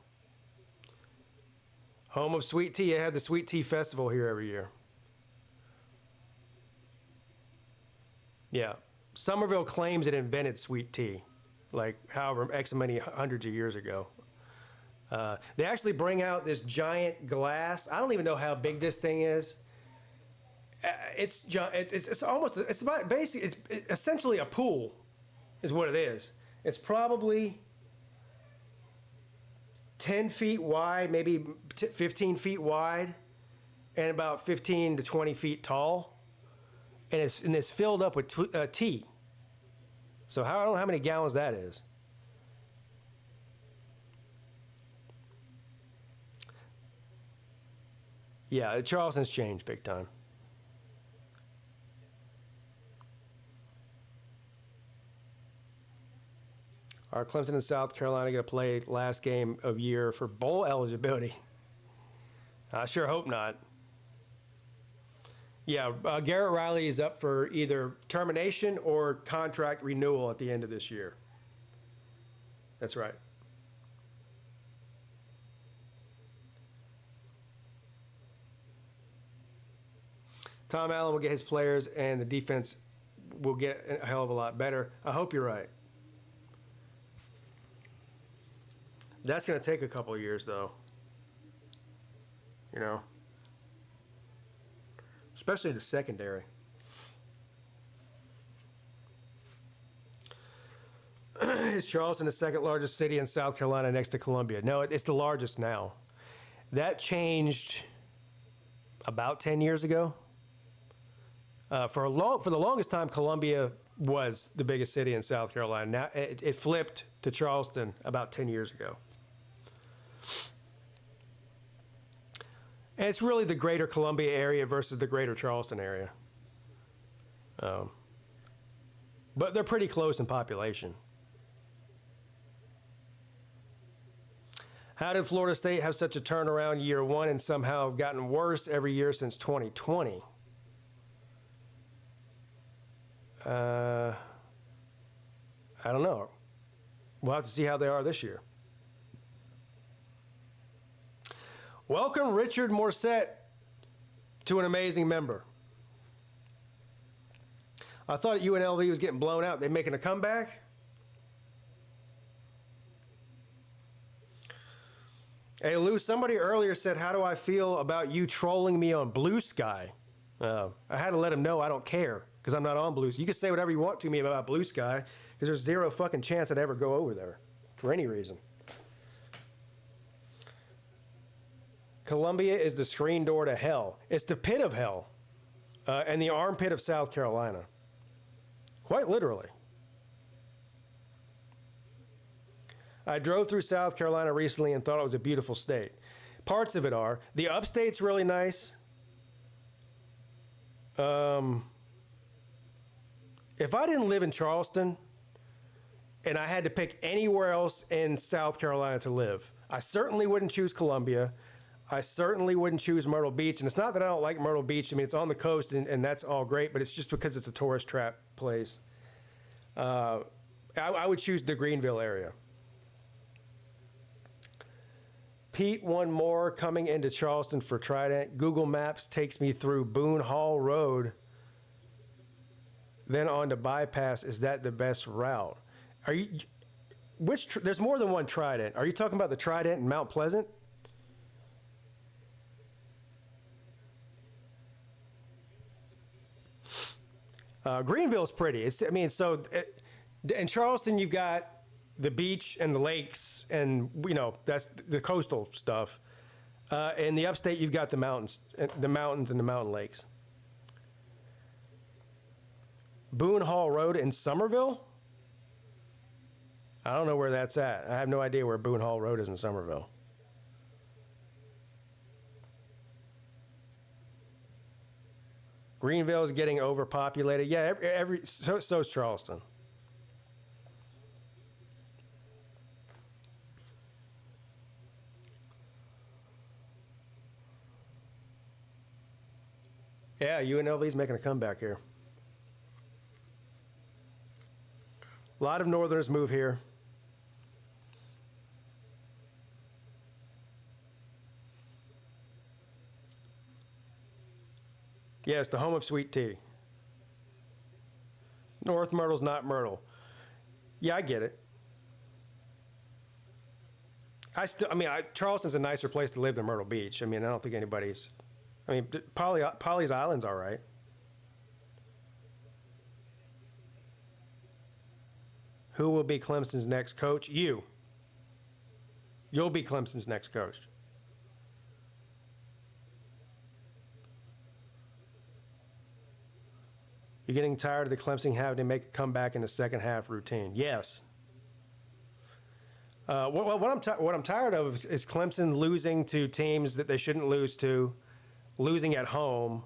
Home of sweet tea. They had the sweet tea festival here every year. Yeah. Somerville claims it invented sweet tea, like however X many hundreds of years ago. They actually bring out this giant glass. I don't even know how big this thing is. It's about basically it's essentially a pool, is what it is. It's probably 10 feet wide, maybe 15 feet wide, and about 15 to 20 feet tall. And it's filled up with tea. So I don't know how many gallons that is. Yeah, Charleston's changed big time. Are Clemson and South Carolina going to play last game of year for bowl eligibility? I sure hope not. Yeah, Garrett Riley is up for either termination or contract renewal at the end of this year. That's right. Tom Allen will get his players, and the defense will get a hell of a lot better. I hope you're right. That's going to take a couple of years, though. You know? Especially the secondary. Is Charleston the second largest city in South Carolina next to Columbia? No, it's the largest now. That changed about 10 years ago. For the longest time, Columbia was the biggest city in South Carolina. Now it flipped to Charleston about 10 years ago. And it's really the greater Columbia area versus the greater Charleston area. But they're pretty close in population. How did Florida State have such a turnaround year one and somehow have gotten worse every year since 2020? I don't know. We'll have to see how they are this year. Welcome Richard Morset to an amazing member. I thought UNLV was getting blown out. They making a comeback? Hey Lou, somebody earlier said, how do I feel about you trolling me on Blue Sky? I had to let him know I don't care because I'm not on Blue Sky. You can say whatever you want to me about Blue Sky because there's zero fucking chance I'd ever go over there for any reason. Columbia is the screen door to hell. It's the pit of hell, and the armpit of South Carolina. Quite literally. I drove through South Carolina recently and thought it was a beautiful state. Parts of it are. The upstate's really nice. If I didn't live in Charleston and I had to pick anywhere else in South Carolina to live, I certainly wouldn't choose Columbia. I certainly wouldn't choose Myrtle Beach. And it's not that I don't like Myrtle Beach. I mean, it's on the coast and that's all great, but it's just because it's a tourist trap place. I would choose the Greenville area. Pete, one more coming into Charleston for Trident. Google Maps takes me through Boone Hall Road, then on to Bypass. Is that the best route? Are you? There's more than one Trident. Are you talking about the Trident in Mount Pleasant? Greenville's pretty. In Charleston, you've got the beach and the lakes, and that's the coastal stuff. In the upstate, you've got the mountains and the mountain lakes. Boone Hall Road in Somerville? I don't know where that's at. I have no idea where Boone Hall Road is in Somerville. Greenville is getting overpopulated. Yeah, so's Charleston. Yeah, UNLV's making a comeback here. A lot of Northerners move here. Yes, the home of sweet tea. North Myrtle's not Myrtle. Yeah, I get it. Charleston's a nicer place to live than Myrtle Beach. I mean, I don't think anybody's. I mean, Polly's Island's all right. Who will be Clemson's next coach? You. You'll be Clemson's next coach. You're getting tired of the Clemson having to make a comeback in the second half routine. Yes. What I'm tired of is Clemson losing to teams that they shouldn't lose to, losing at home,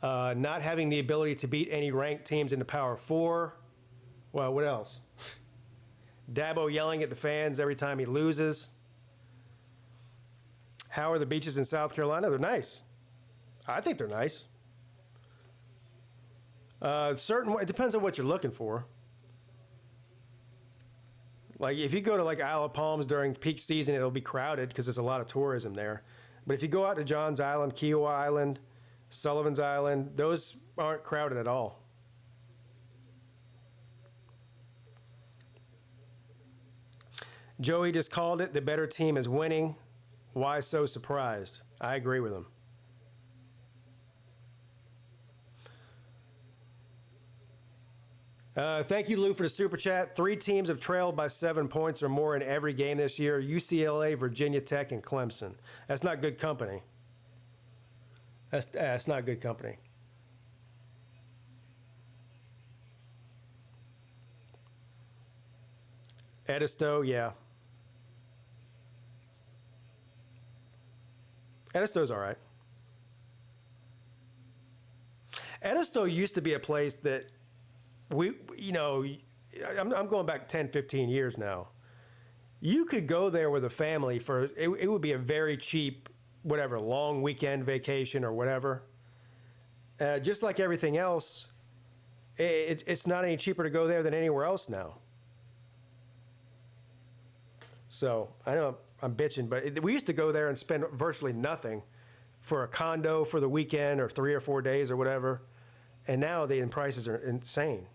not having the ability to beat any ranked teams in the Power Four. Well, what else? Dabo yelling at the fans every time he loses. How are the beaches in South Carolina? They're nice. I think they're nice. It depends on what you're looking for. Like if you go to like Isle of Palms during peak season, it'll be crowded because there's a lot of tourism there. But if you go out to Johns Island, Kiowa Island, Sullivan's Island, those aren't crowded at all. Joey just called it. The better team is winning. Why so surprised? I agree with him. Thank you, Lou, for the super chat. 3 teams have trailed by 7 points or more in every game this year: UCLA, Virginia Tech, and Clemson. That's not good company. That's not good company. Edisto, yeah. Edisto's all right. Edisto used to be a place that I'm going back 10, 15 years now. You could go there with a family it would be a very cheap, long weekend vacation or whatever. Just like everything else, it's not any cheaper to go there than anywhere else now. So I know I'm bitching, but we used to go there and spend virtually nothing for a condo for the weekend or 3 or 4 days or whatever. And now the prices are insane.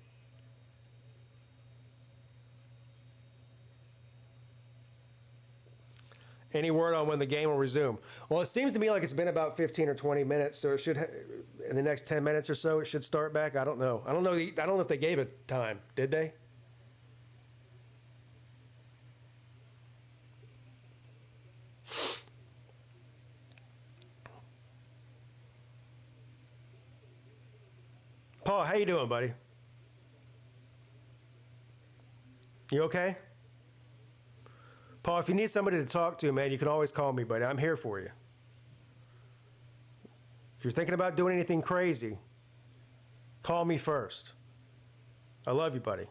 Any word on when the game will resume? Well, it seems to me like it's been about 15 or 20 minutes, so it should, in the next 10 minutes or so, it should start back. I don't know. I don't know if they gave it time. Did they? Paul, how you doing, buddy? You okay? Paul, if you need somebody to talk to, man, you can always call me, buddy. I'm here for you. If you're thinking about doing anything crazy, call me first. I love you, buddy.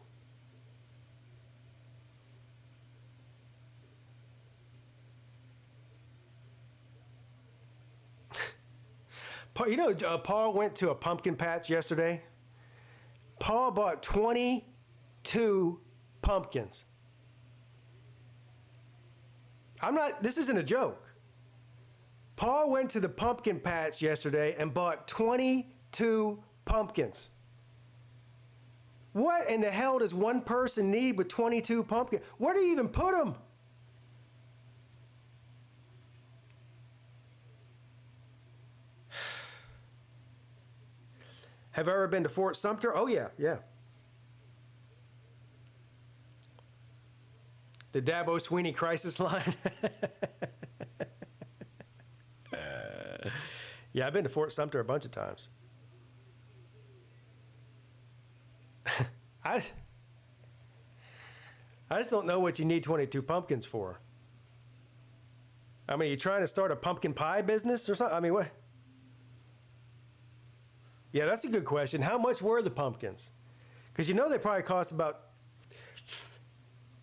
Paul, you know, Paul went to a pumpkin patch yesterday. Paul bought 22 pumpkins. This isn't a joke. Paul went to the pumpkin patch yesterday and bought 22 pumpkins. What in the hell does one person need with 22 pumpkins? Where do you even put them? Have I ever been to Fort Sumter? Oh, yeah. The Dabo Sweeney crisis line. Yeah, I've been to Fort Sumter a bunch of times. I just don't know what you need 22 pumpkins for. I mean, you trying to start a pumpkin pie business or something? I mean, what? Yeah, that's a good question. How much were the pumpkins? Because you know they probably cost about,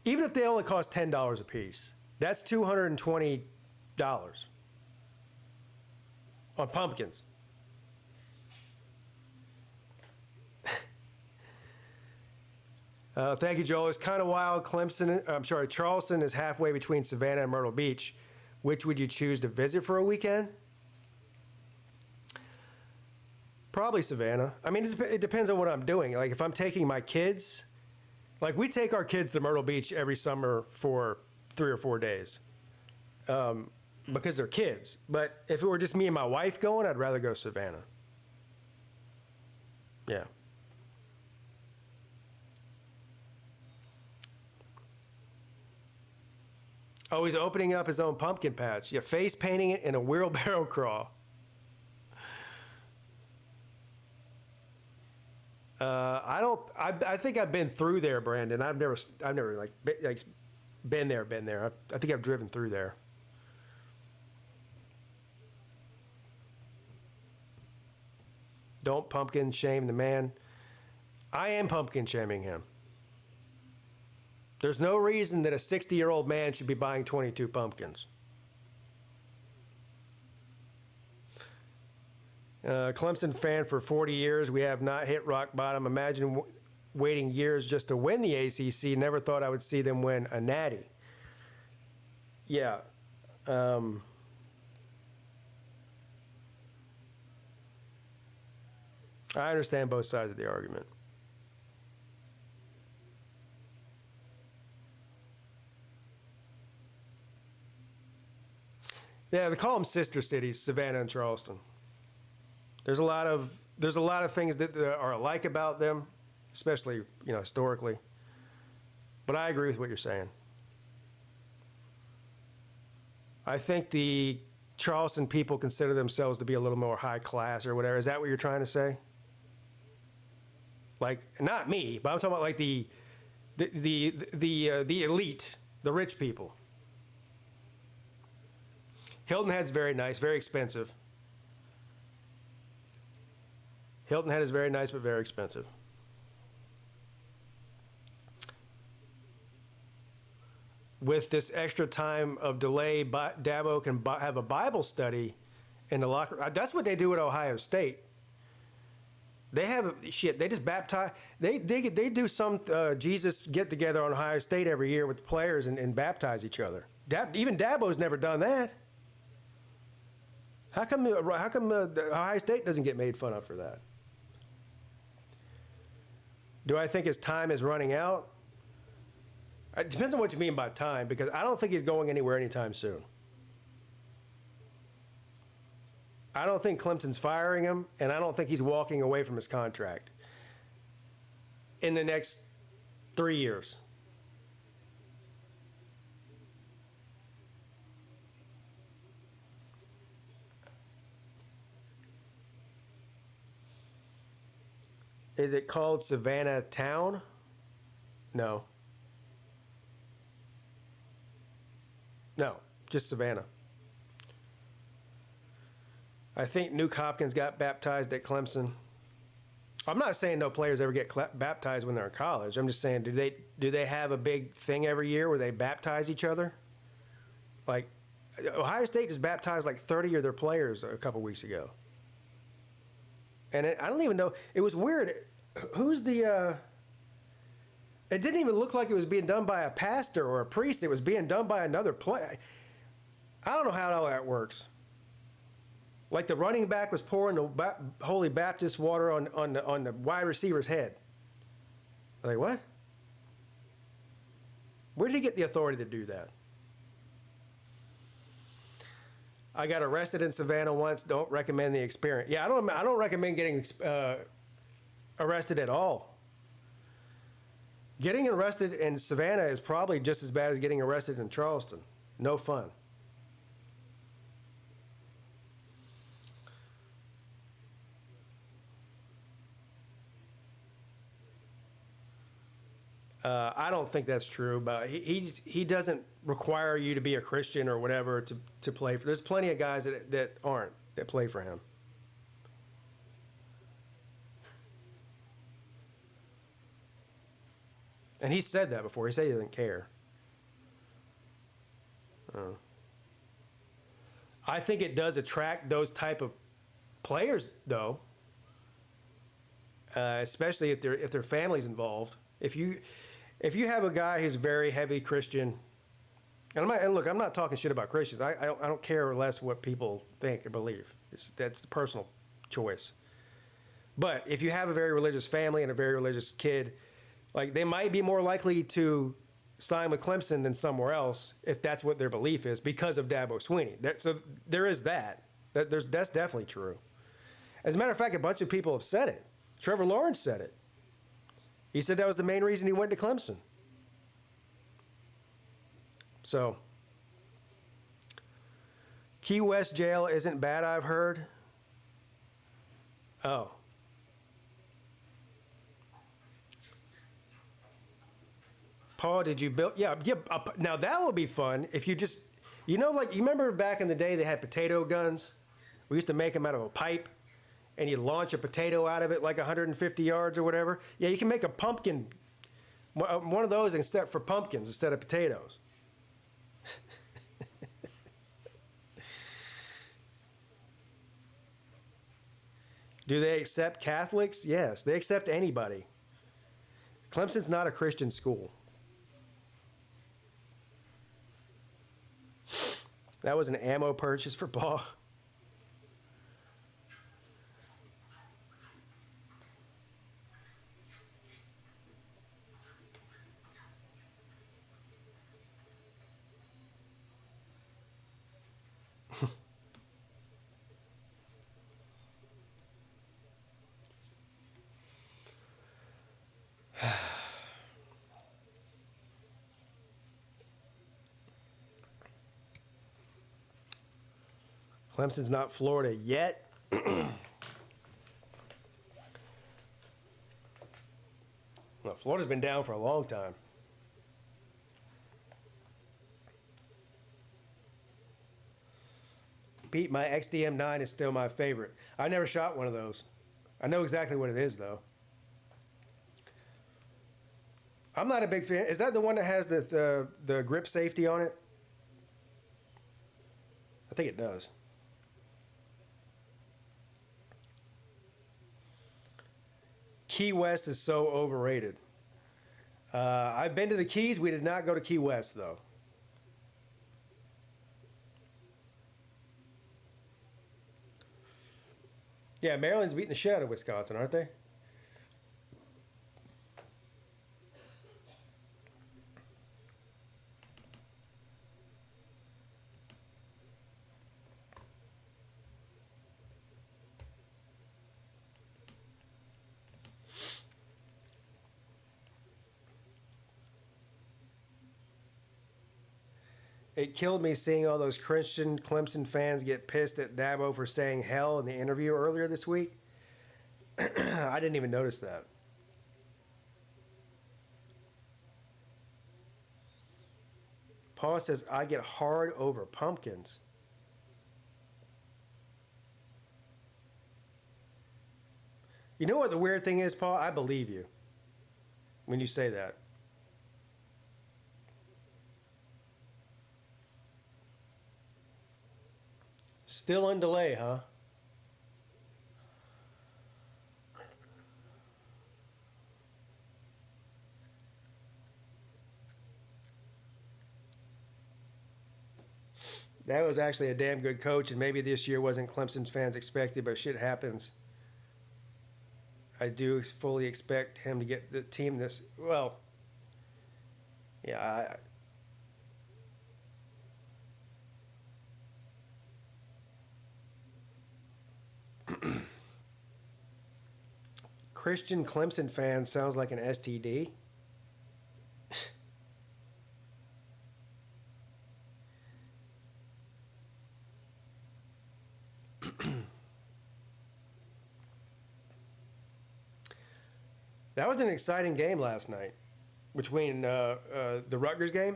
even if they only cost $10 a piece, that's $220 on pumpkins. Thank you, Joel. It's kind of wild. Charleston is halfway between Savannah and Myrtle Beach. Which would you choose to visit for a weekend? Probably Savannah. I mean, it depends on what I'm doing. Like if I'm taking my kids, like we take our kids to Myrtle Beach every summer for 3 or 4 days because they're kids. But if it were just me and my wife going, I'd rather go Savannah. Yeah. Oh, he's opening up his own pumpkin patch. Yeah, face painting it in a wheelbarrow crawl. I think I've been through there, Brandon. I've never like been there. I think I've driven through there. Don't pumpkin shame the man. I am pumpkin shaming him. There's no reason that a 60-year-old man should be buying 22 pumpkins. Clemson fan for 40 years. We have not hit rock bottom. Imagine waiting years just to win the ACC. Never thought I would see them win a natty. Yeah. I understand both sides of the argument. Yeah, they call them sister cities, Savannah and Charleston. There's a lot of things that are alike about them, especially historically. But I agree with what you're saying. I think the Charleston people consider themselves to be a little more high class or whatever. Is that what you're trying to say? Like, not me, but I'm talking about like the elite, the rich people. Hilton Head's very nice, very expensive. Hilton Head is very nice, but very expensive. With this extra time of delay, Dabo can have a Bible study in the locker room. That's what they do at Ohio State. They have they just baptize. They do some Jesus get together on Ohio State every year with the players and baptize each other. Even Dabo's never done that. How come Ohio State doesn't get made fun of for that? Do I think his time is running out? It depends on what you mean by time, because I don't think he's going anywhere anytime soon. I don't think Clemson's firing him, and I don't think he's walking away from his contract in the next 3 years. Is it called Savannah Town? No. No, just Savannah. I think Nuke Hopkins got baptized at Clemson. I'm not saying no players ever get baptized when they're in college. I'm just saying, do they have a big thing every year where they baptize each other? Like, Ohio State just baptized like 30 of their players a couple weeks ago. And I don't even know. It was weird. Who's the... It didn't even look like it was being done by a pastor or a priest. It was being done by another player. I don't know how all that works. Like the running back was pouring the Holy Baptist water on the wide receiver's head. Like, what? Where did he get the authority to do that? I got arrested in Savannah once. Don't recommend the experience. Yeah, I don't recommend getting arrested at all. Getting arrested in Savannah is probably just as bad as getting arrested in Charleston. No fun. I don't think that's true, but he doesn't require you to be a Christian or whatever to play for. There's plenty of guys that aren't, that play for him. And he said that before. He said he doesn't care. I think it does attract those type of players, though, especially if their family's involved. If you have a guy who's very heavy Christian, and I'm not talking shit about Christians. I don't care less what people think or believe. That's the personal choice. But if you have a very religious family and a very religious kid, like, they might be more likely to sign with Clemson than somewhere else if that's what their belief is because of Dabo Swinney. So there is that. That's definitely true. As a matter of fact, a bunch of people have said it. Trevor Lawrence said it. He said that was the main reason he went to Clemson. So, Key West jail isn't bad, I've heard. Oh. Paul, did you build? Yeah. Now that would be fun if you just, like, you remember back in the day they had potato guns? We used to make them out of a pipe, and you launch a potato out of it like 150 yards or whatever. Yeah, you can make a pumpkin, one of those for pumpkins instead of potatoes. Do they accept Catholics? Yes, they accept anybody. Clemson's not a Christian school. That was an ammo purchase for Paul. Clemson's not Florida yet. Well, Florida's been down for a long time. Pete, my XDM9 is still my favorite. I never shot one of those. I know exactly what it is, though. I'm not a big fan. Is that the one that has the grip safety on it? I think it does. Key West is so overrated. I've been to the Keys. We did not go to Key West, though. Yeah, Maryland's beating the shit out of Wisconsin, aren't they? It killed me seeing all those Christian Clemson fans get pissed at Dabo for saying hell in the interview earlier this week. I didn't even notice that. Paul says, I get hard over pumpkins. You know what the weird thing is, Paul? I believe you when you say that. Still on delay, huh? That was actually a damn good coach, and maybe this year wasn't Clemson fans expected, but shit happens. I do fully expect him to get the team this well. Yeah, Christian Clemson fan sounds like an STD. That was an exciting game last night between the Rutgers game.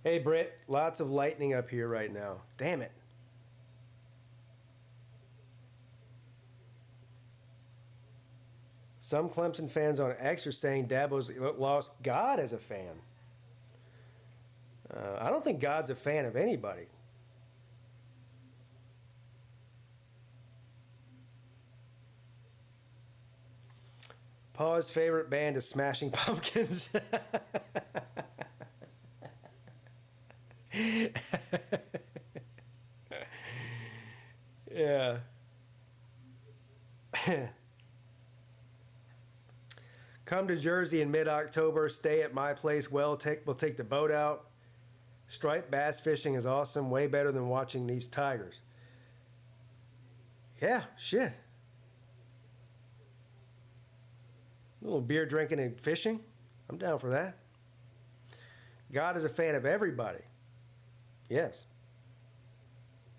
Hey, Britt, lots of lightning up here right now. Damn it. Some Clemson fans on X are saying Dabo's lost God as a fan. I don't think God's a fan of anybody. Paul's favorite band is Smashing Pumpkins. Yeah. Come to Jersey in mid-October. Stay at my place. We'll take the boat out. Striped bass fishing is awesome. Way better than watching these tigers. Yeah, shit. A little beer drinking and fishing. I'm down for that. God is a fan of everybody. Yes.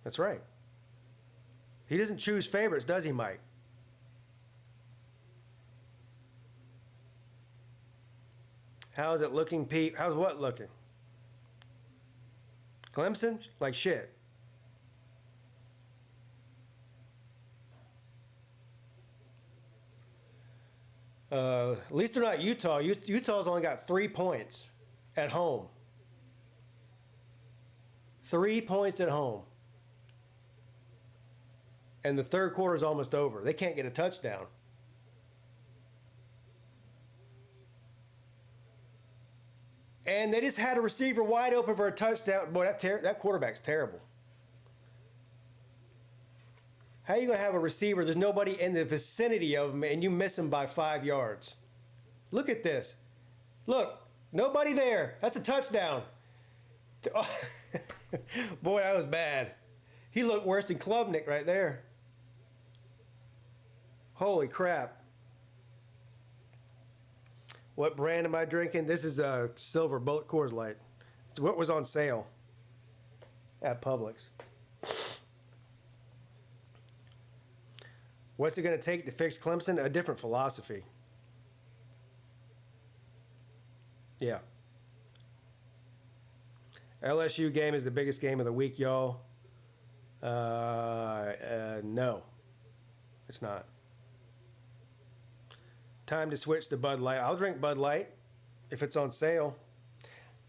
That's right. He doesn't choose favorites, does he, Mike? How is it looking, Pete? How's what looking? Clemson? Like shit. At least they're not Utah. Utah's only got 3 points at home. 3 points at home. And the third quarter is almost over. They can't get a touchdown. And they just had a receiver wide open for a touchdown. Boy, that quarterback's terrible. How are you going to have a receiver? There's nobody in the vicinity of him, and you miss him by 5 yards. Look at this. Look, nobody there. That's a touchdown. Boy, that was bad. He looked worse than Klubnik right there. Holy crap. What brand am I drinking? This is a silver Bullet Coors Light. It's what was on sale at Publix. What's it going to take to fix Clemson? A different philosophy. Yeah. LSU game is the biggest game of the week, y'all. No, it's not. Time to switch to Bud Light. I'll drink Bud Light if it's on sale.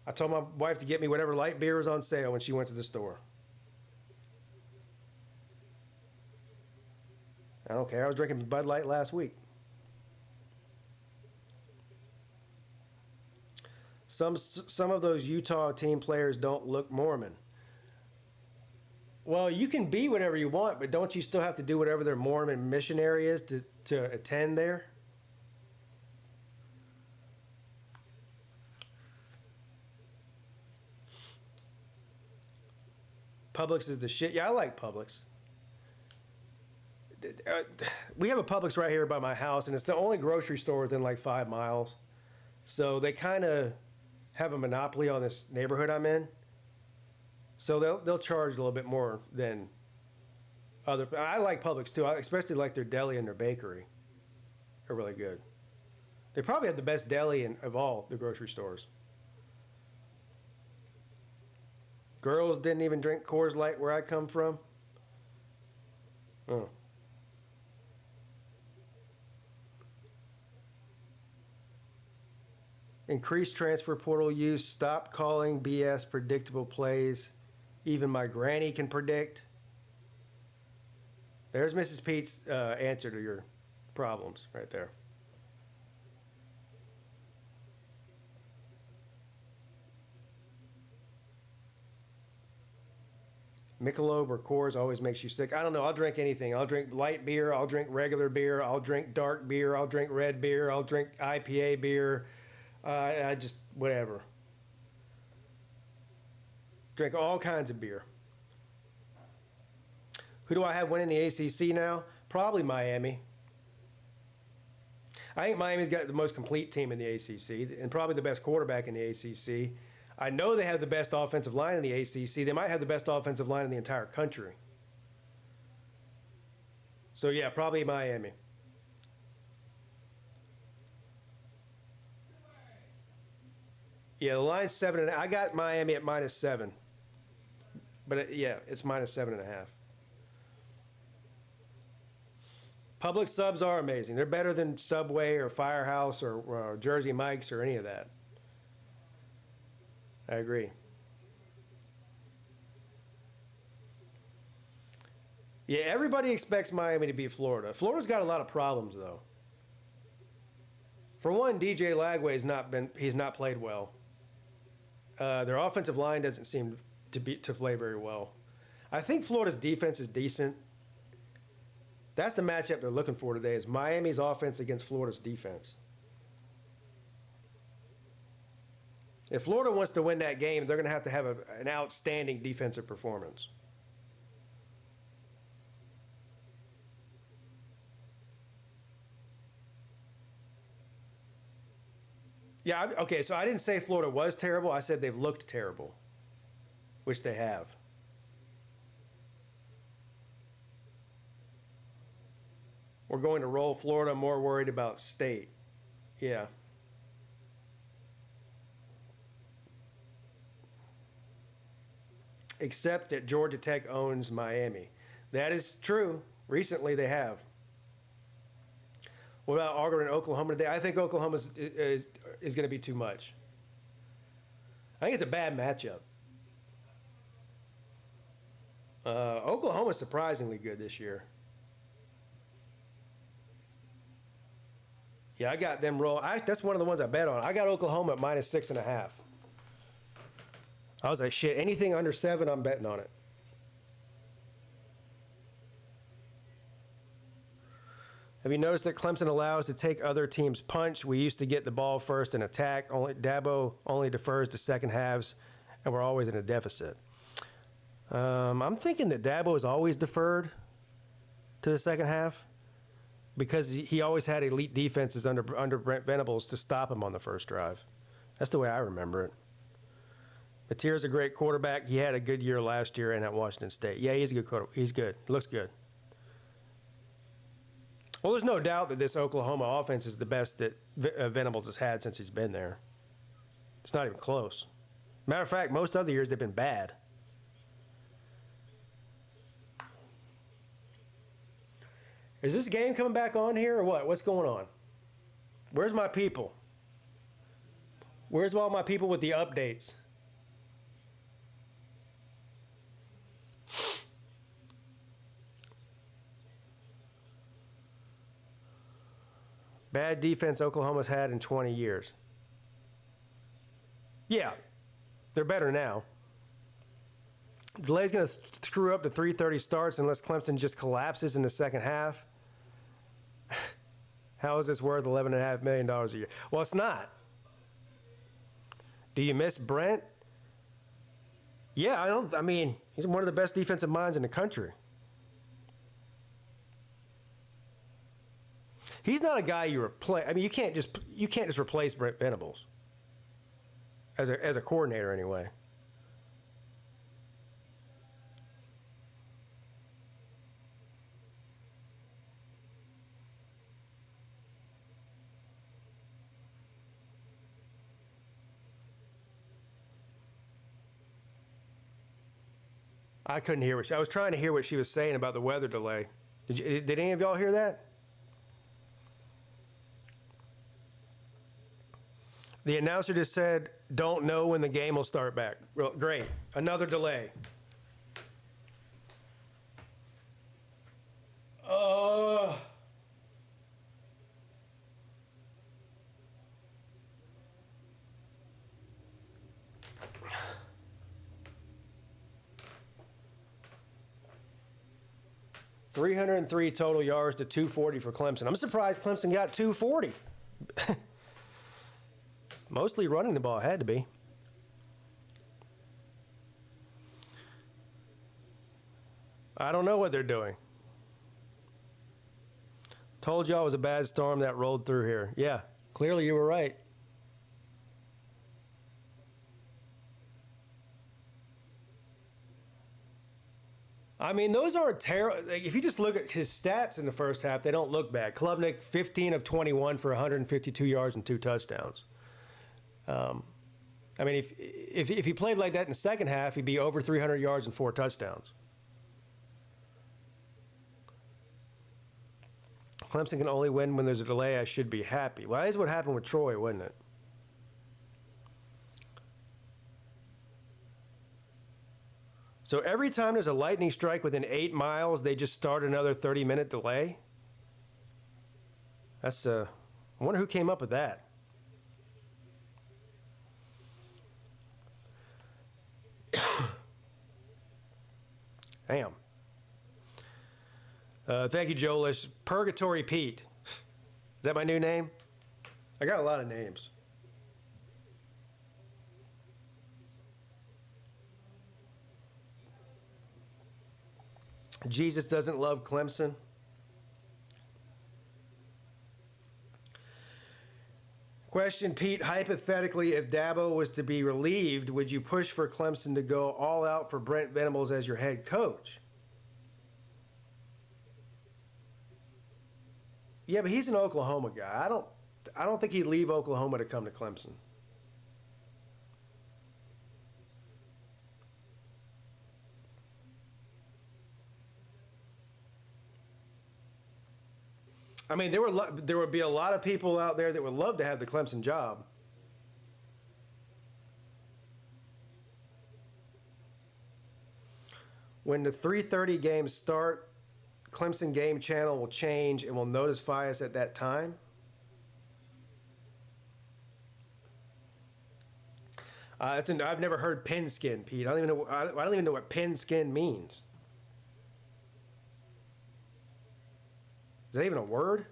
I told my wife to get me whatever light beer was on sale when she went to the store. I don't care. I was drinking Bud Light last week. Some of those Utah team players don't look Mormon. Well, you can be whatever you want, but don't you still have to do whatever their Mormon missionary is to attend there? Publix is the shit. Yeah, I like Publix. We have a Publix right here by my house, and it's the only grocery store within like 5 miles. So they kind of have a monopoly on this neighborhood I'm in. So they'll charge a little bit more than I like Publix too. I especially like their deli and their bakery. They're really good. They probably have the best deli of all the grocery stores. Girls didn't even drink Coors Light where I come from. Oh. Increased transfer portal use. Stop calling BS predictable plays. Even my granny can predict. There's Mrs. Pete's answer to your problems right there. Michelob or Coors always makes you sick. I don't know. I'll drink anything. I'll drink light beer. I'll drink regular beer. I'll drink dark beer. I'll drink red beer. I'll drink IPA beer. I just, whatever. Drink all kinds of beer. Who do I have winning the ACC now? Probably Miami. I think Miami's got the most complete team in the ACC and probably the best quarterback in the ACC. I know they have the best offensive line in the ACC. They might have the best offensive line in the entire country. So, yeah, probably Miami. Yeah, the line's 7.5. I got Miami at -7. But, yeah, it's -7.5. Public subs are amazing. They're better than Subway or Firehouse or Jersey Mike's or any of that. I agree. Yeah, everybody expects Miami to beat Florida. Florida's got a lot of problems, though. For one, DJ Lagway he's not played well. Their offensive line doesn't seem to play very well. I think Florida's defense is decent. That's the matchup they're looking for today, is Miami's offense against Florida's defense. If Florida wants to win that game, they're going to have an outstanding defensive performance. Yeah, okay, so I didn't say Florida was terrible. I said they've looked terrible, which they have. We're going to roll Florida, more worried about State. Yeah. Except that Georgia Tech owns Miami. That is true. Recently they have. What about Auburn and Oklahoma today? I think Oklahoma is going to be too much. I think it's a bad matchup. Oklahoma's surprisingly good this year. Yeah, I got them roll. That's one of the ones I bet on. I got Oklahoma at -6.5. I was like, shit, anything under 7, I'm betting on it. Have you noticed that Clemson allows to take other teams' punch? We used to get the ball first and attack. Dabo only defers to second halves, and we're always in a deficit. I'm thinking that Dabo has always deferred to the second half because he always had elite defenses under Brent Venables to stop him on the first drive. That's the way I remember it. Mateer's a great quarterback. He had a good year last year and at Washington State. Yeah, he's a good quarterback. He's good. He looks good. Well, there's no doubt that this Oklahoma offense is the best that Venables has had since he's been there. It's not even close. Matter of fact, most other years they've been bad. Is this game coming back on here or what? What's going on? Where's my people? Where's all my people with the updates? Bad defense Oklahoma's had in 20 years. Yeah, they're better now. Delay's going to screw up the 3:30 starts unless Clemson just collapses in the second half. How is this worth $11.5 million a year? Well, it's not. Do you miss Brent? Yeah, I mean, he's one of the best defensive minds in the country. He's not a guy you replace. I mean, you can't just replace Brent Venables as a coordinator anyway. I couldn't hear I was trying to hear what she was saying about the weather delay. Did any of y'all hear that? The announcer just said, "Don't know when the game will start back." Well, great. Another delay. Uh. ...303 total yards to 240 for Clemson. I'm surprised Clemson got 240. Mostly running the ball, had to be. I don't know what they're doing. Told y'all it was a bad storm that rolled through here. Yeah, clearly you were right. I mean, those aren't terrible. If you just look at his stats in the first half, they don't look bad. Klubnik, 15 of 21 for 152 yards and 2 touchdowns. I mean, if he played like that in the second half, he'd be over 300 yards and 4 touchdowns. Clemson can only win when there's a delay. I should be happy. Well, that is what happened with Troy, wasn't it? So every time there's a lightning strike within 8 miles, they just start another 30-minute delay? That's, I wonder who came up with that. Damn. Thank you, Joelish. Purgatory Pete. Is that my new name? I got a lot of names. Jesus doesn't love Clemson. Question, Pete, hypothetically, if Dabo was to be relieved, would you push for Clemson to go all out for Brent Venables as your head coach? Yeah, but he's an Oklahoma guy. I don't think he'd leave Oklahoma to come to Clemson. I mean, there would be a lot of people out there that would love to have the Clemson job. When the 3:30 games start, Clemson Game Channel will change and will notify us at that time. I've never heard pin skin, Pete. I don't even know what pin skin means. Is that even a word?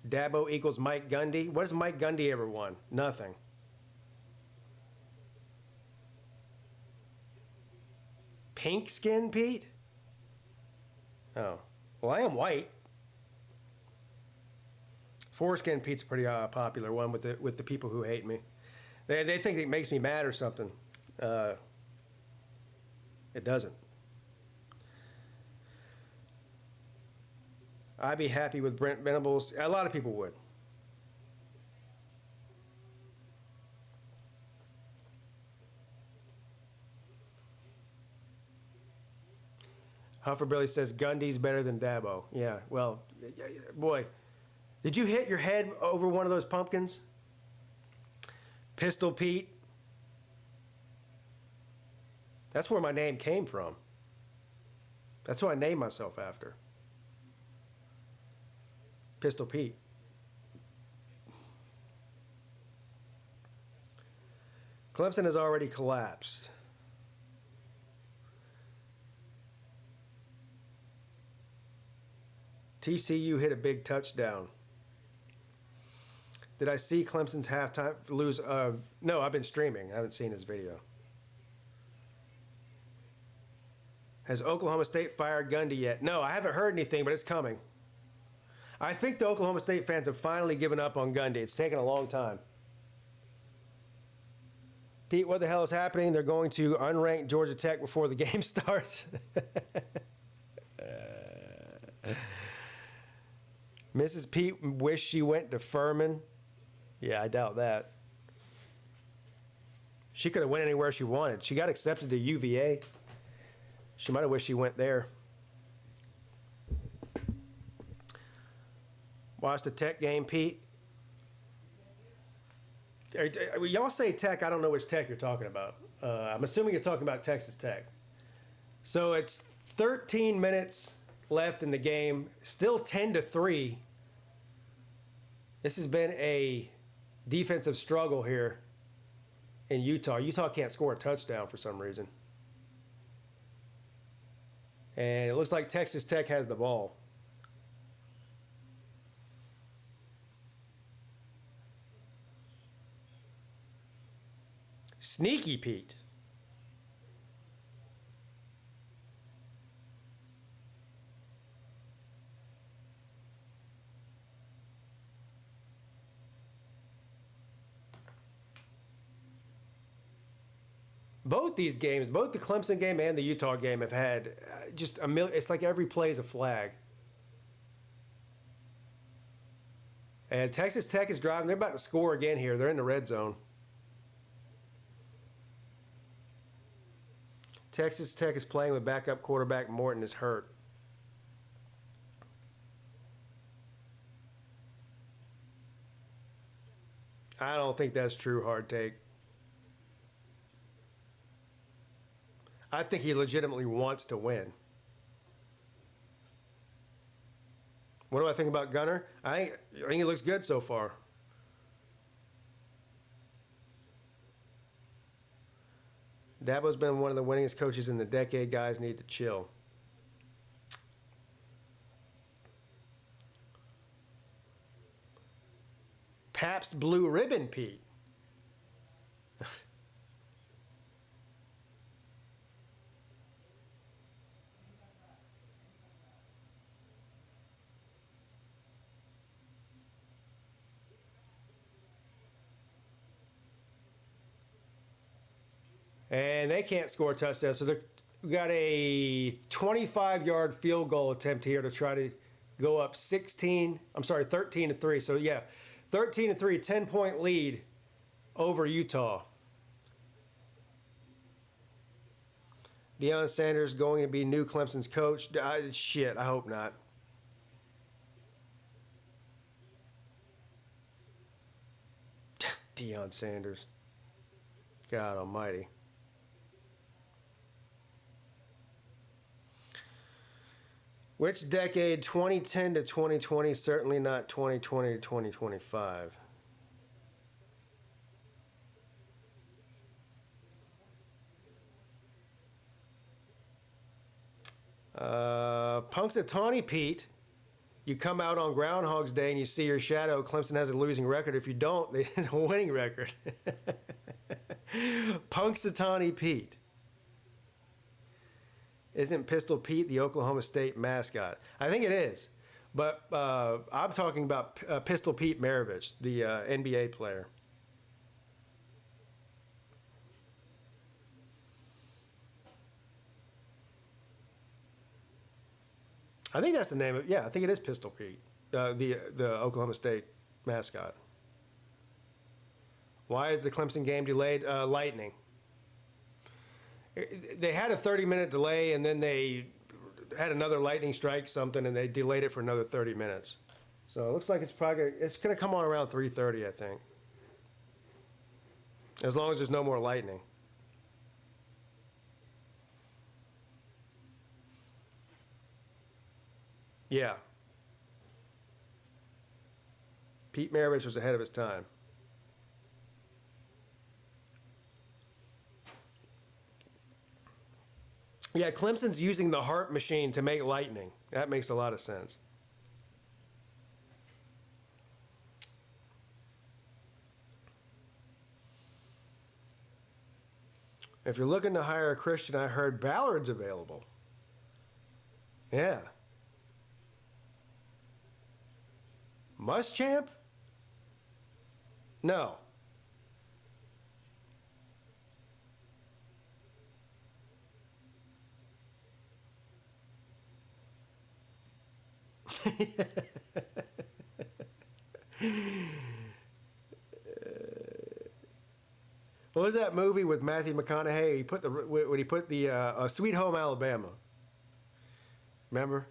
Dabo equals Mike Gundy. What has Mike Gundy ever won? Nothing. Pink skin, Pete? Oh. Well, I am white. Foreskin Pete's a pretty popular one with the people who hate me. They think it makes me mad or something. It doesn't. I'd be happy with Brent Venables. A lot of people would. Hufferbilly says Gundy's better than Dabo. Yeah, well, boy, did you hit your head over one of those pumpkins? Pistol Pete. That's where my name came from. That's who I named myself after. Pistol Pete. Clemson has already collapsed. TCU hit a big touchdown. Did I see Clemson's halftime lose? No, I've been streaming. I haven't seen his video. Has Oklahoma State fired Gundy yet? No, I haven't heard anything, but it's coming. I think the Oklahoma State fans have finally given up on Gundy. It's taken a long time. Pete, what the hell is happening? They're going to unrank Georgia Tech before the game starts. Mrs. Pete wished she went to Furman. Yeah, I doubt that. She could have went anywhere she wanted. She got accepted to UVA. She might have wished she went there. Watched the Tech game, Pete. Y'all say Tech. I don't know which Tech you're talking about. I'm assuming you're talking about Texas Tech. So it's 13 minutes left in the game. Still 10-3. This has been a defensive struggle here in Utah. Utah can't score a touchdown for some reason. And it looks like Texas Tech has the ball. Sneaky Pete. Both these games, both the Clemson game and the Utah game, have had just a million. It's like every play is a flag. And Texas Tech is driving. They're about to score again here. They're in the red zone. Texas Tech is playing with backup quarterback. Morton is hurt. I don't think that's true, hard take. I think he legitimately wants to win. What do I think about Gunner? I think he looks good so far. Dabo's been one of the winningest coaches in the decade. Guys need to chill. Pabst Blue Ribbon, Pete. And they can't score a touchdown. So we got a 25-yard field goal attempt here to try to go up 13-3. So, yeah, 13-3, 10-point lead over Utah. Deion Sanders going to be new Clemson's coach. Shit, I hope not. Deion Sanders. God almighty. Which decade? 2010 to 2020, certainly not 2020 to 2025. Punxsutawney Pete, you come out on Groundhog's Day and you see your shadow. Clemson has a losing record. If you don't, they have a winning record. Punxsutawney Pete. Isn't Pistol Pete the Oklahoma State mascot? I think it is. But I'm talking about Pistol Pete Maravich, the NBA player. I think that's the name of it. Yeah, I think it is Pistol Pete, the Oklahoma State mascot. Why is the Clemson game delayed? Lightning. They had a 30-minute delay, and then they had another lightning strike something, and they delayed it for another 30 minutes. So it looks like it's going to come on around 3:30, I think. As long as there's no more lightning. Yeah. Pete Maravich was ahead of his time. Yeah, Clemson's using the HARP machine to make lightning. That makes a lot of sense. If you're looking to hire a Christian, I heard Ballard's available. Yeah. Muschamp? No. What was that movie with Matthew McConaughey? When he put the Sweet Home Alabama. Remember?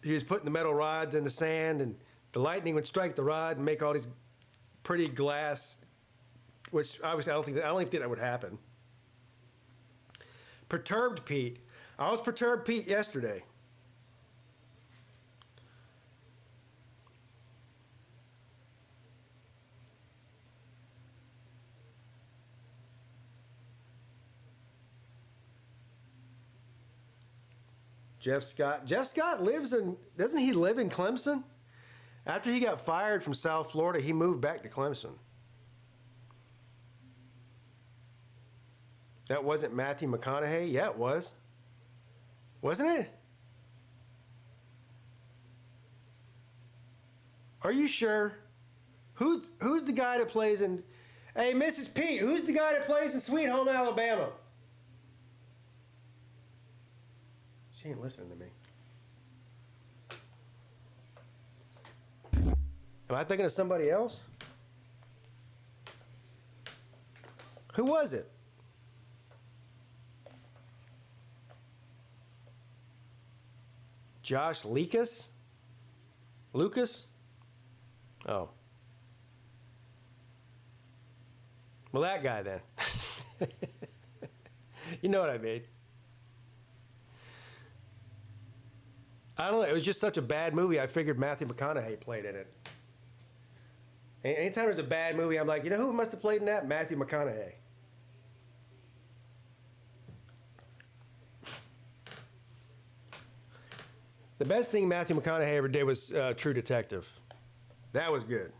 He was putting the metal rods in the sand, and the lightning would strike the rod and make all these pretty glass. Which obviously I don't even think that would happen. Perturbed Pete. I was perturbed Pete yesterday. Jeff Scott. Jeff Scott doesn't he live in Clemson? After he got fired from South Florida, he moved back to Clemson. That wasn't Matthew McConaughey? Yeah, it was. Wasn't it? Are you sure? Who's the guy that plays in... Hey, Mrs. Pete, who's the guy that plays in Sweet Home Alabama? She ain't listening to me. Am I thinking of somebody else? Who was it? Josh Lucas? Lucas? Oh. Well, that guy then. You know what I mean. I don't know. It was just such a bad movie. I figured Matthew McConaughey played in it. Anytime there's a bad movie, I'm like, you know who must have played in that? Matthew McConaughey. The best thing Matthew McConaughey ever did was True Detective. That was good.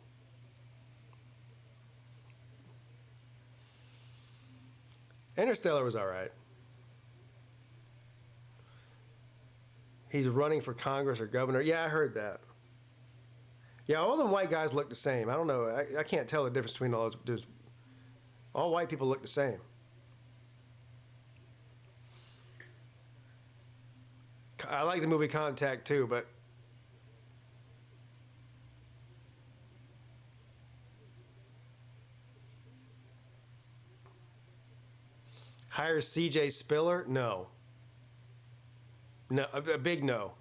Interstellar was all right. He's running for Congress or governor. Yeah, I heard that. Yeah, all them white guys look the same. I don't know. I can't tell the difference between all those. All white people look the same. I like the movie Contact too, but hire CJ Spiller? No. No, a big no.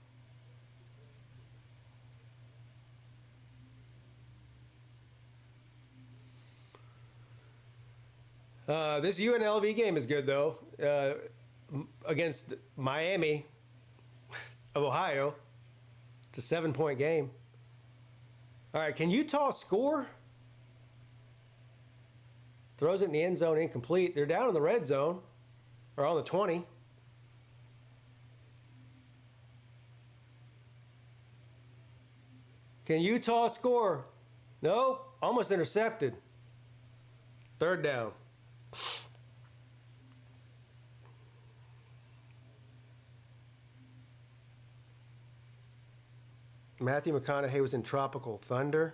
This UNLV game is good though. Against Miami of Ohio. It's a 7-point game. All right, can Utah score? Throws it in the end zone, incomplete. They're down in the red zone, or on the 20. Can Utah score? No, almost intercepted. Third down. Matthew McConaughey was in Tropical Thunder.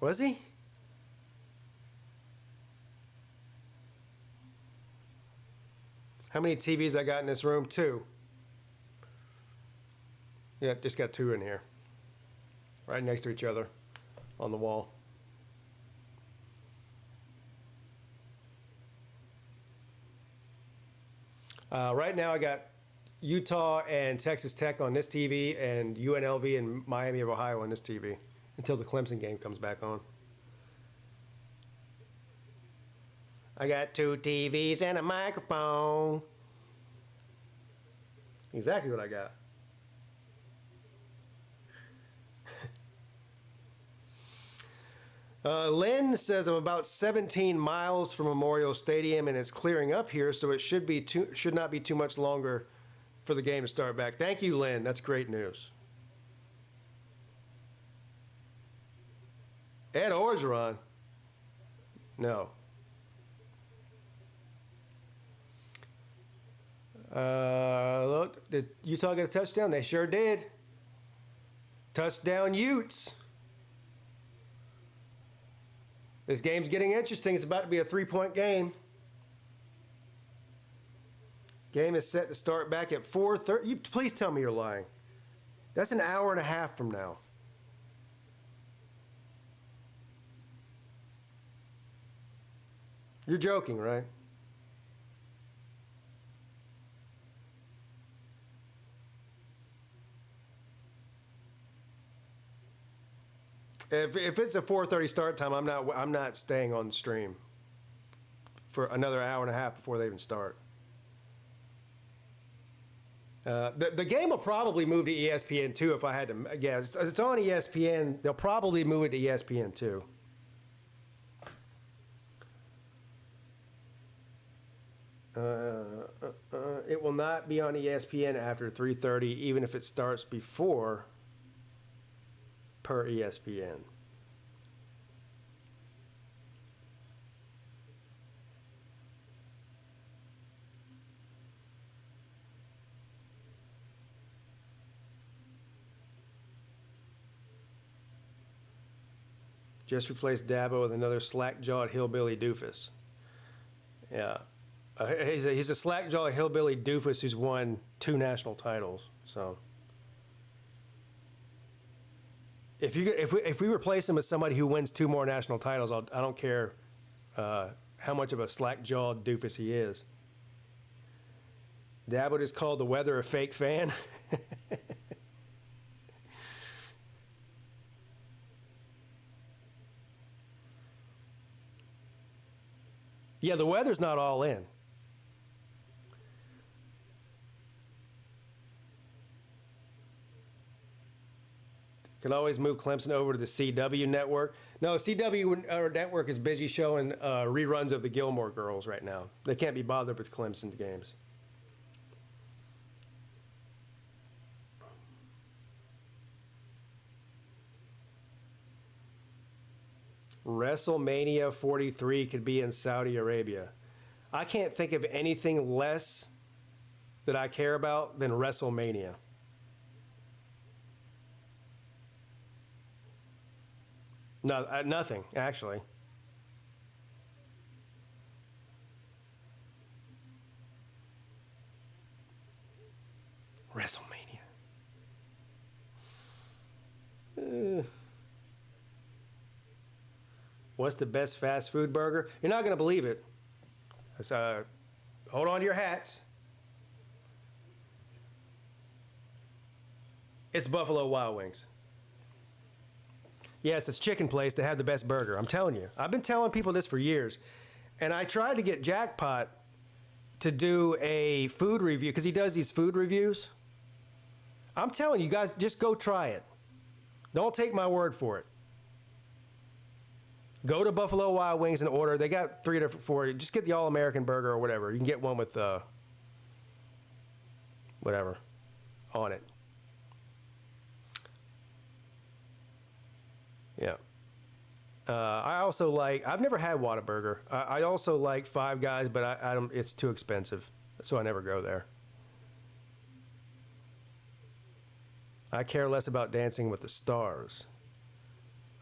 Was he? How many TVs I got in this room? 2. Yeah, just got 2 in here. Right next to each other on the wall. Right now I got Utah and Texas Tech on this TV and UNLV and Miami of Ohio on this TV until the Clemson game comes back on. I got 2 TVs and a microphone. Exactly what I got. Lynn says I'm about 17 miles from Memorial Stadium and it's clearing up here, so it should not be too much longer for the game to start back. Thank you, Lynn. That's great news. Ed Orgeron. No. Look, did Utah get a touchdown? They sure did. Touchdown Utes. This game's getting interesting. It's about to be a 3-point game. Game is set to start back at 4:30. Please tell me you're lying. That's an hour and a half from now. You're joking, right? If it's a 4:30 start time, I'm not staying on the stream for another hour and a half before they even start. The game will probably move to ESPN2 if I had to guess. It's on ESPN. They'll probably move it to ESPN2. It will not be on ESPN after 3:30, even if it starts before, per ESPN. Just replaced Dabo with another slack-jawed hillbilly doofus. Yeah. He's a slack-jawed hillbilly doofus who's won 2 national titles. So if we replace him with somebody who wins 2 more national titles, I don't care how much of a slack-jawed doofus he is. Dabo just called the weather a fake fan. Yeah, the weather's not all in. Can always move Clemson over to the CW network. No, CW network is busy showing reruns of the Gilmore Girls right now. They can't be bothered with Clemson's games. WrestleMania 43 could be in Saudi Arabia. I can't think of anything less that I care about than WrestleMania. No, nothing, actually. WrestleMania. What's the best fast food burger? You're not going to believe it. Hold on to your hats. It's Buffalo Wild Wings. Yes, it's chicken place to have the best burger. I'm telling you. I've been telling people this for years. And I tried to get Jackpot to do a food review because he does these food reviews. I'm telling you guys, just go try it. Don't take my word for it. Go to Buffalo Wild Wings and order. They got 3 different 4. Just get the All-American burger or whatever. You can get one with whatever on it. Yeah. I also like. I've never had Whataburger. I also like Five Guys, but I don't. It's too expensive, so I never go there. I care less about Dancing with the Stars.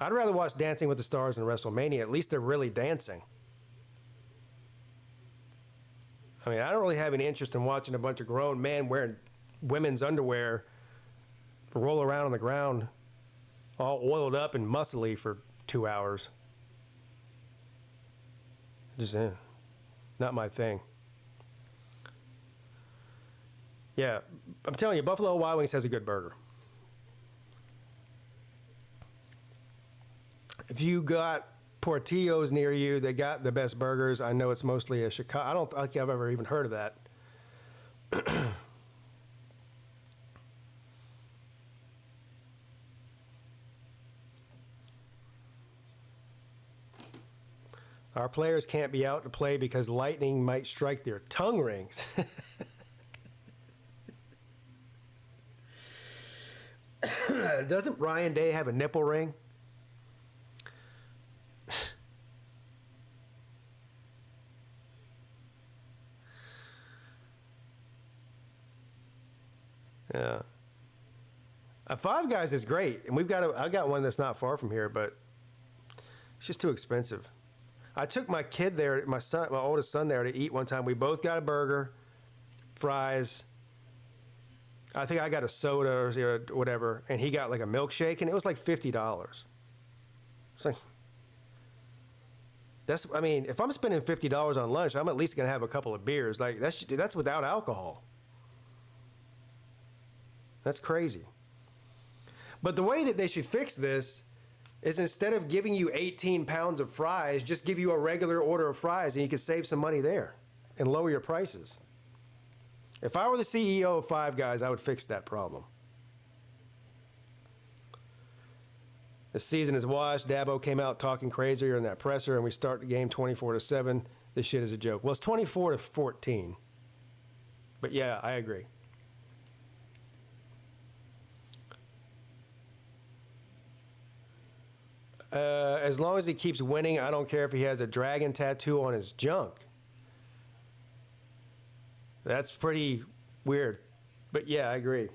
I'd rather watch Dancing with the Stars than WrestleMania. At least they're really dancing. I mean, I don't really have any interest in watching a bunch of grown men wearing women's underwear roll around on the ground all oiled up and muscly for 2 hours. Just not my thing. Yeah, I'm telling you, Buffalo Wild Wings has a good burger. If you got Portillo's near you, they got the best burgers. I know it's mostly a Chicago. I don't think I've ever even heard of that. Our players can't be out to play because lightning might strike their tongue rings. Doesn't Ryan Day have a nipple ring? Yeah. Five Guys is great, and I got one that's not far from here, but it's just too expensive. I took my kid there, my oldest son there to eat one time. We both got a burger, fries. I think I got a soda or whatever, and he got like a milkshake, and it was like $50. It's like, I mean, if I'm spending $50 on lunch, I'm at least gonna have a couple of beers. Like that's without alcohol. That's crazy. But the way that they should fix this is instead of giving you 18 pounds of fries, just give you a regular order of fries and you can save some money there and lower your prices. If I were the CEO of Five Guys, I would fix that problem. The season is washed. Dabo came out talking crazier in that presser, and we start the game 24-7. This shit is a joke. Well, it's 24-14. But yeah, I agree. As long as he keeps winning, I don't care if he has a dragon tattoo on his junk. That's pretty weird. But yeah, I agree.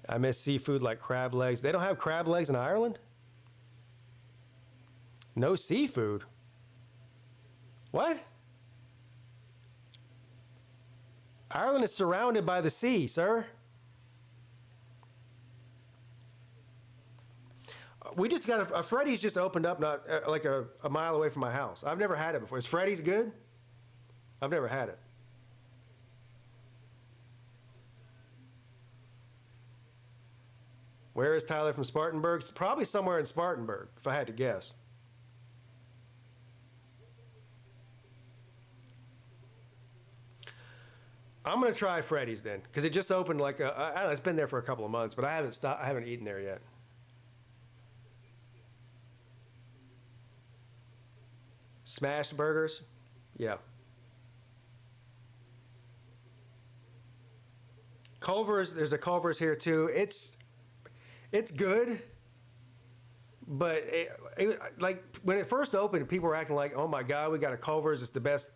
I miss seafood like crab legs. They don't have crab legs in Ireland? No seafood? What? Ireland is surrounded by the sea, sir. We just got a Freddy's just opened up not like a mile away from my house. I've never had it before. Is Freddy's good? I've never had it. Where is Tyler from Spartanburg? It's probably somewhere in Spartanburg, if I had to guess. I'm gonna try Freddy's then, because it just opened like I don't know, it's been there for a couple of months, but I haven't eaten there yet. Smashed burgers, yeah. Culver's, there's a Culver's here too. It's good, but like when it first opened, people were acting like, "Oh my God, we got a Culver's. It's the best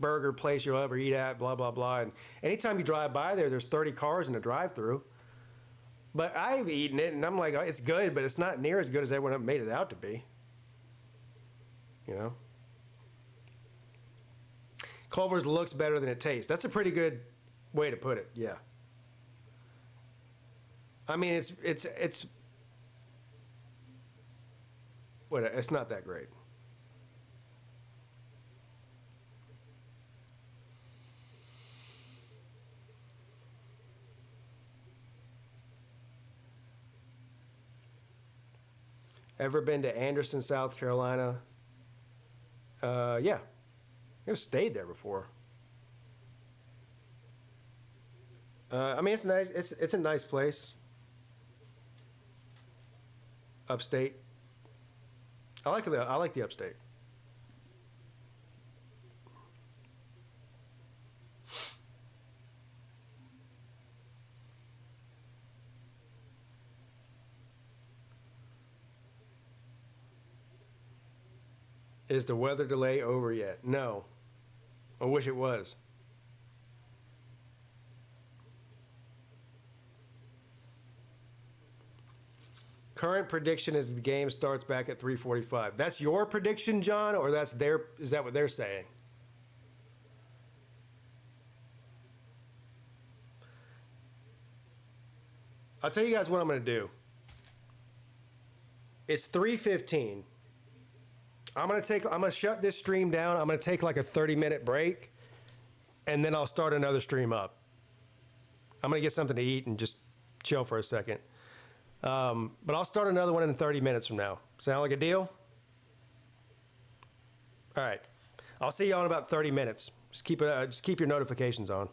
burger place you'll ever eat at." Blah blah blah. And anytime you drive by there, there's 30 cars in the drive-through. But I've eaten it, and I'm like, oh, it's good, but it's not near as good as everyone made it out to be. You know, Culver's looks better than it tastes. That's a pretty good way to put it. Yeah. I mean, it's not that great. Ever been to Anderson, South Carolina? Yeah, I've stayed there before. I mean, it's nice. It's a nice place. Upstate. I like the upstate. Is the weather delay over yet? No. I wish it was. Current prediction is the game starts back at 3:45. That's your prediction, John, or is that what they're saying? I'll tell you guys what I'm going to do. It's 3:15. I'm going to shut this stream down. I'm going to take like a 30-minute break, and then I'll start another stream up. I'm going to get something to eat and just chill for a second. But I'll start another one in 30 minutes from now. Sound like a deal? All right. I'll see y'all in about 30 minutes. Just keep your notifications on.